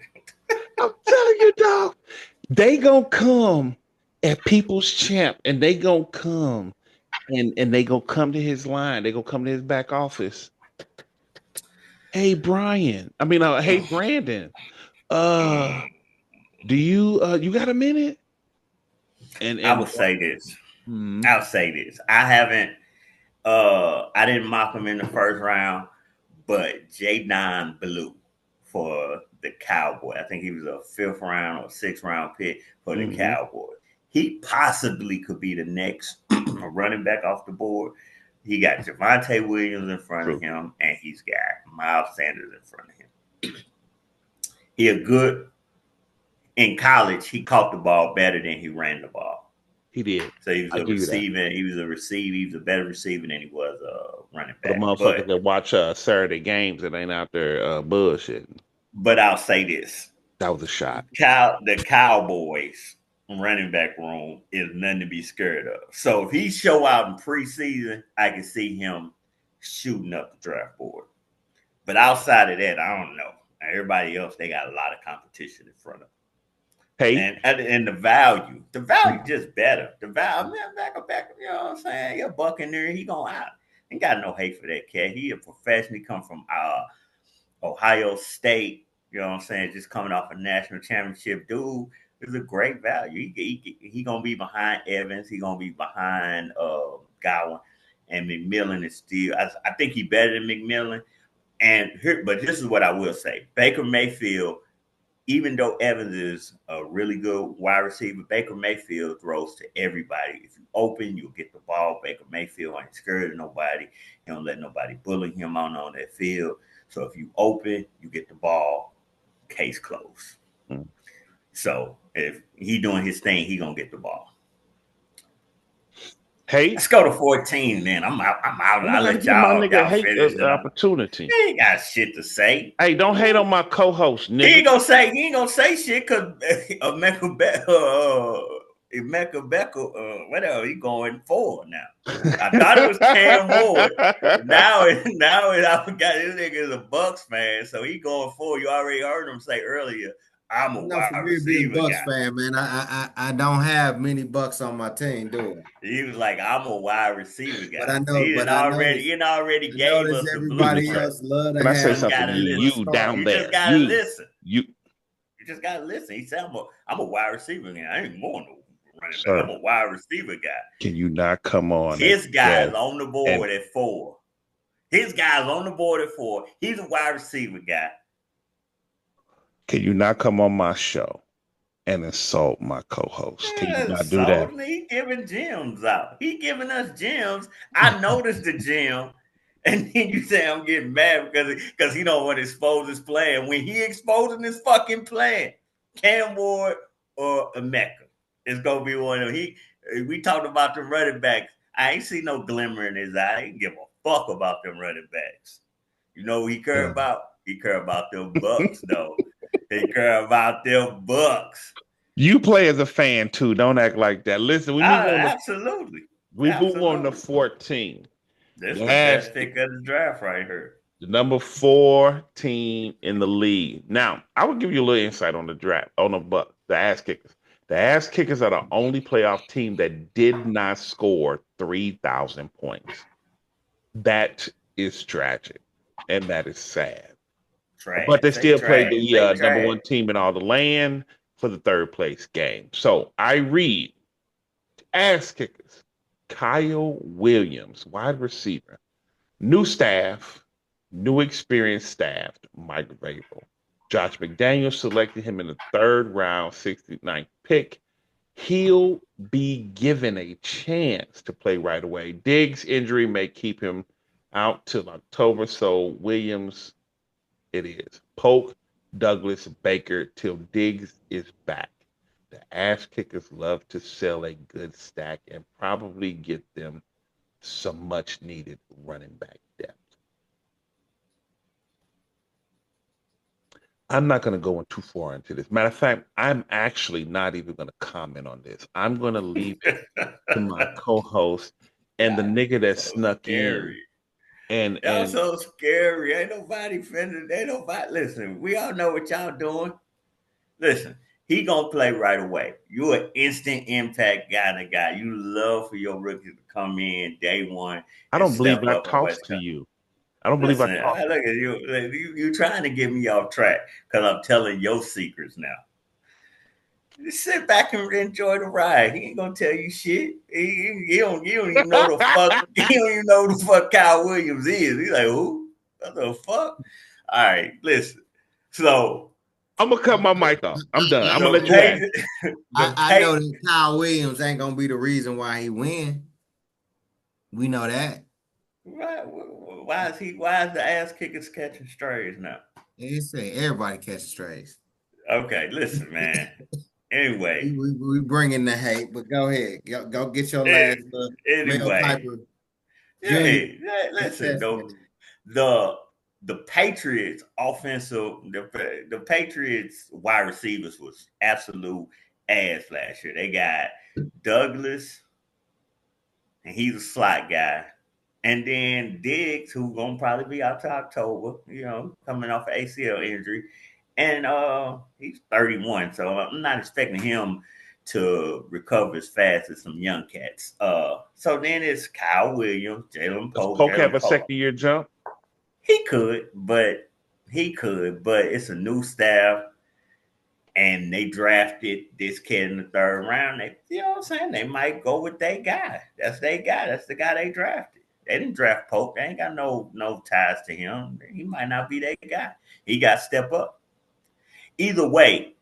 [SPEAKER 1] I'm telling you, dog. They gonna come at People's Champ, and they gonna come and they gonna come to his line. They gonna come to his back office. Hey, Brian. Hey, Brandon. Uh, do you got a minute?
[SPEAKER 3] I
[SPEAKER 1] And
[SPEAKER 3] will say this.
[SPEAKER 1] hmm,
[SPEAKER 3] I'll say this. I didn't mock him in the first round, but Jadon Blue for the Cowboy. I think he was a 5th round or 6th round pick for the
[SPEAKER 1] hmm,
[SPEAKER 3] Cowboy. He possibly could be the next running back off the board. He got Javonte Williams in front of
[SPEAKER 1] true.
[SPEAKER 3] him, and he's got Miles Sanders in front of him. He a good in college. He caught the ball better than he ran the ball.
[SPEAKER 1] He did.
[SPEAKER 3] So he was
[SPEAKER 1] I
[SPEAKER 3] a
[SPEAKER 1] give you that.
[SPEAKER 3] receiver. He was a receiver. He was a better receiver than he was a running
[SPEAKER 1] For the
[SPEAKER 3] back.
[SPEAKER 1] motherfuckers that watch Saturday games and ain't out there bullshitting.
[SPEAKER 3] But I'll say this:
[SPEAKER 1] That was a shot.
[SPEAKER 3] the Cowboys running back room is nothing to be scared of. So if he show out in preseason, I can see him shooting up the draft board. But outside of that, I don't know. Everybody else, they got a lot of competition in front of them.
[SPEAKER 1] Hey,
[SPEAKER 3] And the value just better. The value, man, back, you know what I'm saying? You're buck in there, he going out. Ain't got no hate for that cat. He a professionally come from Ohio State, you know what I'm saying? Just coming off a national championship. Dude is a great value. He gonna be behind Evans. He gonna be behind Godwin. And McMillan is still, I think he better than McMillan. But this is what I will say. Baker Mayfield, even though Evans is a really good wide receiver, Baker Mayfield throws to everybody. If you open, you'll get the ball. Baker Mayfield ain't scared of nobody. He don't let nobody bully him on that field. So if you open, you get the ball. Case closed.
[SPEAKER 1] mm.
[SPEAKER 3] So if he doing his thing, he gonna get the ball.
[SPEAKER 1] Hey,
[SPEAKER 3] Let's go to 14, then. I'm out.
[SPEAKER 1] I'm
[SPEAKER 3] I'll
[SPEAKER 1] gonna
[SPEAKER 3] let
[SPEAKER 1] give my
[SPEAKER 3] y'all
[SPEAKER 1] nigga hate
[SPEAKER 3] finish it up.
[SPEAKER 1] opportunity.
[SPEAKER 3] He ain't got shit to say.
[SPEAKER 1] Hey, don't hate on my co-host,
[SPEAKER 3] He
[SPEAKER 1] nigga.
[SPEAKER 3] ain't gonna say shit because Emeka Becca, whatever, he going 4 now. I thought it was Cam Ward. Now I forgot this nigga is a Bucks fan, so he going 4. You already heard him say earlier, I'm a
[SPEAKER 2] For
[SPEAKER 3] wide
[SPEAKER 2] me being
[SPEAKER 3] receiver
[SPEAKER 2] Bucks
[SPEAKER 3] guy.
[SPEAKER 2] fan, man, I don't have many Bucks on my team, do I?
[SPEAKER 3] He was like, I'm a wide receiver
[SPEAKER 2] But
[SPEAKER 3] guy.
[SPEAKER 2] I know,
[SPEAKER 3] He
[SPEAKER 2] but
[SPEAKER 3] didn't
[SPEAKER 2] I
[SPEAKER 3] already,
[SPEAKER 2] noticed,
[SPEAKER 3] he done already
[SPEAKER 2] I
[SPEAKER 3] gave
[SPEAKER 2] noticed
[SPEAKER 3] us the
[SPEAKER 1] Let me
[SPEAKER 2] everybody
[SPEAKER 1] say,
[SPEAKER 3] blueprint.
[SPEAKER 2] else love to
[SPEAKER 1] can I say
[SPEAKER 3] You
[SPEAKER 2] have
[SPEAKER 3] just
[SPEAKER 2] him
[SPEAKER 1] something
[SPEAKER 3] gotta
[SPEAKER 1] to
[SPEAKER 2] as
[SPEAKER 1] you?
[SPEAKER 2] a
[SPEAKER 3] listen.
[SPEAKER 1] You
[SPEAKER 2] star.
[SPEAKER 1] down
[SPEAKER 3] You just
[SPEAKER 1] there.
[SPEAKER 3] gotta listen.
[SPEAKER 1] You,
[SPEAKER 3] You just gotta listen. He said, I'm a wide receiver guy. I ain't going no running back. I'm
[SPEAKER 1] sir,
[SPEAKER 3] a wide receiver guy.
[SPEAKER 1] can you not come on and
[SPEAKER 3] His guy's
[SPEAKER 1] yes
[SPEAKER 3] on the
[SPEAKER 1] and
[SPEAKER 3] board at 4. His guy's on the board at 4. He's a wide receiver guy.
[SPEAKER 1] can you not come on my show and insult my co-host? Can you not do that?
[SPEAKER 3] So he giving gems out. He giving us gems. I noticed the gem. And then you say I'm getting mad because he don't want to expose his plan. When he exposing his fucking plan, Cam Ward or Emeka, it's gonna be one of them. We talked about the running backs. I ain't see no glimmer in his eye. I ain't give a fuck about them running backs. You know what he care
[SPEAKER 1] Yeah.
[SPEAKER 3] about? He care about them Bucks, though. He care about them Bucks.
[SPEAKER 1] You play as a fan too. Don't act like that. Listen,
[SPEAKER 3] Absolutely.
[SPEAKER 1] we move on to
[SPEAKER 3] Absolutely.
[SPEAKER 1] 14.
[SPEAKER 3] This is the
[SPEAKER 1] Last
[SPEAKER 3] best pick of the draft right here.
[SPEAKER 1] the number 4 team in the league. Now, I will give you a little insight on the draft, on the ass kickers. The ass kickers are the only playoff team that did not score 3,000 points. That is tragic, and that is sad. But
[SPEAKER 3] Trash.
[SPEAKER 1] they
[SPEAKER 3] Say
[SPEAKER 1] still played
[SPEAKER 3] trash.
[SPEAKER 1] the
[SPEAKER 3] Say
[SPEAKER 1] number
[SPEAKER 3] trash.
[SPEAKER 1] one team in all the land for the third place game. So I read ass kickers. Kyle Williams, wide receiver. New staff, new experienced staff, Mike Vrabel. Josh McDaniels selected him in the third round, 69th pick. He'll be given a chance to play right away. Diggs' injury may keep him out till October, so Williams, it is. Polk, Douglas, Baker till Diggs is back. The ass kickers love to sell a good stack and probably get them some much needed running back depth. I'm not going to go in too far into this. Matter of fact, I'm actually not even going to comment on this. I'm going to leave it to my co-host and the
[SPEAKER 3] God,
[SPEAKER 1] nigga that
[SPEAKER 3] so
[SPEAKER 1] snuck in.
[SPEAKER 3] scary. Y'all
[SPEAKER 1] And
[SPEAKER 3] so scary. Ain't nobody finna. Ain't nobody. Listen, we all know what y'all doing. Listen, he gonna play right away. You an instant impact kind of guy. You love for your rookies to come in day one
[SPEAKER 1] I
[SPEAKER 3] and
[SPEAKER 1] don't believe
[SPEAKER 3] step
[SPEAKER 1] I
[SPEAKER 3] up on
[SPEAKER 1] talks
[SPEAKER 3] West
[SPEAKER 1] to
[SPEAKER 3] Coast.
[SPEAKER 1] you. I don't believe I
[SPEAKER 3] Listen,
[SPEAKER 1] talk.
[SPEAKER 3] look at you. You trying to get me off track because I'm telling your secrets now. Just sit back and enjoy the ride. He ain't gonna tell you shit. He don't. You don't even know the fuck. He don't even know who the fuck Kyle Williams is. He's like, who? What the fuck? All right, listen. So
[SPEAKER 1] I'm gonna cut my mic off. I'm done. I'm gonna
[SPEAKER 3] the
[SPEAKER 1] let you have it.
[SPEAKER 3] Patriots, the
[SPEAKER 2] I know
[SPEAKER 3] Patriots.
[SPEAKER 2] that Kyle Williams ain't gonna be the reason why he win. We know that.
[SPEAKER 3] Why is the ass kickers catching strays now?
[SPEAKER 2] They say everybody catches strays.
[SPEAKER 3] Okay, listen, man. Anyway,
[SPEAKER 2] We bringing the hate, but go ahead, go get your
[SPEAKER 3] eh,
[SPEAKER 2] last Mel
[SPEAKER 3] anyway,
[SPEAKER 2] Kiper Jr.
[SPEAKER 3] hey, listen,
[SPEAKER 2] assessment.
[SPEAKER 3] the the Patriots offensive, the Patriots wide receivers was absolute ass last year. They got Douglas, and he's a slot guy. And then Diggs, who's gonna probably be out to October, coming off an ACL injury. And he's 31, so I'm not expecting him to recover as fast as some young cats. So then it's Kyle Williams, Jalen
[SPEAKER 1] Does
[SPEAKER 3] Pope.
[SPEAKER 1] Polk have
[SPEAKER 3] Jalen
[SPEAKER 1] a
[SPEAKER 3] Pope.
[SPEAKER 1] second year jump?
[SPEAKER 3] He could, but it's a new staff and they drafted this kid in the third round. You know what I'm saying? They might go with their guy. That's their guy. That's the guy they drafted. They didn't draft Pope. They ain't got no ties to him. He might not be their guy. He got to step up. Either way,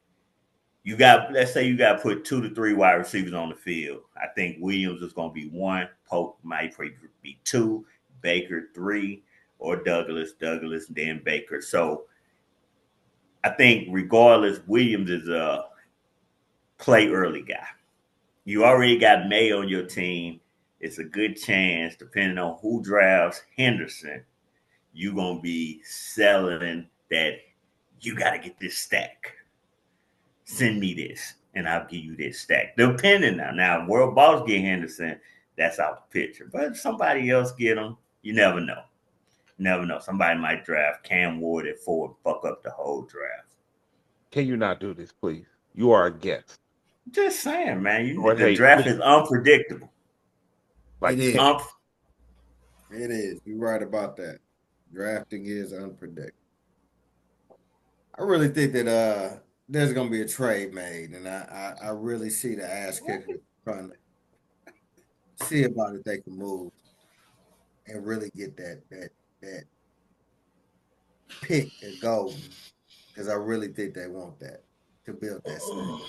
[SPEAKER 3] let's say you got to put 2 to 3 wide receivers on the field. I think Williams is going to be 1. Pope might be 2. Baker 3, or Douglas, then Baker. So I think regardless, Williams is a play early guy. You already got May on your team. It's a good chance, depending on who drafts Henderson, you're going to be selling that you got to get this stack. Send me this, and I'll give you this stack. Depending now. Now, World Boss get Henderson, that's out the picture. But if somebody else get him, you never know. Never know. Somebody might draft Cam Ward at 4 and fuck up the whole draft.
[SPEAKER 1] Can you not do this, please? You are a guest.
[SPEAKER 3] Just saying, man.
[SPEAKER 1] Lord
[SPEAKER 3] The
[SPEAKER 1] hate.
[SPEAKER 3] draft is unpredictable.
[SPEAKER 2] It
[SPEAKER 1] Like
[SPEAKER 2] is.
[SPEAKER 1] Kenny.
[SPEAKER 2] It is. You're right about that. Drafting is unpredictable. I really think that there's gonna be a trade made, and I really see the ass kickers trying to see about if they can move and really get that pick at Golden, because I really think they want that to build that scenario.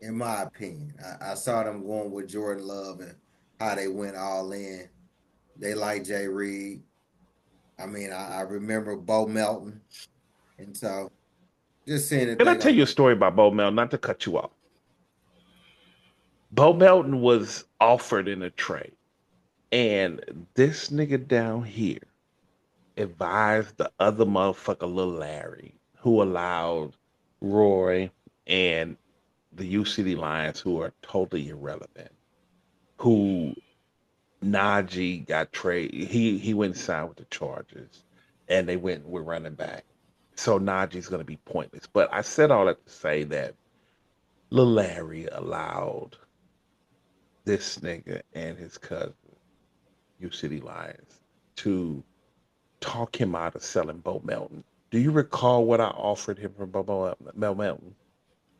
[SPEAKER 2] In my opinion, I saw them going with Jordan Love and how they went all in. They like Jay Reed. I mean, I remember Bo Melton, and so just seeing if
[SPEAKER 1] Can I
[SPEAKER 2] they
[SPEAKER 1] tell
[SPEAKER 2] gonna.
[SPEAKER 1] you a story about Bo Melton? Not to cut you off. Bo Melton was offered in a trade, and this nigga down here advised the other motherfucker, Lil Larry, who allowed Roy and the U City Lions, who are totally irrelevant, who Najee got traded. He went and signed with the Chargers, and they went with running back. So Najee's going to be pointless. But I said all that to say that Lil Larry allowed this nigga and his cousin, U City Lions, to talk him out of selling Bo Melton. Do you recall what I offered him for Bo Melton?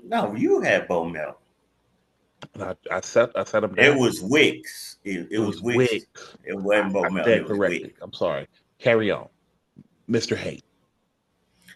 [SPEAKER 3] No, you had Bo Mel.
[SPEAKER 1] And I set him
[SPEAKER 3] It
[SPEAKER 1] down.
[SPEAKER 3] was Wicks. It
[SPEAKER 1] It
[SPEAKER 3] was
[SPEAKER 1] was
[SPEAKER 3] Wicks.
[SPEAKER 1] Wicks.
[SPEAKER 3] It wasn't Bo
[SPEAKER 1] I
[SPEAKER 3] Mel.
[SPEAKER 1] said
[SPEAKER 3] It was Wicks.
[SPEAKER 1] correctly. I'm sorry. Carry on, Mr. Hate.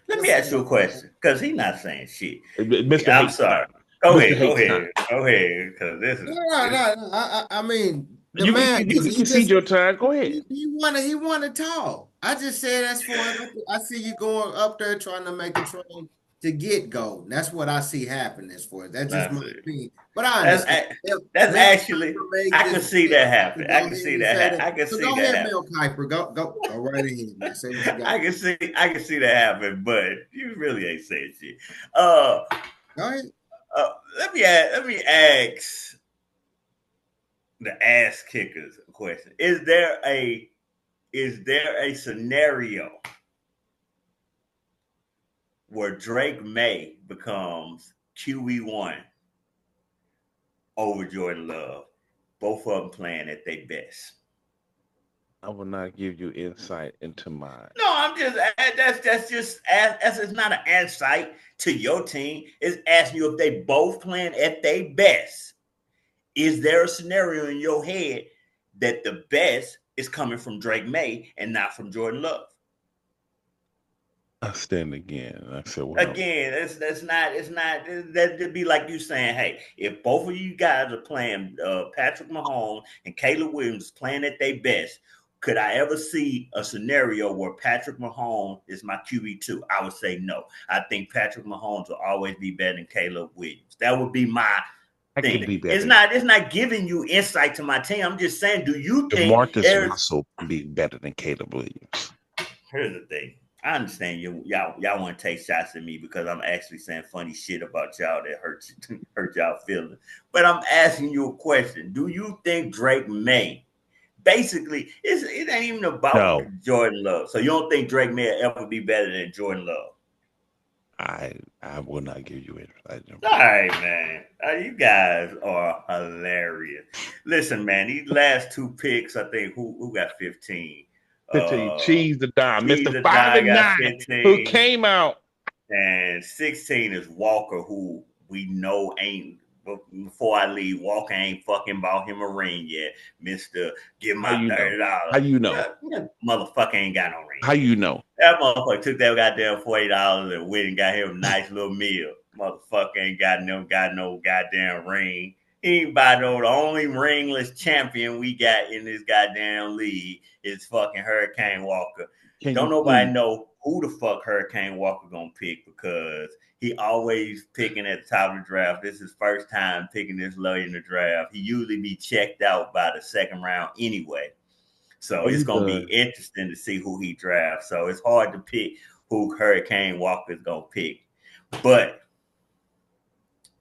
[SPEAKER 3] Let me ask you a question, because he's not saying shit.
[SPEAKER 1] Mr.
[SPEAKER 3] I'm
[SPEAKER 1] Hate
[SPEAKER 3] sorry.
[SPEAKER 1] time.
[SPEAKER 3] Go
[SPEAKER 1] Mr.
[SPEAKER 3] ahead. Go
[SPEAKER 1] Hate
[SPEAKER 3] ahead.
[SPEAKER 1] time.
[SPEAKER 3] Go ahead. Because this
[SPEAKER 2] No,
[SPEAKER 3] is
[SPEAKER 2] no,
[SPEAKER 3] this.
[SPEAKER 2] no. I mean, the
[SPEAKER 1] You can
[SPEAKER 2] man
[SPEAKER 1] you
[SPEAKER 2] just
[SPEAKER 1] can concede your time. Go ahead.
[SPEAKER 2] he wanna talk. I just said as far as I see you going up there trying to make a trade to get gold. That's what I see happening as far as that's just
[SPEAKER 3] That's
[SPEAKER 2] my
[SPEAKER 3] it.
[SPEAKER 2] opinion. But I
[SPEAKER 3] That's
[SPEAKER 2] understand. If
[SPEAKER 3] that's
[SPEAKER 2] Mel
[SPEAKER 3] actually.
[SPEAKER 2] Kiper made
[SPEAKER 3] I can
[SPEAKER 2] this
[SPEAKER 3] see
[SPEAKER 2] pick
[SPEAKER 3] that
[SPEAKER 2] to
[SPEAKER 3] happen. I
[SPEAKER 2] go
[SPEAKER 3] can
[SPEAKER 2] ahead
[SPEAKER 3] see
[SPEAKER 2] and
[SPEAKER 3] that
[SPEAKER 2] say
[SPEAKER 3] happen.
[SPEAKER 2] that.
[SPEAKER 3] I can
[SPEAKER 2] So
[SPEAKER 3] see
[SPEAKER 2] go
[SPEAKER 3] that
[SPEAKER 2] ahead,
[SPEAKER 3] happen.
[SPEAKER 2] Mel Kiper. Go right ahead, man. Say what you got.
[SPEAKER 3] I can see that happen, but you really ain't saying shit. Uh,
[SPEAKER 2] Go ahead.
[SPEAKER 3] let me ask the ass kickers a question. Is there a scenario where Drake May becomes QB1 over Jordan Love? Both of them playing at their best.
[SPEAKER 1] I will not give you insight into mine.
[SPEAKER 3] No, I'm just that's just as it's not an insight to your team. It's asking you if they both playing at their best. Is there a scenario in your head that the best is coming from Drake May and not from Jordan Love?
[SPEAKER 1] I stand again. I said, well,
[SPEAKER 3] Again, it's not that'd be like you saying, hey, if both of you guys are playing Patrick Mahomes and Caleb Williams playing at their best, could I ever see a scenario where Patrick Mahomes is my QB2? I would say no. I think Patrick Mahomes will always be better than Caleb Williams. That would be my
[SPEAKER 1] I could
[SPEAKER 3] thing.
[SPEAKER 1] be
[SPEAKER 3] It's
[SPEAKER 1] better.
[SPEAKER 3] not giving you insight to my team. I'm just saying, do you think
[SPEAKER 1] Marcus
[SPEAKER 3] there's
[SPEAKER 1] Russell be better than Caleb Williams.
[SPEAKER 3] here's the thing. I understand y'all want to take shots at me because I'm actually saying funny shit about y'all that hurt y'all feelings. But I'm asking you a question. Do you think Drake May basically it ain't even about
[SPEAKER 1] No,
[SPEAKER 3] Jordan Love? So you don't think Drake May ever be better than Jordan Love?
[SPEAKER 1] I will not give you insight.
[SPEAKER 3] All right, man. You guys are hilarious. Listen, man, these last two picks, I think who got 15?
[SPEAKER 1] 15,
[SPEAKER 3] Uh
[SPEAKER 1] Cheese the Dime,
[SPEAKER 3] Cheese
[SPEAKER 1] Mr.
[SPEAKER 3] the
[SPEAKER 1] Five
[SPEAKER 3] Die
[SPEAKER 1] and
[SPEAKER 3] got
[SPEAKER 1] Nine, who
[SPEAKER 3] 15.
[SPEAKER 1] came out.
[SPEAKER 3] And 16 is Walker, who we know ain't. Before I leave, Walker ain't fucking bought him a ring yet, Mister. Give
[SPEAKER 1] How
[SPEAKER 3] my
[SPEAKER 1] you know? How
[SPEAKER 3] $30.
[SPEAKER 1] you know?
[SPEAKER 3] That motherfucker ain't got no ring
[SPEAKER 1] How
[SPEAKER 3] yet.
[SPEAKER 1] you know?
[SPEAKER 3] That motherfucker took that goddamn $40 and went and got him a nice little meal. Motherfucker ain't got no goddamn ring. He ain't by no. The only ringless champion we got in this goddamn league is fucking Hurricane Walker.
[SPEAKER 1] Can
[SPEAKER 3] Don't
[SPEAKER 1] you
[SPEAKER 3] nobody
[SPEAKER 1] please?
[SPEAKER 3] know who the fuck Hurricane Walker gonna pick because he always picking at the top of the draft. This is his first time picking this low in the draft. He usually be checked out by the second round anyway. So
[SPEAKER 1] Are
[SPEAKER 3] it's
[SPEAKER 1] you
[SPEAKER 3] gonna be
[SPEAKER 1] done?
[SPEAKER 3] interesting to see who he drafts. So it's hard to pick who Hurricane Walker is gonna pick. But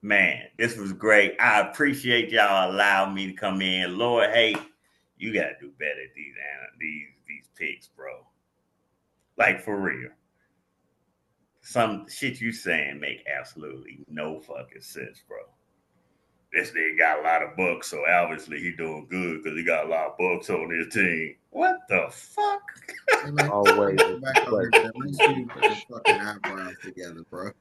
[SPEAKER 3] man, this was great. I appreciate y'all allowing me to come in. Lord, hey, you gotta do better at these picks, bro. Like for real. some shit you saying make absolutely no fucking sense, bro. This nigga got a lot of bucks, so obviously he doing good because he got a lot of bucks on his team. What the fuck?
[SPEAKER 2] Hey, man,
[SPEAKER 1] Oh, wait.
[SPEAKER 2] back on this, man. Make sure you put your fucking eyebrows together, bro.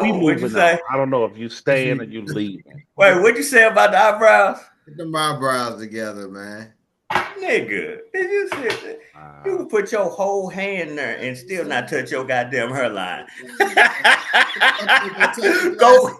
[SPEAKER 1] We
[SPEAKER 3] What'd you
[SPEAKER 1] moving on.
[SPEAKER 3] say?
[SPEAKER 1] I don't know if you
[SPEAKER 2] Make sure
[SPEAKER 1] staying or
[SPEAKER 2] you
[SPEAKER 1] you leaving.
[SPEAKER 3] Wait, what'd you say about the eyebrows?
[SPEAKER 2] get them eyebrows together, man.
[SPEAKER 3] Nigga, did you say you can put your whole hand there and still not touch your goddamn hairline. go,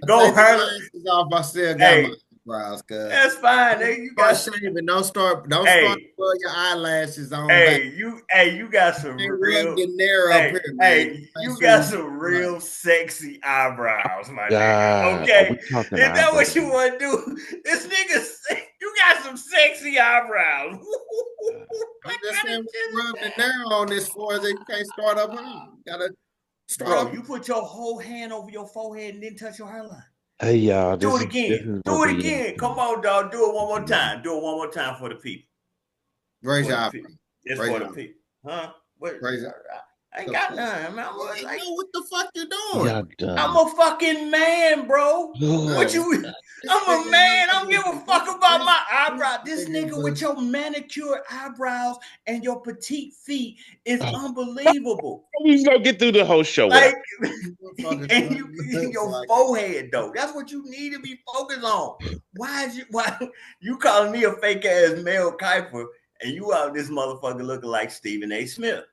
[SPEAKER 3] go
[SPEAKER 2] Take the
[SPEAKER 3] hairline.
[SPEAKER 2] glasses off. I still got my
[SPEAKER 3] Hey,
[SPEAKER 2] eyebrows, cuz.
[SPEAKER 3] that's fine. Hey, you
[SPEAKER 2] Start
[SPEAKER 3] got
[SPEAKER 2] shaving. Don't start
[SPEAKER 3] hey,
[SPEAKER 2] putting your eyelashes on back.
[SPEAKER 3] you got some
[SPEAKER 2] Can't rub
[SPEAKER 3] real
[SPEAKER 2] the narrow up
[SPEAKER 3] hey,
[SPEAKER 2] here, man.
[SPEAKER 3] hey,
[SPEAKER 2] Make
[SPEAKER 3] you
[SPEAKER 2] sure
[SPEAKER 3] got
[SPEAKER 2] you
[SPEAKER 3] some
[SPEAKER 2] right.
[SPEAKER 3] real sexy eyebrows, my nigga.
[SPEAKER 1] God, are
[SPEAKER 3] Okay,
[SPEAKER 1] we talking
[SPEAKER 3] is that
[SPEAKER 1] eyebrows?
[SPEAKER 3] what you want to do? This nigga, you got some sexy eyebrows.
[SPEAKER 2] I'm
[SPEAKER 3] What
[SPEAKER 2] just
[SPEAKER 3] kind
[SPEAKER 2] saying,
[SPEAKER 3] of
[SPEAKER 2] when
[SPEAKER 3] shit
[SPEAKER 2] you
[SPEAKER 3] is
[SPEAKER 2] rub the
[SPEAKER 3] that?
[SPEAKER 2] narrow on this forehead, you can't start up high. You gotta start
[SPEAKER 3] Bro,
[SPEAKER 2] up.
[SPEAKER 3] you put your whole hand over your forehead and then touch your hairline.
[SPEAKER 1] Hey, y'all,
[SPEAKER 3] Do
[SPEAKER 1] this
[SPEAKER 3] it
[SPEAKER 1] is
[SPEAKER 3] again.
[SPEAKER 1] gonna
[SPEAKER 3] Do it
[SPEAKER 1] be
[SPEAKER 3] again. Come
[SPEAKER 1] interesting.
[SPEAKER 3] on, dog. Do it one more time. Do it one more time for the people.
[SPEAKER 2] Raise
[SPEAKER 3] For
[SPEAKER 2] your
[SPEAKER 3] the
[SPEAKER 2] eyebrow.
[SPEAKER 3] people. It's
[SPEAKER 2] Raise
[SPEAKER 3] for
[SPEAKER 2] your
[SPEAKER 3] the
[SPEAKER 2] eyebrow.
[SPEAKER 3] people. Huh? What?
[SPEAKER 2] Raise it.
[SPEAKER 3] I ain't
[SPEAKER 2] So,
[SPEAKER 3] got none, man.
[SPEAKER 2] I
[SPEAKER 3] Like,
[SPEAKER 2] know what the fuck you doing.
[SPEAKER 1] Y'all
[SPEAKER 3] I'm
[SPEAKER 1] done.
[SPEAKER 3] a fucking man, bro. What
[SPEAKER 2] Uh,
[SPEAKER 3] you?
[SPEAKER 2] this
[SPEAKER 3] I'm a
[SPEAKER 2] nigga,
[SPEAKER 3] man. I don't give a fuck about my eyebrow. This
[SPEAKER 2] nigga
[SPEAKER 3] nigga with
[SPEAKER 2] was
[SPEAKER 3] your manicured eyebrows and your petite feet is unbelievable.
[SPEAKER 1] We just gonna get through the whole show without.
[SPEAKER 3] Like,
[SPEAKER 2] motherfucker
[SPEAKER 3] and
[SPEAKER 2] trying
[SPEAKER 3] you
[SPEAKER 2] to look
[SPEAKER 3] your
[SPEAKER 2] like
[SPEAKER 3] forehead though. That's what you need to be focused on. Why you calling me a fake ass Mel Kiper and you out this motherfucker looking like Stephen A. Smith?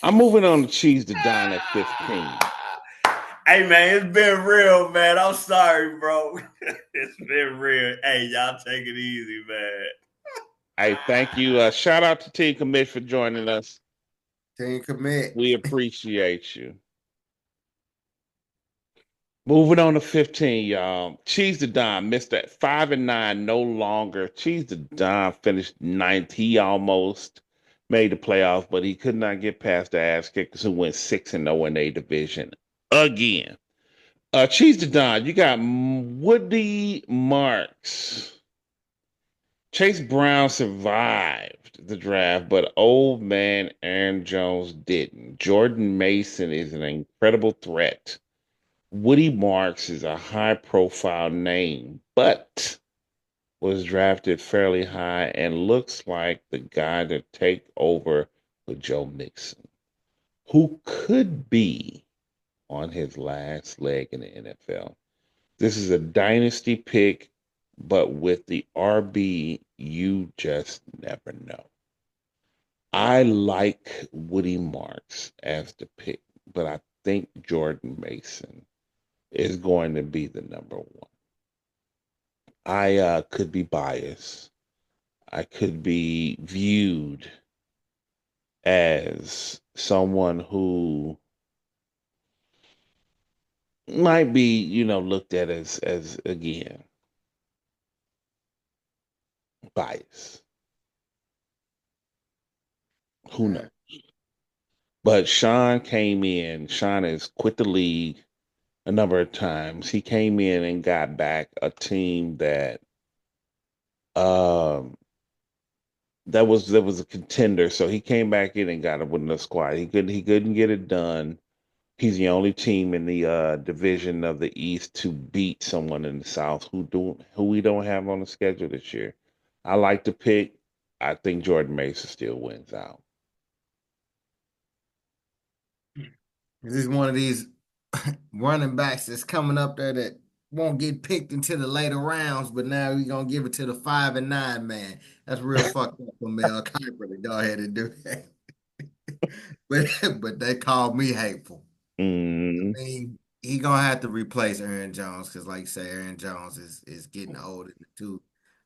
[SPEAKER 1] I'm moving on to Cheese to Dine at 15.
[SPEAKER 3] Hey man, it's been real, man. I'm sorry, bro. It's been real. Hey, y'all take it easy, man.
[SPEAKER 1] Hey, thank you. Shout out to Team Commish for joining us.
[SPEAKER 2] Team commit.
[SPEAKER 1] We appreciate you. Moving on to 15, y'all. Cheese the Don missed at 5-9, no longer. Cheese the Don finished ninth. He almost made the playoffs, but he could not get past the ass kickers who went 6-0 in a division again. Cheese the Don, you got Woody Marks. Chase Brown survived the draft, but old man Aaron Jones didn't. Jordan Mason is an incredible threat. Woody Marks is a high profile name, but was drafted fairly high and looks like the guy to take over for Joe Mixon, who could be on his last leg in the NFL. This is a dynasty pick, but with the RB, you just never know. I like Woody Marks as the pick, but I think Jordan Mason is going to be the number one. I could be biased. I could be viewed as someone who might be, looked at as again biased. Who knows?
[SPEAKER 2] Okay.
[SPEAKER 1] But Sean came in. Sean has quit the league a number of times. He came in and got back a team um that was a contender. So he came back in and got it with the squad. He couldn't get it done. He's the only team in the division of the East to beat someone in the South who we don't have on the schedule this year. I like to pick. I think Jordan Mason still wins out.
[SPEAKER 2] This is one of these running backs that's coming up there that won't get picked into the later rounds, but now we're gonna give it to the 5-9 man. That's real fucked up for Mel Kiper to go ahead and do that. But they called me hateful.
[SPEAKER 1] Mm,
[SPEAKER 2] I mean, he gonna have to replace Aaron Jones because, like you say, Aaron Jones is getting old in the tooth.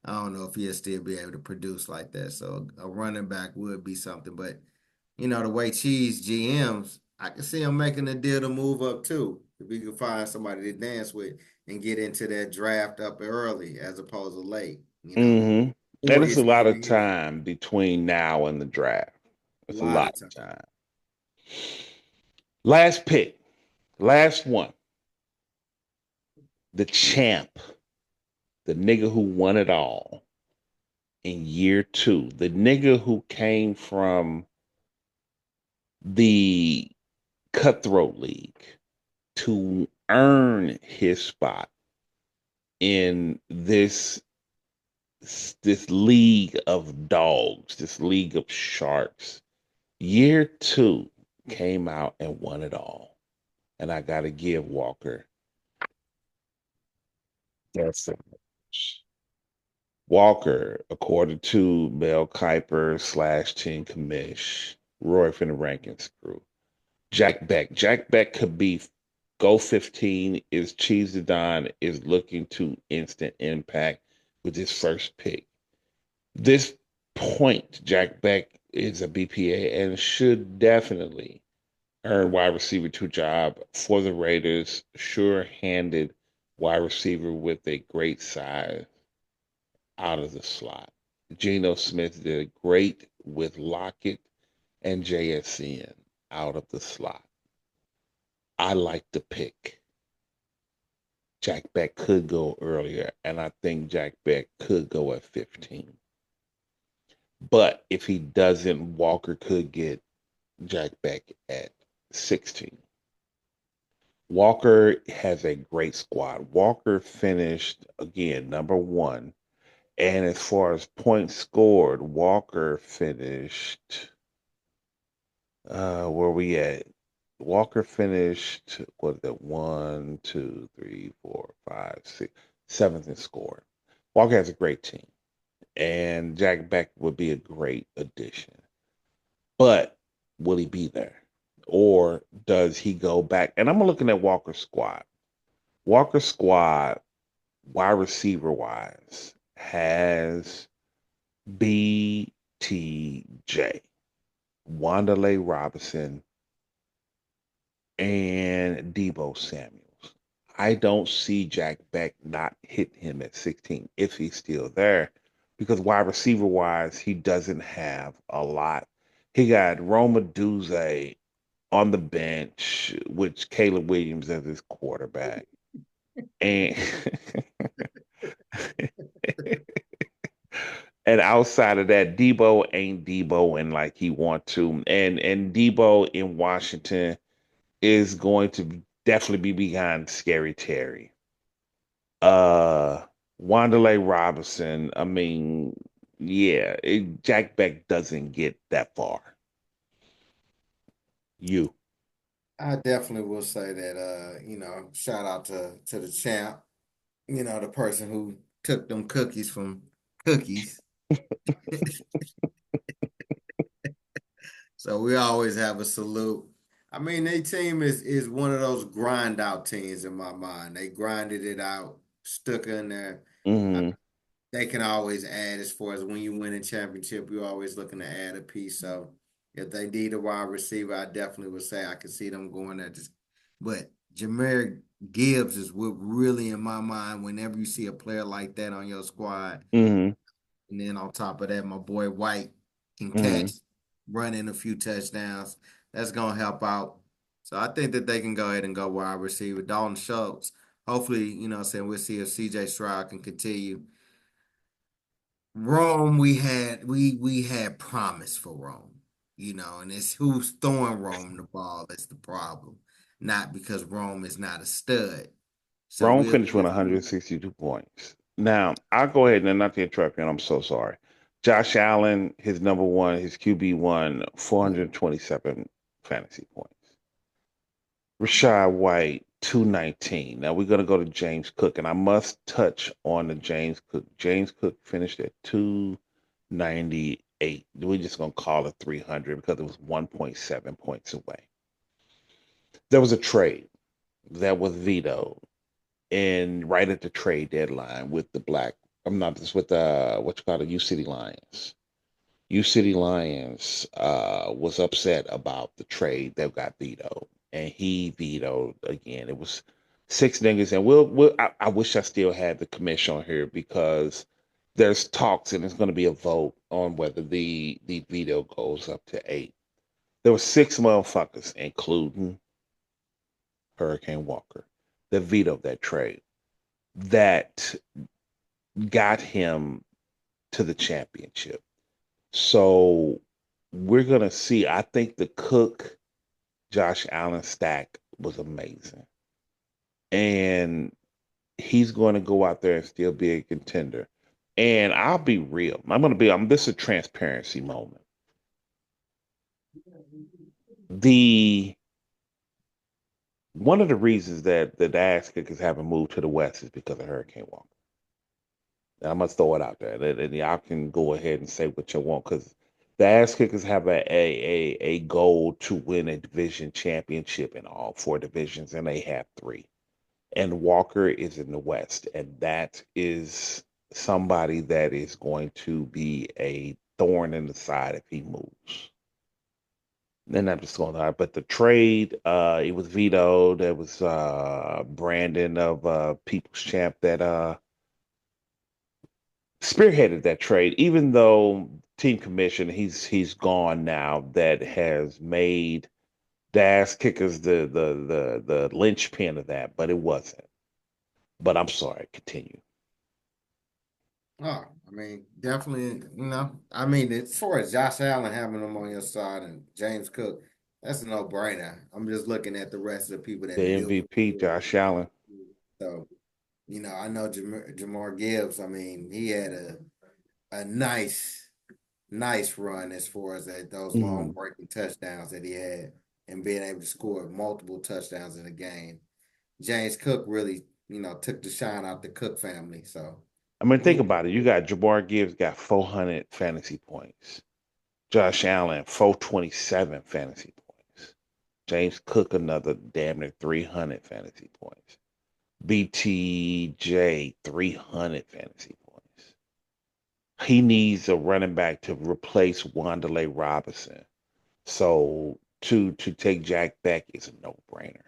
[SPEAKER 2] I don't know if he'll still be able to produce like that. So a running back would be something. But the way Cheese GMs, I can see him making a deal to move up too. If we can find somebody to dance with and get into that draft up early as opposed to late.
[SPEAKER 1] hmm
[SPEAKER 2] Or
[SPEAKER 1] And it's a
[SPEAKER 2] it's
[SPEAKER 1] lot
[SPEAKER 2] gonna
[SPEAKER 1] of
[SPEAKER 2] hit
[SPEAKER 1] time between now and the draft.
[SPEAKER 2] a
[SPEAKER 1] It's a
[SPEAKER 2] lot
[SPEAKER 1] lot
[SPEAKER 2] of time.
[SPEAKER 1] of time. Last pick, last one. The champ, the nigga who won it all, in year 2. The nigga who came from the cutthroat league to earn his spot in this league of dogs, this league of sharks. Year 2 came out and won it all. And I got to give Walker that's it. Walker, according to Mel Kiper / Team Commish, Roy from the Rankins crew. Jack Beck. Jack Beck could be go 15. Is Cheese the Don is looking to instant impact with his first pick. This point, Jack Beck is a BPA and should definitely earn wide receiver 2 job for the Raiders. Sure-handed wide receiver with a great size out of the slot. Geno Smith did great with Lockett and JSN out of the slot. I like the pick. Jack Beck could go earlier, and I think Jack Beck could go at 15. But if he doesn't, Walker could get Jack Beck at 16. Walker has a great squad. Walker finished, again, number 1. And as far as points scored, Walker finished, where we at? Walker finished, what is that? 1, 2, 3, 4, 5, 6, 7th in scoring. Walker has a great team. And Jack Beck would be a great addition. But will he be there? Or does he go back? And I'm looking at Walker's squad. Walker's squad, wide receiver wise, has BTJ, Wanderlei Robinson, and Debo Samuels. I don't see Jack Beck not hitting him at 16 if he's still there, because wide receiver wise, he doesn't have a lot. He got Roma Duze on the bench, which Caleb Williams as his quarterback. And and outside of that, Debo ain't Debo and like he want to. And Debo in Washington is going to definitely be behind Scary Terry. Uh Wanderlei Robinson, I mean, yeah, Jack Beck doesn't get that far. You.
[SPEAKER 2] I definitely will say that shout out to the champ, the person who took them cookies from cookies. So we always have a salute. I mean, their team is one of those grind out teams in my mind. They grinded it out, stuck in there.
[SPEAKER 1] Hmm.
[SPEAKER 2] They can always add as far as when you win a championship, you're always looking to add a piece. So if they need a wide receiver, I definitely would say I could see them going there. But Jahmyr Gibbs is what really in my mind whenever you see a player like that on your squad.
[SPEAKER 1] Hmm.
[SPEAKER 2] And then on top of that, my boy White can
[SPEAKER 1] Hmm.
[SPEAKER 2] catch, run in a few touchdowns. That's gonna help out. So I think that they can go ahead and go wide receiver. Dalton Schultz. Hopefully, saying we'll see if CJ Stroud can continue. Rome, we had promise for Rome, and it's who's throwing Rome the ball that's the problem, not because Rome is not a stud. So
[SPEAKER 1] Rome
[SPEAKER 2] we'll
[SPEAKER 1] finished with
[SPEAKER 2] see.
[SPEAKER 1] 162 points. Now, I'll go ahead and not to interrupt you, and I'm so sorry. Josh Allen, his number 1, his QB1, 427 fantasy points. Rashad White, 219. Now we're going to go to James Cook, and I must touch on the James Cook. James Cook finished at 298. We're just going to call it 300 because it was 1.7 points away. There was a trade that was vetoed and right at the trade deadline with the black. I'm not just with what you call the U City Lions. U City Lions was upset about the trade that got vetoed, and he vetoed again. It was 6 niggas, and I wish I still had the commission on here because there's talks, and it's going to be a vote on whether the veto goes up to 8. There were 6 motherfuckers, including Hurricane Walker, that vetoed that trade. That got him to the championship. So we're gonna see. I think the Cook Josh Allen stack was amazing. And he's going to go out there and still be a contender. And I'll be real. This is a transparency moment. The One of the reasons that the ass kickers haven't moved to the West is because of Hurricane Walker. And I must throw it out there. And y'all can go ahead and say what you want, because the ass kickers have a goal to win a division championship in all 4 divisions, and they have 3. And Walker is in the West, and that is somebody that is going to be a thorn in the side if he moves. And I'm just going to, but the trade, it was vetoed. There was Brandon of People's Champ that spearheaded that trade, even though team commission, he's gone now, that has made the ass kickers the linchpin of that, but it wasn't. But I'm sorry, continue.
[SPEAKER 2] Oh, I mean, definitely, I mean, as far as Josh Allen having them on your side and James Cook, that's a no-brainer. I'm just looking at the rest of the people
[SPEAKER 1] The
[SPEAKER 2] that built.
[SPEAKER 1] MVP, Josh Allen.
[SPEAKER 2] So, I know Jamar Gibbs. I mean, he had a nice run as far as those long breaking touchdowns that he had and being able to score multiple touchdowns in a game. James Cook really, took the shine out the Cook family. So,
[SPEAKER 1] I mean, think about it. You got Jabbar Gibbs got 400 fantasy points. Josh Allen, 427 fantasy points. James Cook, another damn near 300 fantasy points. BTJ, 300 fantasy points. He needs a running back to replace Wanderlei Robinson. So to take Jack Beck is a no-brainer.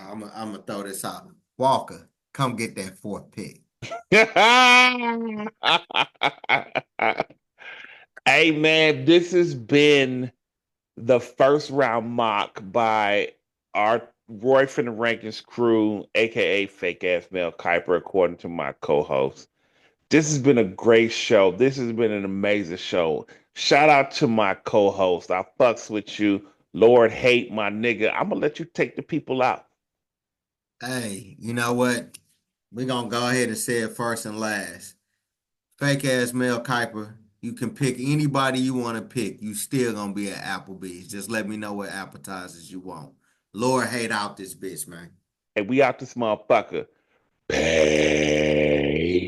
[SPEAKER 2] I'm gonna throw this out. Walker, come get that 4th pick.
[SPEAKER 1] Hey man, this has been the first round mock by our Roy from the Rankings crew, aka Fake Ass Mel Kiper, according to my co-host. This has been a great show. This has been an amazing show. Shout out to my co-host. I fucks with you. Lord hate my nigga. I'm gonna let you take the people out.
[SPEAKER 2] Hey, you know what? We're gonna go ahead and say it first and last. Fake ass Mel Kiper, you can pick anybody you want to pick. You still gonna be at Applebee's. Just let me know what appetizers you want. Lord hate out this bitch, man.
[SPEAKER 1] Hey, we out this motherfucker. Bang.